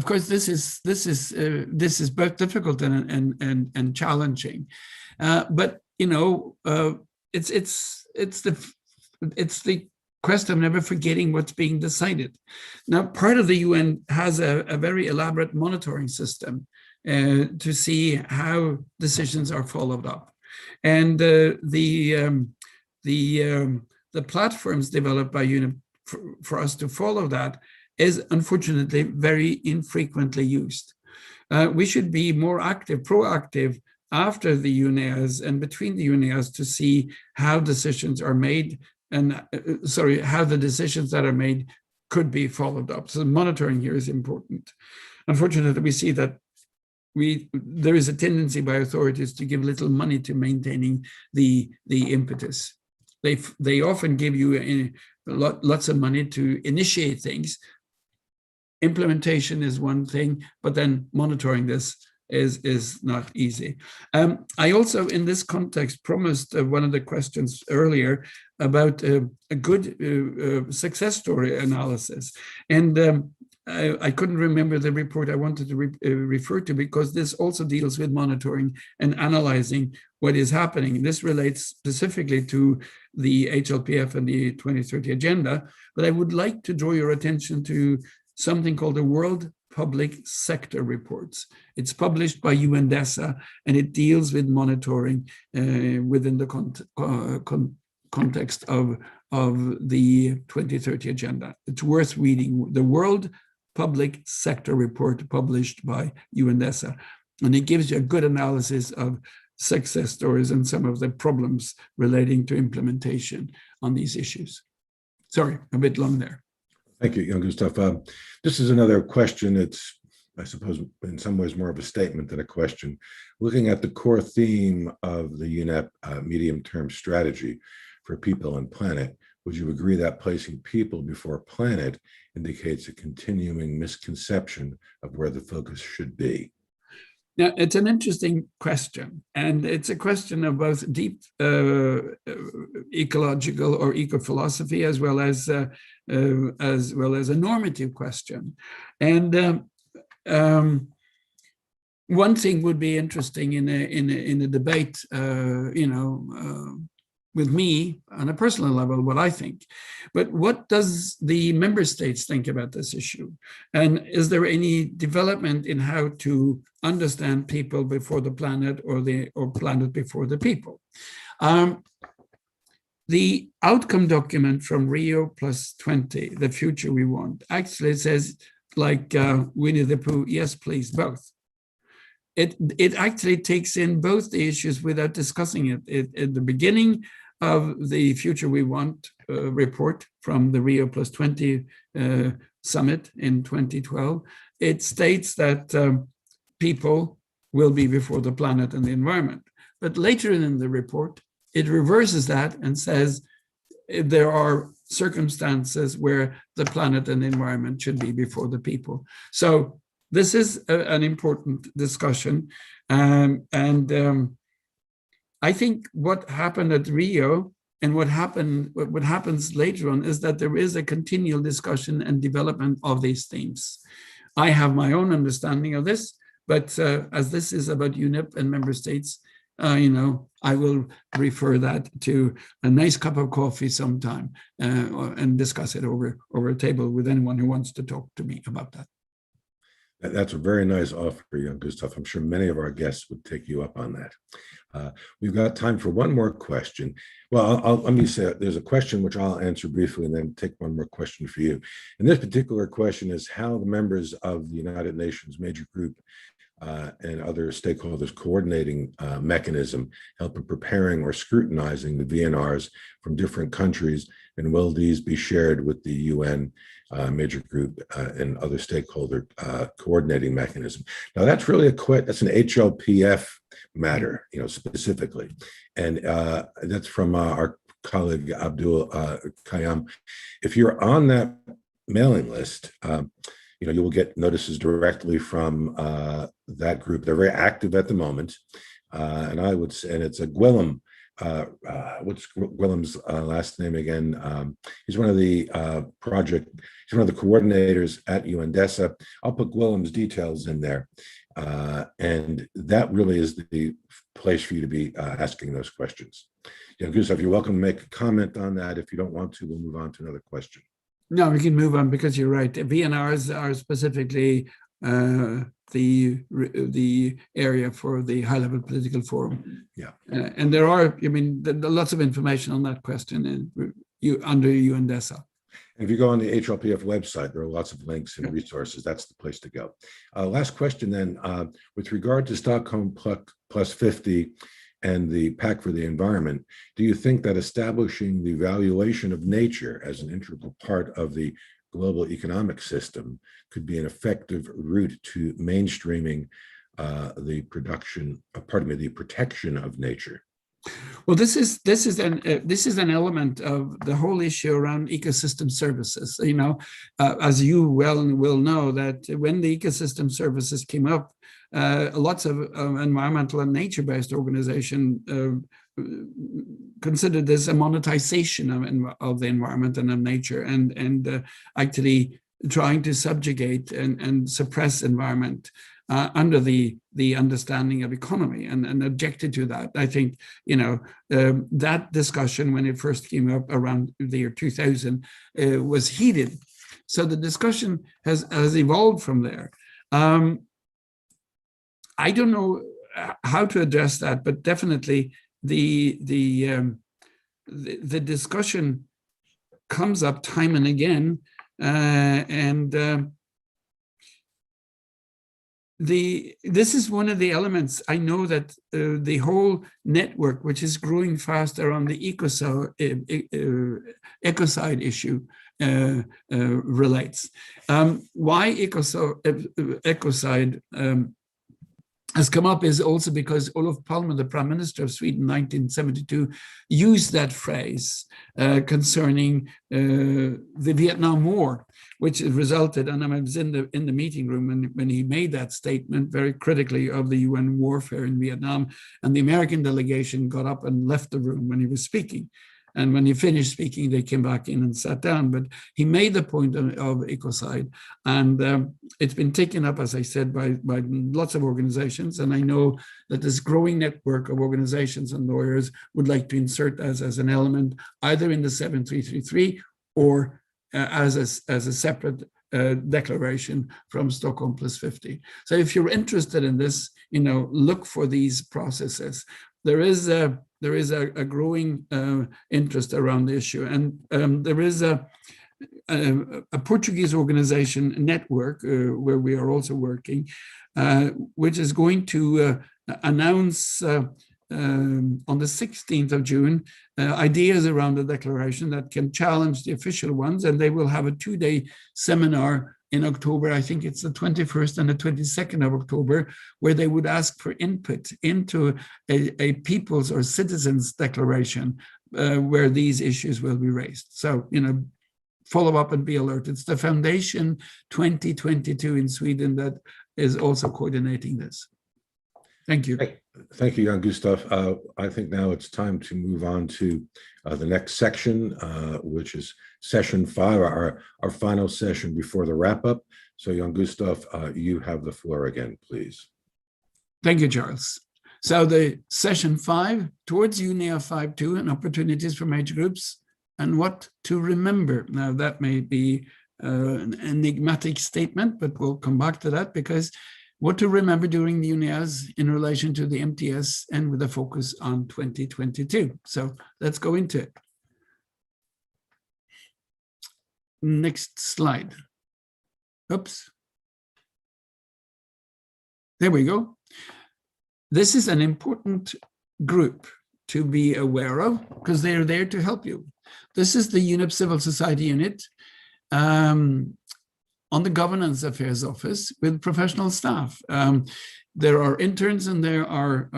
course, this is both difficult and challenging, but you know, it's the quest of never forgetting what's being decided. Now, part of the UN has a very elaborate monitoring system to see how decisions are followed up, and the platforms developed by UNEP for us to follow that is unfortunately very infrequently used. We should be more active, proactive after the UNEAs and between the UNEAs to see how decisions are made and how the decisions that are made could be followed up. So monitoring here is important. Unfortunately, we see that there is a tendency by authorities to give little money to maintaining the impetus. They often give you lots of money to initiate things. Implementation is one thing, but then monitoring this is not easy. I also, in this context, promised one of the questions earlier about a good success story analysis. And I couldn't remember the report I wanted to refer to, because this also deals with monitoring and analyzing what is happening. This relates specifically to the HLPF and the 2030 agenda, but I would like to draw your attention to something called the World Public Sector Reports. It's published by UNDESA, and it deals with monitoring within the context of the 2030 agenda. It's worth reading. The World Public Sector Report published by UNDESA, and it gives you a good analysis of success stories and some of the problems relating to implementation on these issues. Sorry, a bit long there. Thank you, Jan-Gustav. This is another question. It's, I suppose, in some ways more of a statement than a question. Looking at the core theme of the UNEP medium-term strategy for people and planet, would you agree that placing people before planet indicates a continuing misconception of where the focus should be? Now, it's an interesting question, and it's a question of both deep ecological or eco-philosophy as well as a normative question. And one thing would be interesting in a debate, with me on a personal level, what I think. But what does the member states think about this issue? And is there any development in how to understand people before the planet, or planet before the people? The outcome document from Rio+20, the future we want, actually says, like Winnie the Pooh, yes, please, both. It actually takes in both the issues without discussing it. At the beginning of the Future We Want report from the Rio+20 summit in 2012, it states that people will be before the planet and the environment. But later in the report, it reverses that and says there are circumstances where the planet and the environment should be before the people. So this is an important discussion. I think what happened at Rio and what happens later on is that there is a continual discussion and development of these themes. I have my own understanding of this, but as this is about UNEP and member states, I will refer that to a nice cup of coffee sometime and discuss it over a table with anyone who wants to talk to me about that. That's a very nice offer, Jan-Gustav. I'm sure many of our guests would take you up on that. We've got time for one more question. Well, let me say there's a question which I'll answer briefly and then take one more question for you. And this particular question is how the members of the United Nations Major Group and other stakeholders coordinating mechanism help in preparing or scrutinizing the VNRs from different countries, and will these be shared with the UN Major Group and other stakeholder coordinating mechanism? Now that's really that's an HLPF matter, specifically, and that's from our colleague Abdul Kayam. If you're on that mailing list, you will get notices directly from that group. They're very active at the moment, and I would say, and it's a Gwilym. What's Gwilym's last name again? He's one of the he's one of the coordinators at UNDESA. I'll put Gwilym's details in there, and that really is the place for you to be asking those questions. Jan-Gustav, you're welcome to make a comment on that. If you don't want to, we'll move on to another question. No, we can move on because you're right. VNRs are specifically the area for the high-level political forum. Yeah, and there are, lots of information on that question under UNDESA. And if you go on the HLPF website, there are lots of links and resources. That's the place to go. Last question then, with regard to Stockholm plus 50 and the Pact for the Environment, do you think that establishing the valuation of nature as an integral part of the global economic system could be an effective route to mainstreaming the protection of nature? Well, this is an element of the whole issue around ecosystem services. As you will know, that when the ecosystem services came up, lots of environmental and nature-based organizations considered this a monetization of the environment and of nature, and actually trying to subjugate and suppress environment under the understanding of economy, and objected to that. I think that discussion, when it first came up around the year 2000, was heated. So the discussion has evolved from there. I don't know how to address that, but definitely the discussion comes up time and again, this is one of the elements. I know that the whole network, which is growing fast around the ecocide issue, relates. Why ecocide has come up is also because Olof Palme, the Prime Minister of Sweden in 1972, used that phrase concerning the Vietnam War, which resulted, and I was in the meeting room when he made that statement very critically of the UN warfare in Vietnam, and the American delegation got up and left the room when he was speaking. And when he finished speaking, they came back in and sat down. But he made the point of ecocide, and it's been taken up, as I said, by lots of organizations. And I know that this growing network of organizations and lawyers would like to insert as an element, either in the 7333 or as a separate declaration from Stockholm plus 50. So if you're interested in this, look for these processes. There is a growing interest around the issue, and there is a Portuguese organization network where we are also working, which is going to announce on the 16th of June ideas around the declaration that can challenge the official ones, and they will have a 2-day seminar in October. I think it's the 21st and the 22nd of October, where they would ask for input into a people's or citizens' declaration where these issues will be raised. So, follow up and be alert. It's the Foundation 2022 in Sweden that is also coordinating this. Thank you. Thank you, Jan-Gustav. I think now it's time to move on to the next section, which is session 5, our final session before the wrap-up. So, Jan-Gustav, you have the floor again, please. Thank you, Charles. So the session 5, towards UNEA 5.2 and opportunities for major groups and what to remember. Now, that may be an enigmatic statement, but we'll come back to that, because what to remember during the UNEAs in relation to the MTS and with a focus on 2022. So let's go into it. Next slide. Oops. There we go. This is an important group to be aware of because they're there to help you. This is the UNEP Civil Society Unit on the Governance Affairs Office with professional staff. There are interns and there are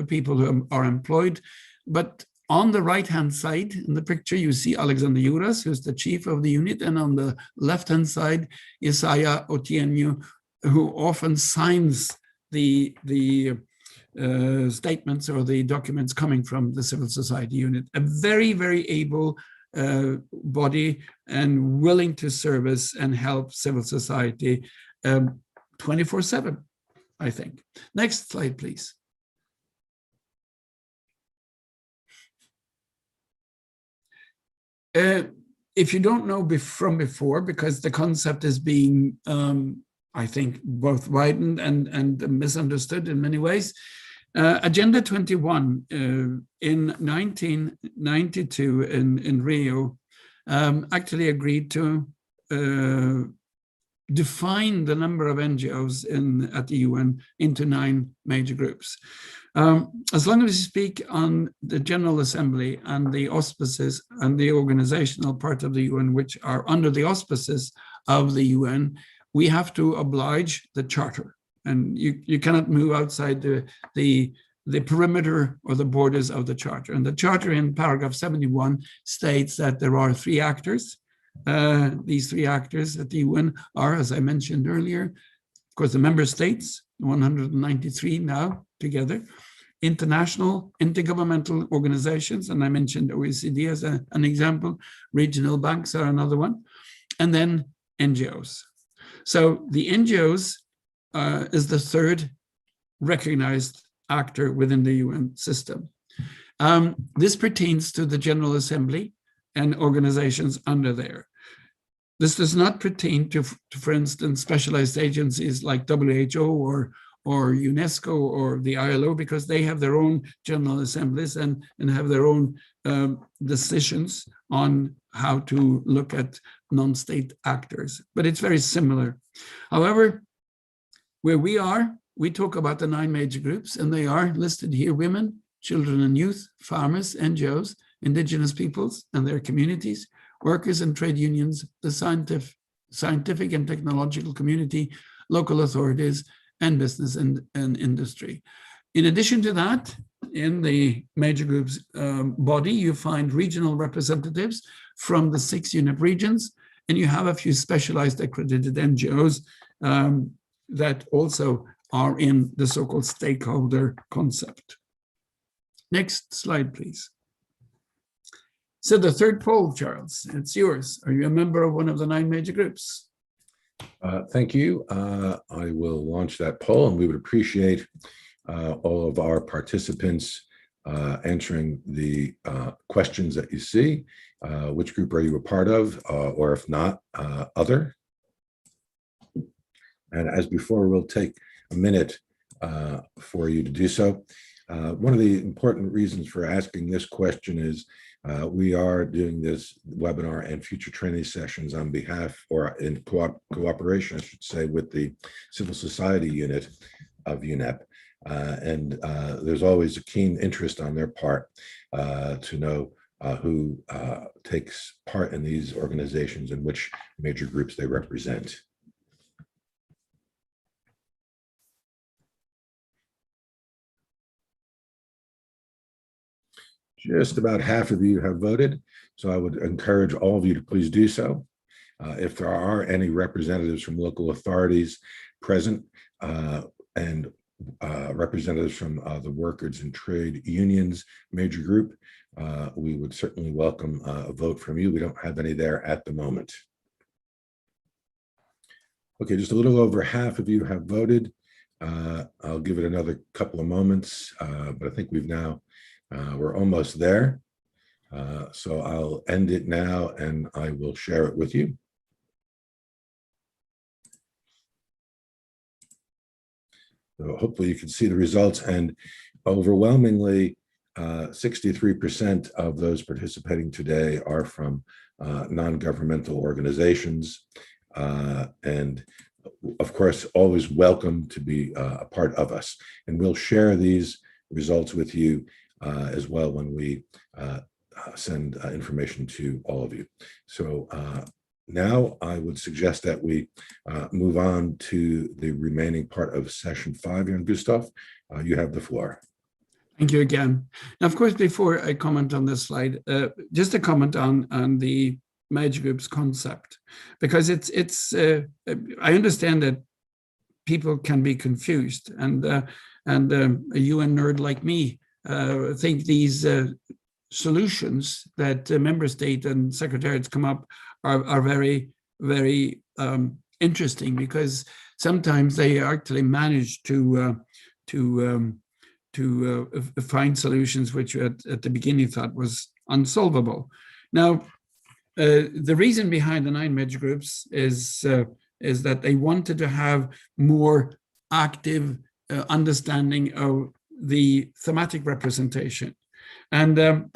people who are employed, but on the right-hand side in the picture, you see Alexander Juras, who's the chief of the unit, and on the left-hand side, Isaiah Otienyu, who often signs the statements or the documents coming from the civil society unit. A very, very able body and willing to service and help civil society 24/7, I think. Next slide, please. If you don't know from before, because the concept is being, I think, both widened and misunderstood in many ways, Agenda 21 in 1992 in Rio actually agreed to define the number of NGOs at the UN into 9 major groups. As long as we speak on the General Assembly and the auspices and the organizational part of the UN, which are under the auspices of the UN, we have to oblige the Charter. And you cannot move outside the perimeter or the borders of the Charter. And the Charter in paragraph 71 states that there are 3 actors. These 3 actors at the UN are, as I mentioned earlier, of course, the member states, 193 now together, international, intergovernmental organizations, and I mentioned OECD as an example, regional banks are another one, and then NGOs. So the NGOs is the 3rd recognized actor within the UN system. This pertains to the General Assembly and organizations under there. This does not pertain to, for instance, specialized agencies like WHO or UNESCO or the ILO, because they have their own General Assemblies and have their own decisions on how to look at non-state actors. But it's very similar. However, where we talk about the 9 major groups, and they are listed here: women, children and youth, farmers, NGOs, indigenous peoples and their communities, workers and trade unions, the scientific and technological community, local authorities, and business and industry. In addition to that, in the major groups body, you find regional representatives from the 6 UNEP regions, and you have a few specialized accredited NGOs that also are in the so-called stakeholder concept. Next slide, please. So the 3rd poll, Charles, it's yours. Are you a member of one of the 9 major groups? Thank you. I will launch that poll, and we would appreciate all of our participants answering the questions that you see. Which group are you a part of, or if not, other? And as before, we'll take a minute for you to do so. One of the important reasons for asking this question is we are doing this webinar and future training sessions on behalf, or in cooperation, I should say, with the civil society unit of UNEP. And there's always a keen interest on their part to know who takes part in these organizations and which major groups they represent. Just about half of you have voted, so I would encourage all of you to please do so. If there are any representatives from local authorities present and representatives from the workers and trade unions major group, we would certainly welcome a vote from you. We don't have any there at the moment. Okay, just a little over half of you have voted. I'll give it another couple of moments, but I think we've now we're almost there. So I'll end it now and I will share it with you. So hopefully you can see the results, and overwhelmingly 63% of those participating today are from non-governmental organizations, and of course always welcome to be a part of us, and we'll share these results with you as well when we send information to all of you. So now I would suggest that we move on to the remaining part of session 5. Jan-Gustav, you have the floor. Thank you again. Now, of course, before I comment on this slide, just a comment on the major groups concept, because I understand that people can be confused, and a UN nerd like me think these solutions that member state and secretariats come up are very, very interesting, because sometimes they actually manage to find solutions which you at the beginning thought was unsolvable. Now, the reason behind the 9 major groups is that they wanted to have more active understanding of the thematic representation. And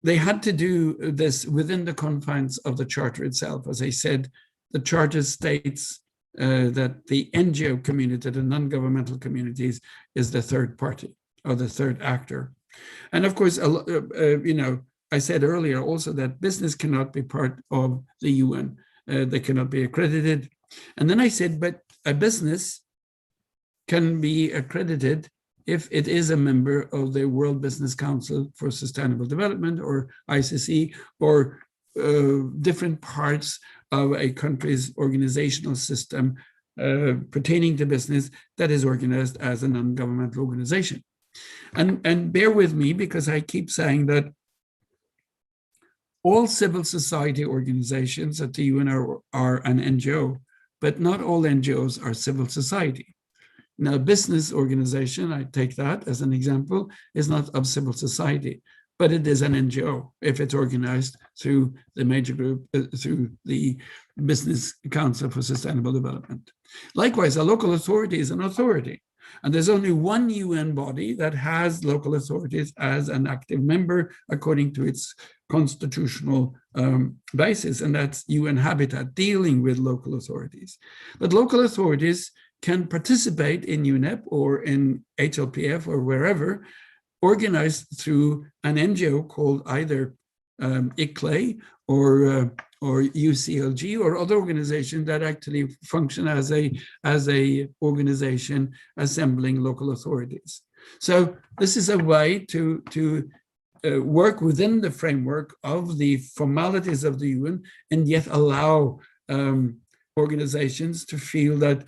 they had to do this within the confines of the Charter itself. As I said, the Charter states that the NGO community, the non-governmental communities, is the third party or the third actor. And of course, I said earlier also that business cannot be part of the UN. They cannot be accredited. And then I said, but a business can be accredited if it is a member of the World Business Council for Sustainable Development, or ICC, or different parts of a country's organizational system pertaining to business that is organized as a non-governmental organization. And bear with me, because I keep saying that all civil society organizations at the UN are an NGO, but not all NGOs are civil society. Now, a business organization, I take that as an example, is not of civil society, but it is an NGO if it's organized through the major group, through the Business Council for Sustainable Development. Likewise, a local authority is an authority. And there's only one UN body that has local authorities as an active member according to its constitutional basis, and that's UN Habitat, dealing with local authorities. But local authorities can participate in UNEP or in HLPF or wherever, organized through an NGO called either ICLEI or UCLG or other organizations that actually function as a organization assembling local authorities. So this is a way to work within the framework of the formalities of the UN, and yet allow organizations to feel that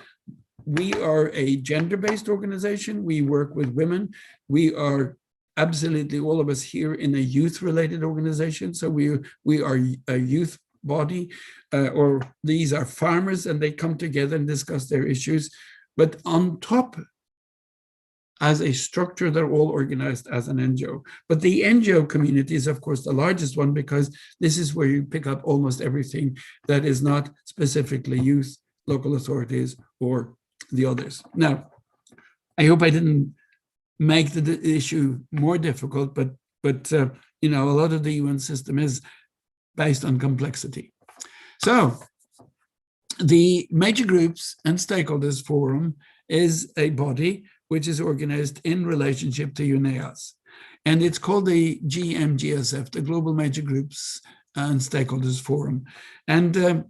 we are a gender-based organization. We work with women. We are absolutely, all of us here, in a youth-related organization. So we are a youth body, or these are farmers, and they come together and discuss their issues. But on top, as a structure, they're all organized as an NGO. But the NGO community is, of course, the largest one, because this is where you pick up almost everything that is not specifically youth, local authorities, or the others. Now, I hope I didn't make the issue more difficult, but a lot of the UN system is based on complexity. So the Major Groups and Stakeholders Forum is a body which is organized in relationship to UNEAS. And it's called the GMGSF, the Global Major Groups and Stakeholders Forum. And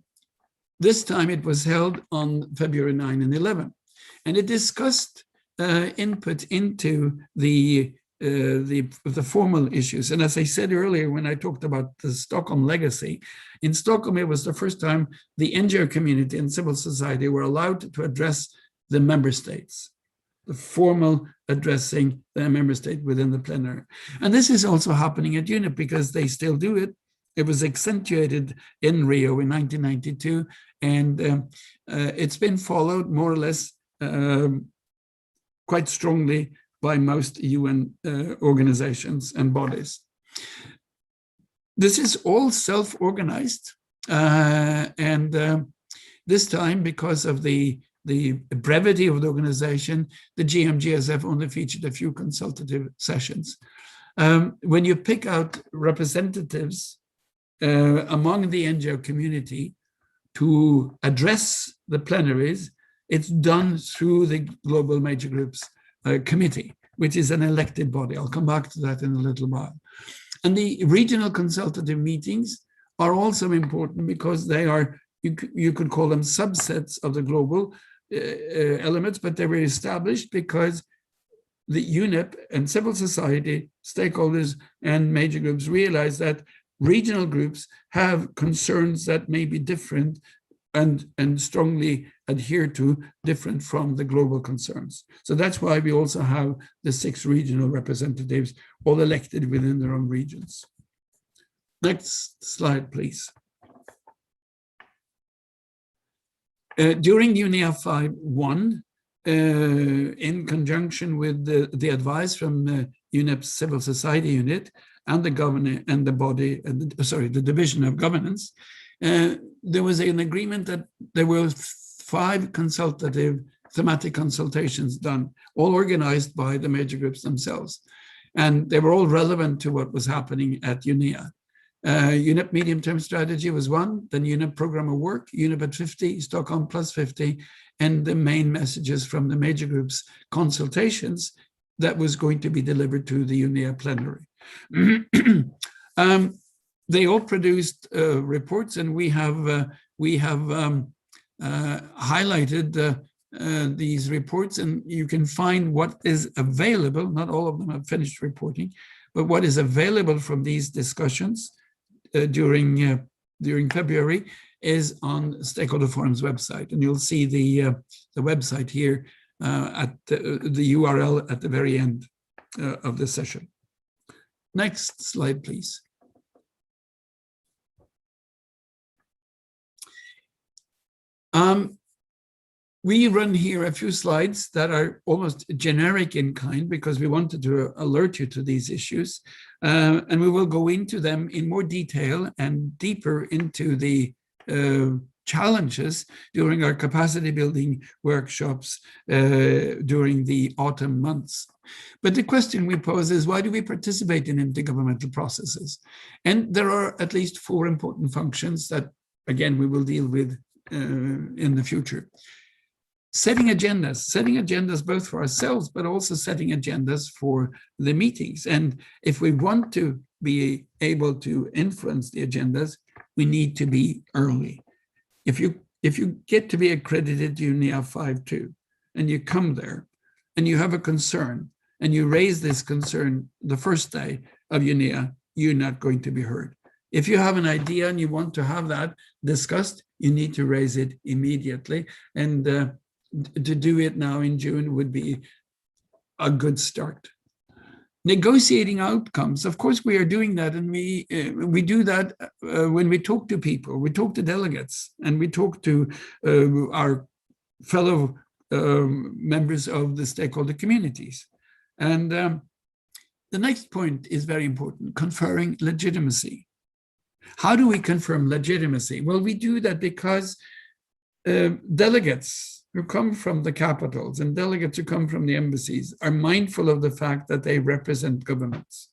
this time it was held on February 9 and 11. And it discussed input into the formal issues. And as I said earlier, when I talked about the Stockholm legacy, in Stockholm, it was the first time the NGO community and civil society were allowed to address the member states, the formal addressing the member state within the plenary. And this is also happening at UNEP, because they still do it. It was accentuated in Rio in 1992, and it's been followed more or less quite strongly by most UN organizations and bodies. This is all self-organized, and this time, because of the the brevity of the organization, the GMGSF only featured a few consultative sessions. When you pick out representatives among the NGO community to address the plenaries, it's done through the Global Major Groups Committee, which is an elected body. I'll come back to that in a little while. And the regional consultative meetings are also important because they are, you could call them subsets of the global elements, but they were established because the UNEP and civil society, stakeholders and major groups realized that regional groups have concerns that may be different and strongly adhere to different from the global concerns. So that's why we also have the 6 regional representatives all elected within their own regions. Next slide, please. During UNEA 5.1, in conjunction with the advice from UNEP's civil society unit and the governor and the body, the division of governance, there was an agreement that there were 5 consultative thematic consultations done, all organized by the major groups themselves. And they were all relevant to what was happening at UNEA. UNEP medium-term strategy was 1, then UNEP program of work, UNEP at 50, Stockholm plus 50, and the main messages from the major groups consultations that was going to be delivered to the UNEA plenary. They all produced reports, and we have highlighted these reports, and you can find what is available. Not all of them have finished reporting, but what is available from these discussions during February is on Stakeholder Forum's website, and you'll see the website here at the URL at the very end of the session. Next slide, please. We run here a few slides that are almost generic in kind because we wanted to alert you to these issues. And we will go into them in more detail and deeper into the challenges during our capacity building workshops during the autumn months. But the question we pose is, why do we participate in intergovernmental processes? And there are at least 4 important functions that, again, we will deal with in the future. Setting agendas both for ourselves, but also setting agendas for the meetings. And if we want to be able to influence the agendas, we need to be early. If you get to be accredited to UNEA 5.2 and you come there and you have a concern and you raise this concern the first day of UNEA, you're not going to be heard. If you have an idea and you want to have that discussed, you need to raise it immediately. And to do it now in June would be a good start. Negotiating outcomes, of course, we are doing that, and we do that when we talk to people, we talk to delegates, and we talk to our fellow members of the stakeholder communities. And the next point is very important: conferring legitimacy. How do we confirm legitimacy? Well, we do that because delegates who come from the capitals and delegates who come from the embassies are mindful of the fact that they represent governments.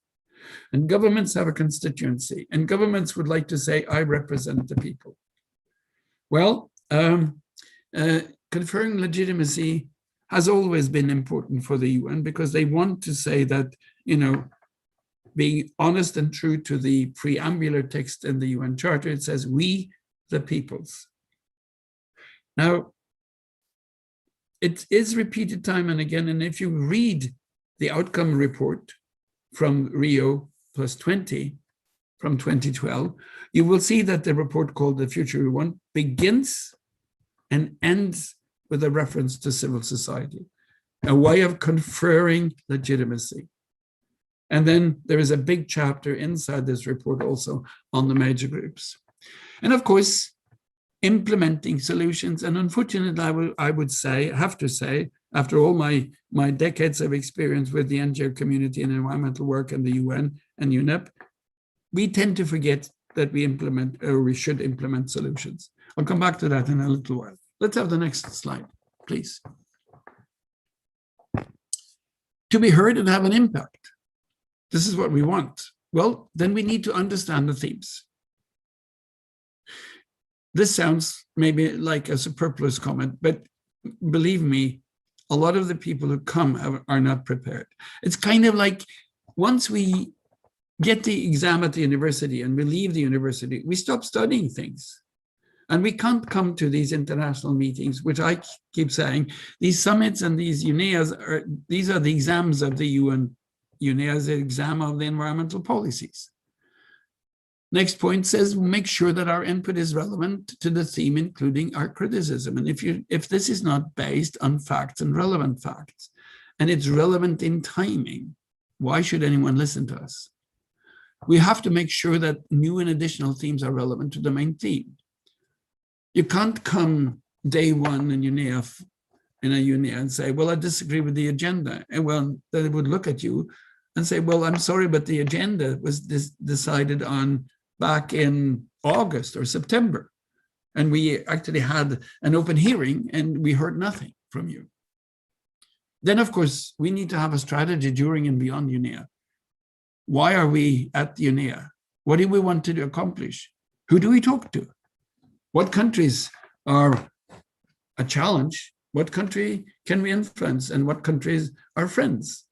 And governments have a constituency, and governments would like to say, I represent the people. Well, conferring legitimacy has always been important for the UN because they want to say that, you know, being honest and true to the preambular text in the UN Charter, it says, we, the peoples. Now, it is repeated time and again, and if you read the outcome report from Rio +20 from 2012, you will see that the report called The Future We Want begins and ends with a reference to civil society, a way of conferring legitimacy. And then there is a big chapter inside this report also on the major groups. And of course, implementing solutions. And unfortunately, I would say, have to say, after all my decades of experience with the NGO community and environmental work and the UN and UNEP, we tend to forget that we implement, or we should implement solutions. I'll come back to that in a little while. Let's have the next slide. please. To be heard and have an impact. This is what we want. Well, then we need to understand the themes. This sounds maybe like a superfluous comment, but believe me, a lot of the people who come are not prepared. It's kind of like once we get the exam at the university and we leave the university, we stop studying things. And we can't come to these international meetings, which I keep saying, these summits and these UNEAs, these are the exams of the UN. UNEA is the exam of the environmental policies. Next point says, make sure that our input is relevant to the theme, including our criticism. And if this is not based on facts and relevant facts, and it's relevant in timing, why should anyone listen to us? We have to make sure that new and additional themes are relevant to the main theme. You can't come day one in a UNEA and say, well, I disagree with the agenda. And well, they would look at you and say, well, I'm sorry, but the agenda was decided on back in August or September. And we actually had an open hearing and we heard nothing from you. Then, of course, we need to have a strategy during and beyond UNEA. Why are we at the UNEA? What do we want to accomplish? Who do we talk to? What countries are a challenge? What country can we influence? And what countries are friends?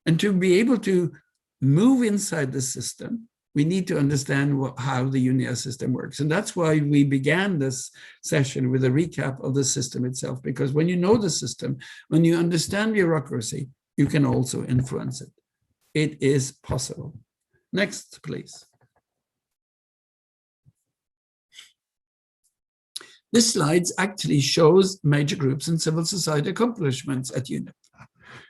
And to be able to move inside the system, we need to understand how the UNEA system works. And that's why we began this session with a recap of the system itself, because when you know the system, when you understand bureaucracy, you can also influence it. It is possible. Next, please. This slide actually shows major groups and civil society accomplishments at UNEP.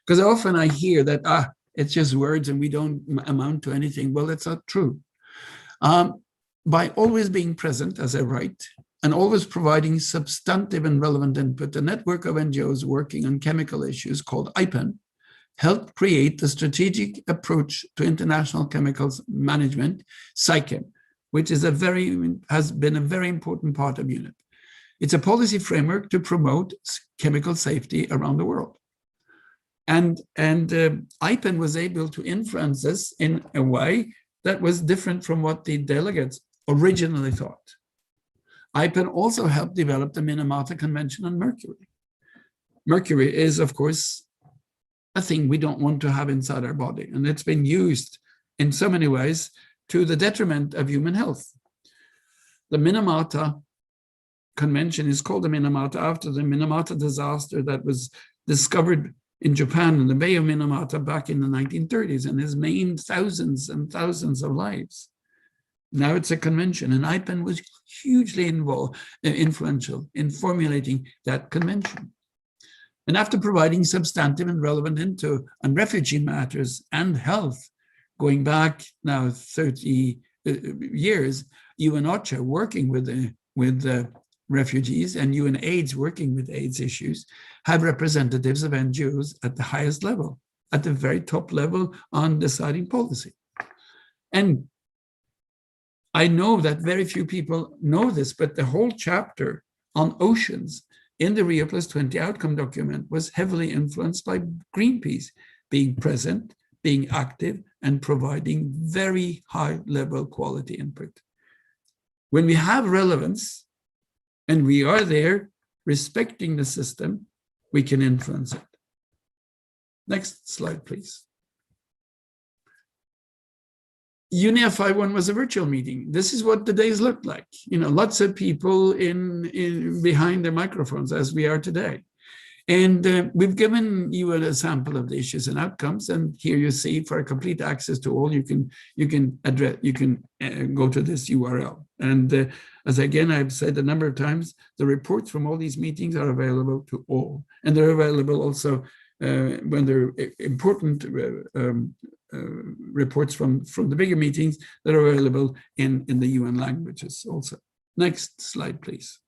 Because often I hear that, it's just words and we don't amount to anything. Well, that's not true. By always being present, as I write, and always providing substantive and relevant input, a network of NGOs working on chemical issues called IPEN helped create the strategic approach to international chemicals management, SICHEM, which has been a very important part of UNEP. It's a policy framework to promote chemical safety around the world. And IPEN was able to influence this in a way that was different from what the delegates originally thought. IPEN also helped develop the Minamata Convention on Mercury. Mercury is, of course, a thing we don't want to have inside our body, and it's been used in so many ways to the detriment of human health. The Minamata Convention is called the Minamata after the Minamata disaster that was discovered in Japan in the Bay of Minamata back in the 1930s and has maimed thousands and thousands of lives. Now it's a convention, and IPEN was hugely influential in formulating that convention. And after providing substantive and relevant input on refugee matters and health, going back now 30 years, UNOCHA working with the refugees and UNAIDS working with AIDS issues have representatives of NGOs at the highest level, at the very top level on deciding policy. And I know that very few people know this, but the whole chapter on oceans in the Rio Plus 20 outcome document was heavily influenced by Greenpeace being present, being active, and providing very high level quality input. When we have relevance and we are there respecting the system, we can influence it. Next slide, please. UNEA 5.1 was a virtual meeting. This is what the days looked like. You know, lots of people in behind their microphones as we are today. And we've given you a sample of the issues and outcomes. And here you see, for a complete access to all, you can go to this URL. And as again, I've said a number of times, the reports from all these meetings are available to all. And they're available also when they're important reports from the bigger meetings that are available in the UN languages also. Next slide, please.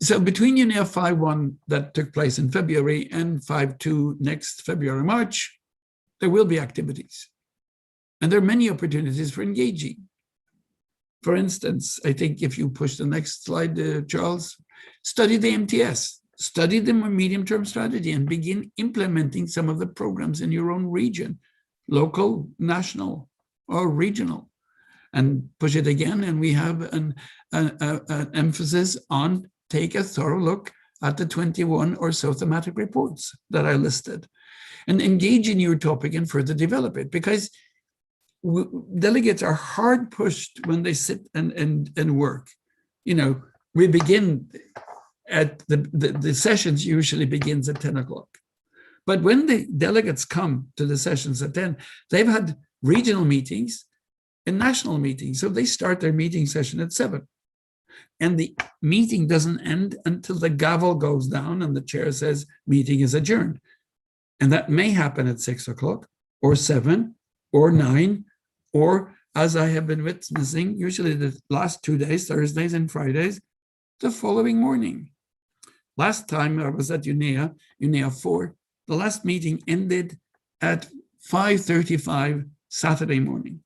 So between UNEA 5.1 that took place in February and 5.2 next February, March, there will be activities. And there are many opportunities for engaging. For instance, I think if you push the next slide, Charles, study the MTS, study the medium-term strategy and begin implementing some of the programs in your own region, local, national, or regional, and push it again. And we have an emphasis on take a thorough look at the 21 or so thematic reports that I listed and engage in your topic and further develop it, because delegates are hard pushed when they sit and work. You know, we begin at the sessions usually begins at 10 o'clock. But when the delegates come to the sessions at 10, they've had regional meetings and national meetings. So they start their meeting session at 7. And the meeting doesn't end until the gavel goes down and the chair says meeting is adjourned. And that may happen at 6 o'clock or 7 or 9, or as I have been witnessing, usually the last 2 days, Thursdays and Fridays, the following morning. Last time I was at UNEA 4, the last meeting ended at 5:35 Saturday morning.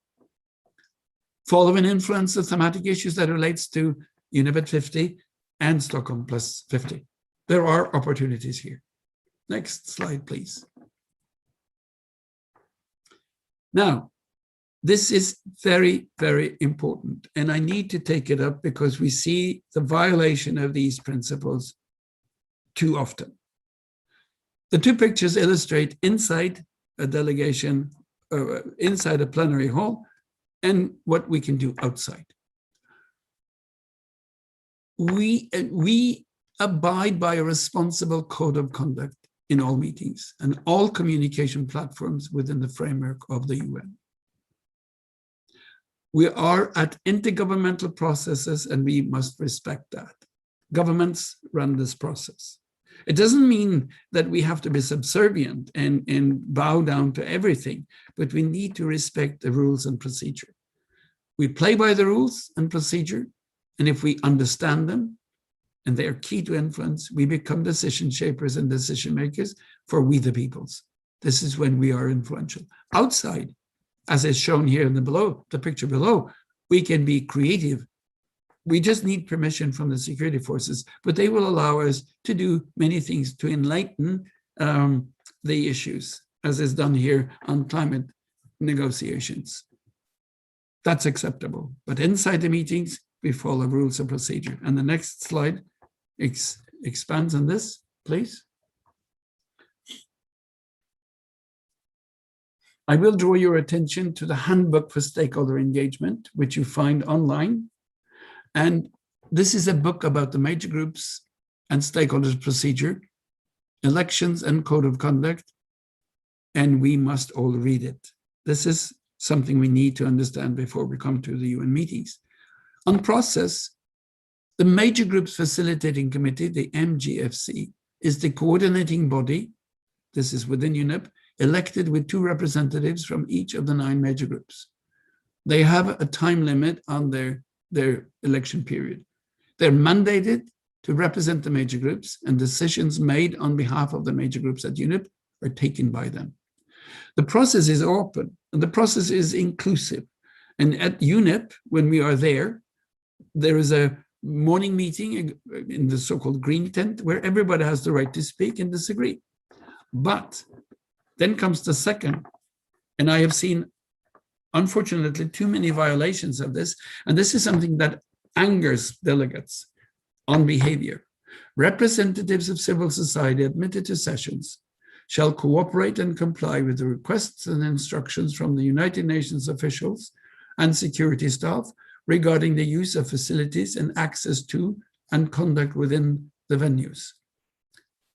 Following influence of thematic issues that relates to UNEP 50 and Stockholm plus 50. There are opportunities here. Next slide, please. Now, this is very, very important, and I need to take it up because we see the violation of these principles too often. The two pictures illustrate inside a delegation, inside a plenary hall, and what we can do outside. We abide by a responsible code of conduct in all meetings and all communication platforms within the framework of the UN. We are at intergovernmental processes and we must respect that. Governments run this process. It doesn't mean that we have to be subservient and bow down to everything, but we need to respect the rules and procedure. We play by the rules and procedure, and if we understand them, and they are key to influence, we become decision shapers and decision makers for we the peoples. This is when we are influential. Outside, as is shown here in the picture below, we can be creative. We just need permission from the security forces, but they will allow us to do many things to enlighten the issues, as is done here on climate negotiations. That's acceptable. But inside the meetings, we follow rules and procedure. And the next slide expands on this, please. I will draw your attention to the Handbook for Stakeholder Engagement, which you find online. And this is a book about the major groups and stakeholders procedure, elections and code of conduct, and we must all read it. This is something we need to understand before we come to the UN meetings. On process, the Major Groups Facilitating Committee, the MGFC, is the coordinating body, this is within UNEP, elected with 2 representatives from each of the 9 major groups. They have a time limit on their election period. They're mandated to represent the major groups, and decisions made on behalf of the major groups at UNEP are taken by them. The process is open, and the process is inclusive. And at UNEP, when we are there is a morning meeting in the so-called green tent where everybody has the right to speak and disagree. But then comes the second, and I have seen, unfortunately, too many violations of this, and this is something that angers delegates on behavior. Representatives of civil society admitted to sessions shall cooperate and comply with the requests and instructions from the United Nations officials and security staff regarding the use of facilities and access to and conduct within the venues.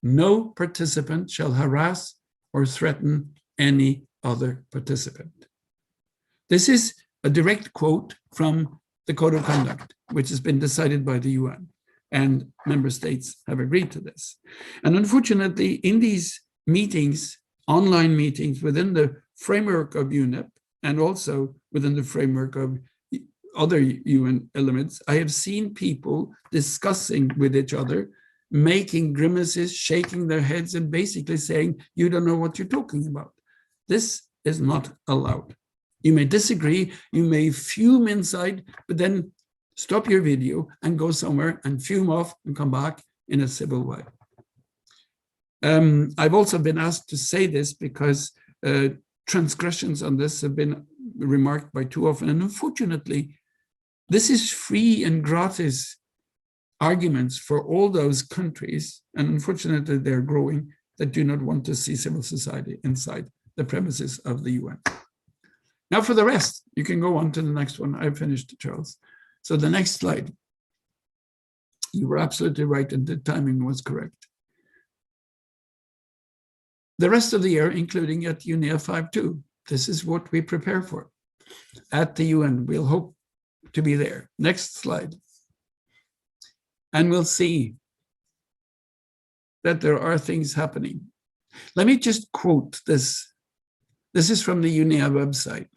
No participant shall harass or threaten any other participant. This is a direct quote from the Code of Conduct, which has been decided by the UN, and member states have agreed to this. And unfortunately, in these meetings, online meetings within the framework of UNEP and also within the framework of other UN elements, I have seen people discussing with each other, making grimaces, shaking their heads, and basically saying, you don't know what you're talking about. This is not allowed. You may disagree, you may fume inside, but then stop your video and go somewhere and fume off and come back in a civil way. I've also been asked to say this because transgressions on this have been remarked by too often. And unfortunately, this is free and gratis arguments for all those countries, and unfortunately they're growing, that do not want to see civil society inside the premises of the UN. Now for the rest, you can go on to the next one. I've finished, Charles. So the next slide. You were absolutely right and the timing was correct. The rest of the year, including at UNEA 5.2, this is what we prepare for. At the UN, we'll hope to be there. Next slide. And we'll see that there are things happening. Let me just quote this. This is from the UNEA website.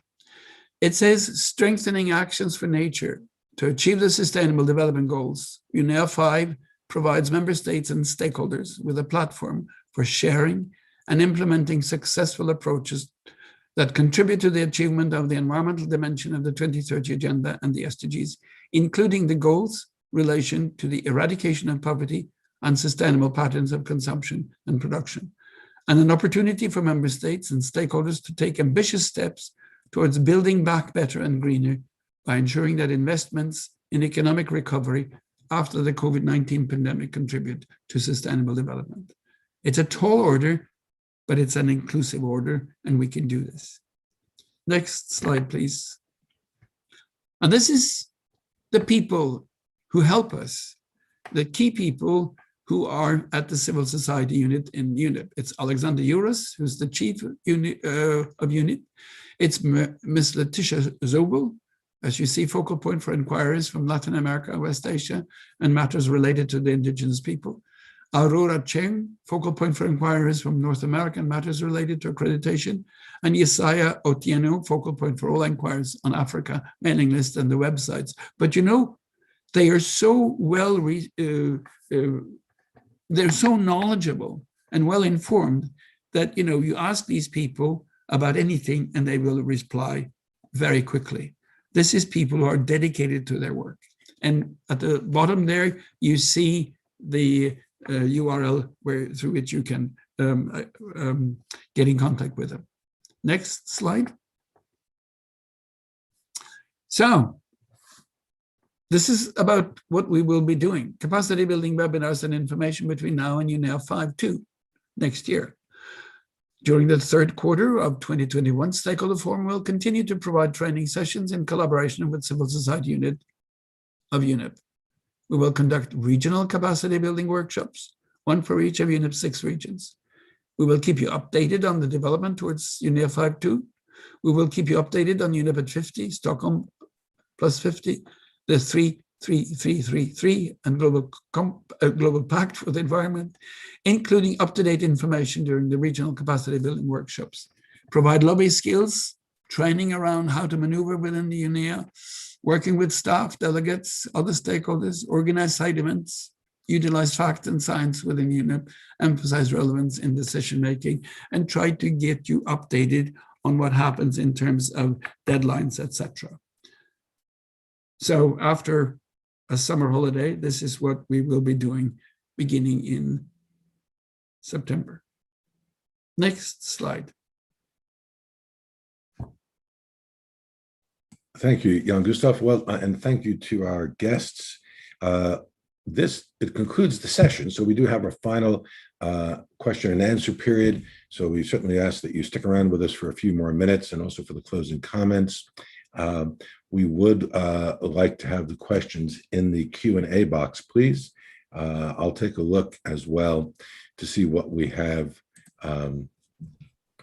It says, strengthening actions for nature to achieve the Sustainable Development Goals. UNEA 5 provides member states and stakeholders with a platform for sharing and implementing successful approaches that contribute to the achievement of the environmental dimension of the 2030 Agenda and the SDGs, including the goals relation to the eradication of poverty and sustainable patterns of consumption and production, and an opportunity for member states and stakeholders to take ambitious steps towards building back better and greener by ensuring that investments in economic recovery after the COVID-19 pandemic contribute to sustainable development. It's a tall order, but it's an inclusive order, and we can do this. Next slide, please. And this is the people who help us, the key people who are at the civil society unit in UNEP. It's Alexander Juras, who's the chief of UNEP. It's Ms. Letitia Zobel, as you see, focal point for inquiries from Latin America, West Asia, and matters related to the indigenous people. Aurora Cheng, focal point for inquiries from North America and matters related to accreditation, and Yesaya Otieno, focal point for all inquiries on Africa, mailing list and the websites. But you know, they are so they're so knowledgeable and well informed that, you know, you ask these people about anything and they will reply very quickly. This is people who are dedicated to their work. And at the bottom there, you see the URL through which you can get in contact with them. Next slide. So this is about what we will be doing. Capacity building webinars and information between now and UNEA 5.2 next year. During the third quarter of 2021, Stakeholder Forum will continue to provide training sessions in collaboration with civil society unit of UNEP. We will conduct regional capacity building workshops, one for each of UNEP's 6 regions. We will keep you updated on the development towards UNEA 5.2. We will keep you updated on UNEP at 50, Stockholm plus 50, the 3-3-3-3-3 and Global Pact for the Environment, including up-to-date information during the regional capacity building workshops. Provide lobby skills, training around how to maneuver within the UNEA, working with staff, delegates, other stakeholders, organize side events, utilize fact and science within UNEP, emphasize relevance in decision-making, and try to get you updated on what happens in terms of deadlines, etc. So after a summer holiday, this is what we will be doing beginning in September. Next slide. Thank you, Jan-Gustav. Well, and thank you to our guests. It concludes the session, so we do have our final question and answer period. So we certainly ask that you stick around with us for a few more minutes and also for the closing comments. We would like to have the questions in the Q&A box, please. I'll take a look as well to see what we have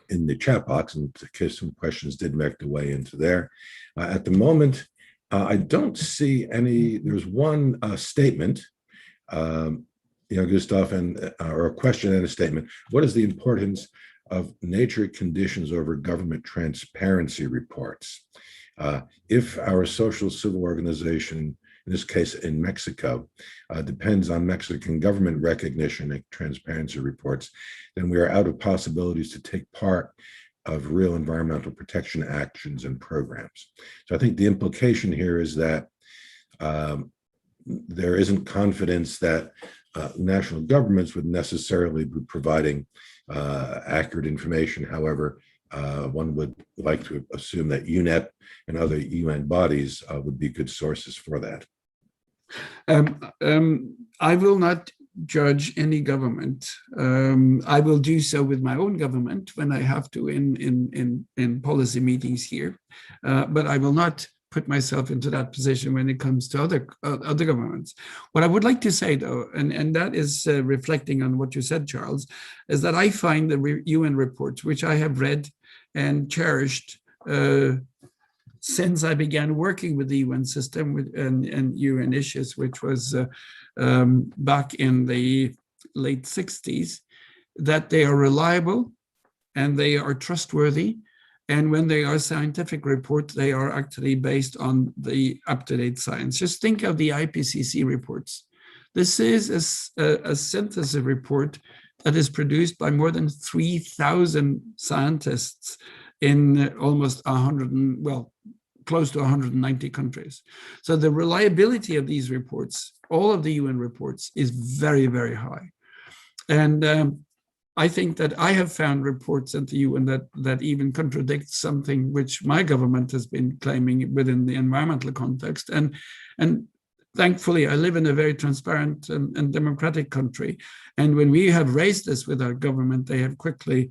in the chat box, in case some questions did make their way into there. At the moment, I don't see any. There's one statement, Jan-Gustav, or a question and a statement. What is the importance of nature conditions over government transparency reports? If our social civil organization, in this case in Mexico, depends on Mexican government recognition and transparency reports, then we are out of possibilities to take part of real environmental protection actions and programs. So I think the implication here is that there isn't confidence that national governments would necessarily be providing accurate information. However, one would like to assume that UNEP and other UN bodies would be good sources for that. I will not judge any government. I will do so with my own government when I have to in policy meetings here, but I will not put myself into that position when it comes to other governments. What I would like to say, though, and that is reflecting on what you said, Charles, is that I find the UN reports, which I have read and cherished since I began working with the UN system and UN issues, which was back in the late 60s, that they are reliable and they are trustworthy. And when they are scientific reports, they are actually based on the up-to-date science. Just think of the IPCC reports. This is a synthesis report that is produced by more than 3,000 scientists in almost close to 190 countries. So the reliability of these reports, all of the UN reports, is very, very high. And I think that I have found reports at the UN that even contradict something which my government has been claiming within the environmental context. And thankfully, I live in a very transparent and democratic country. And when we have raised this with our government, they have quickly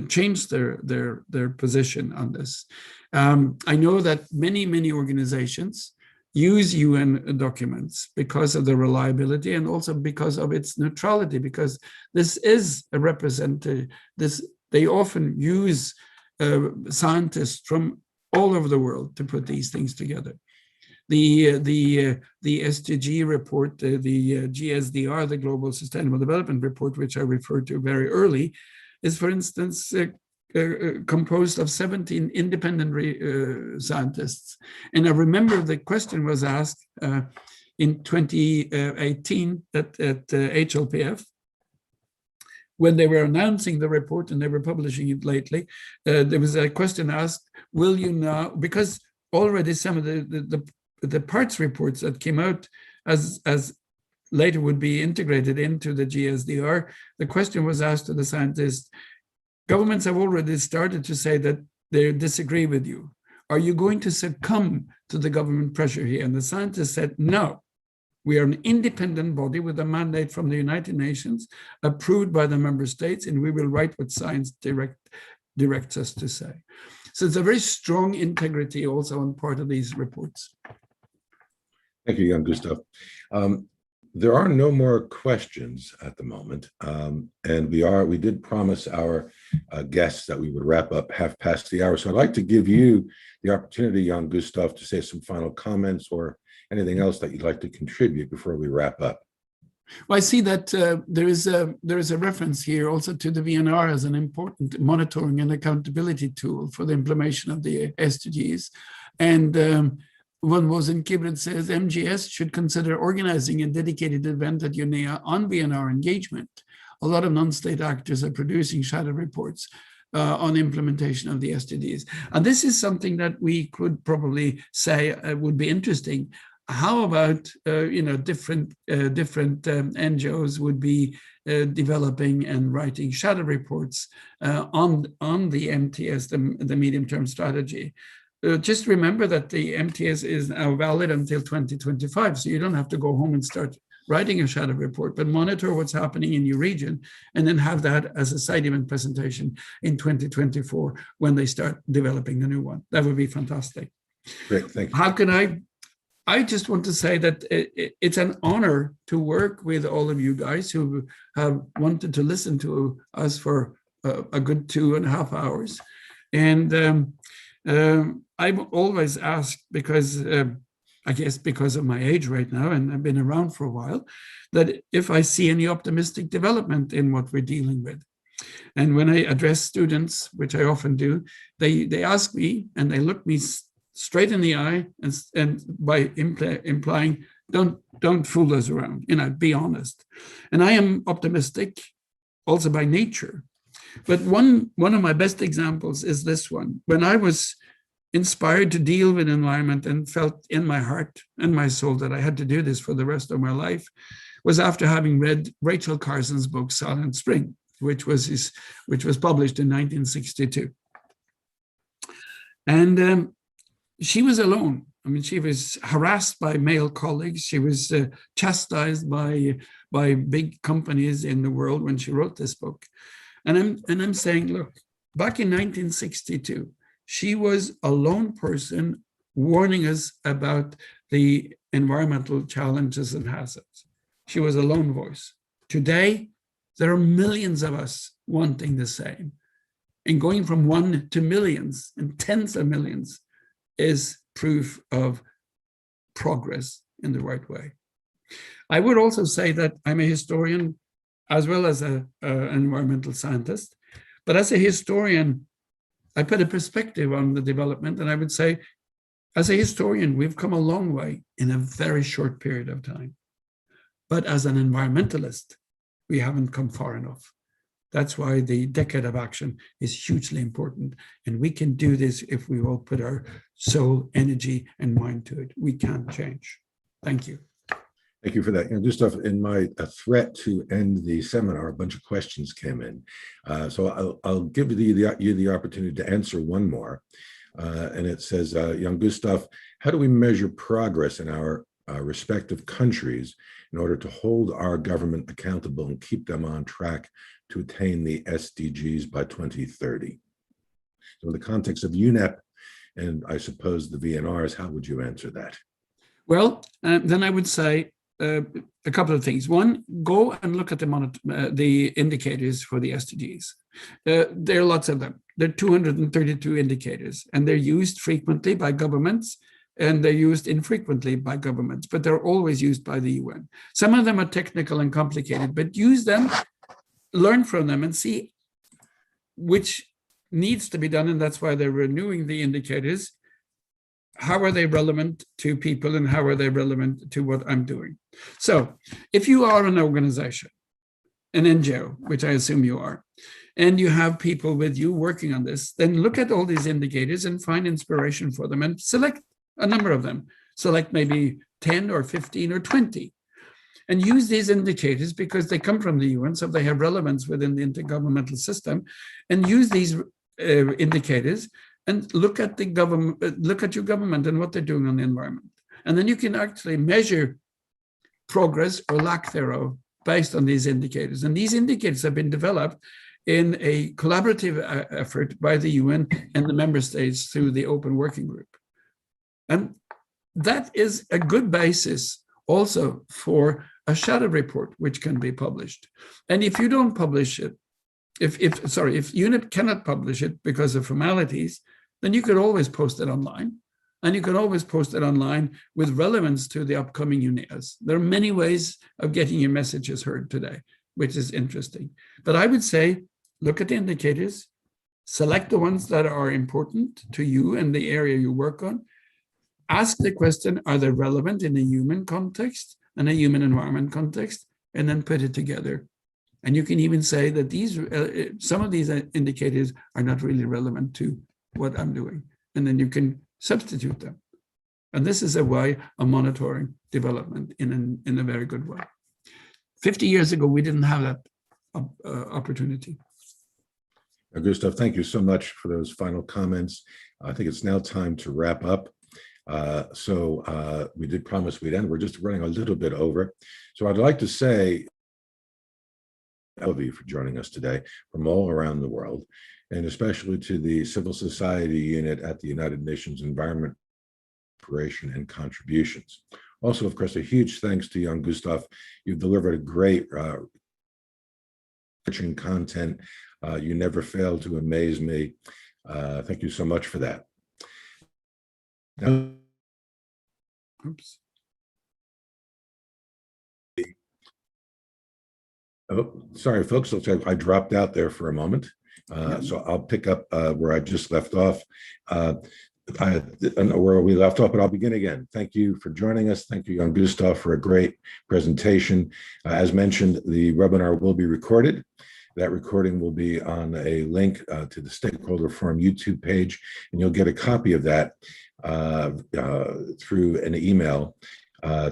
changed their position on this. I know that many organizations use UN documents because of the reliability and also because of its neutrality, because this is a representative. They often use scientists from all over the world to put these things together. The SDG report, the GSDR, the Global Sustainable Development Report, which I referred to very early, is, for instance, composed of 17 independent scientists. And I remember the question was asked in 2018 at HLPF, when they were announcing the report and they were publishing it lately. There was a question asked, will you now, because already some of the parts reports that came out as later would be integrated into the GSDR, the question was asked to the scientists, governments have already started to say that they disagree with you. Are you going to succumb to the government pressure here? And the scientists said, no, we are an independent body with a mandate from the United Nations, approved by the member states, and we will write what science directs us to say. So it's a very strong integrity also on part of these reports. Thank you, Jan-Gustav. There are no more questions at the moment, and we did promise our guests that we would wrap up half past the hour. So I'd like to give you the opportunity, Jan-Gustav, to say some final comments or anything else that you'd like to contribute before we wrap up. Well, I see that there is a reference here also to the VNR as an important monitoring and accountability tool for the implementation of the SDGs. And one was in Kibrit says MGS should consider organizing a dedicated event at UNEA on VNR engagement. A lot of non-state actors are producing shadow reports on implementation of the SDGs. And this is something that we could probably say would be interesting. How about different NGOs would be developing and writing shadow reports on the MTS, the medium-term strategy. Just remember that the MTS is now valid until 2025, so you don't have to go home and start writing a shadow report, but monitor what's happening in your region and then have that as a side event presentation in 2024 when they start developing the new one. That would be fantastic. Great, thank you. How can I just want to say that it's an honor to work with all of you guys who have wanted to listen to us for a good 2.5 hours. And I'm always asked, because I guess because of my age right now, and I've been around for a while, that if I see any optimistic development in what we're dealing with. And when I address students, which I often do, they ask me and they look me straight in the eye and by implying, don't fool us around, be honest. And I am optimistic also by nature. But one of my best examples is this one. When I was inspired to deal with environment and felt in my heart and my soul that I had to do this for the rest of my life, was after having read Rachel Carson's book Silent Spring, which was published in 1962. And she was alone. I mean, she was harassed by male colleagues. She was chastised by big companies in the world when she wrote this book. And I'm saying, look, back in 1962, she was a lone person warning us about the environmental challenges and hazards. She was a lone voice. Today, there are millions of us wanting the same. And going from 1 to millions and tens of millions is proof of progress in the right way. I would also say that I'm a historian as well as an environmental scientist. But as a historian, I put a perspective on the development, and I would say, as a historian, we've come a long way in a very short period of time. But as an environmentalist, we haven't come far enough. That's why the decade of action is hugely important. And we can do this if we all put our soul, energy, and mind to it. We can change. Thank you. Thank you for that. Jan-Gustav, in my threat to end the seminar, a bunch of questions came in. So I'll give you the opportunity to answer one more. And it says, Jan-Gustav, how do we measure progress in our respective countries in order to hold our government accountable and keep them on track to attain the SDGs by 2030? So in the context of UNEP, and I suppose the VNRs, how would you answer that? Well, then I would say a couple of things. One, go and look at the indicators for the SDGs. There are lots of them. There are 232 indicators, and they're used frequently by governments, and they're used infrequently by governments, but they're always used by the UN. Some of them are technical and complicated, but use them, learn from them, and see which needs to be done, and that's why they're renewing the indicators. How are they relevant to people, and how are they relevant to what I'm doing? So if you are an organization, an NGO, which I assume you are, and you have people with you working on this, then look at all these indicators and find inspiration for them and select a number of them. Select maybe 10 or 15 or 20. And use these indicators because they come from the UN, so they have relevance within the intergovernmental system, and use these indicators and look at the government, look at your government and what they're doing on the environment. And then you can actually measure progress or lack thereof based on these indicators. And these indicators have been developed in a collaborative effort by the UN and the member states through the Open Working Group. And that is a good basis also for a shadow report, which can be published. And if you don't publish it, if UNEP cannot publish it because of formalities, then you could always post it online. And you can always post it online with relevance to the upcoming UNEAs. There are many ways of getting your messages heard today, which is interesting. But I would say, look at the indicators, select the ones that are important to you and the area you work on. Ask the question, are they relevant in a human context and a human environment context? And then put it together. And you can even say that these some of these indicators are not really relevant to what I'm doing. And then you can substitute them. And this is a way of monitoring development in a very good way. 50 years ago, we didn't have that opportunity. Gustav, thank you so much for those final comments. I think it's now time to wrap up. We did promise we'd end. We're just running a little bit over. So I'd like to say all of you for joining us today from all around the world, and especially to the civil society unit at the United Nations Environment Cooperation and Contributions. Also, of course, a huge thanks to Jan-Gustav. You've delivered a great enriching content. You never fail to amaze me. Thank you so much for that. Now, oops. Oh, sorry, folks. Looks like I dropped out there for a moment. So I'll pick up where I just left off. I don't know where we left off, but I'll begin again. Thank you for joining us. Thank you, Jan-Gustav, for a great presentation. As mentioned, the webinar will be recorded. That recording will be on a link to the Stakeholder Forum YouTube page, and you'll get a copy of that through an email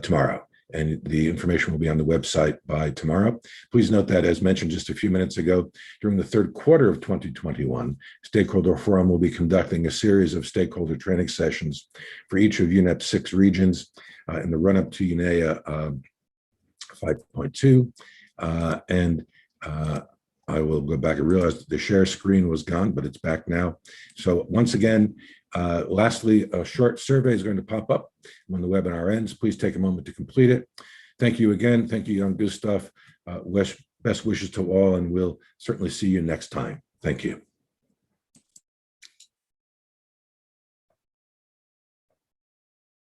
tomorrow. And the information will be on the website by tomorrow. Please note that, as mentioned just a few minutes ago, during the third quarter of 2021, Stakeholder Forum will be conducting a series of stakeholder training sessions for each of UNEP's 6 regions in the run-up to UNEA 5.2. I will go back and realize that the share screen was gone, but it's back now. So once again, lastly, a short survey is going to pop up when the webinar ends. Please take a moment to complete it. Thank you again. Thank you, Jan-Gustav. Best wishes to all, and we'll certainly see you next time. Thank you.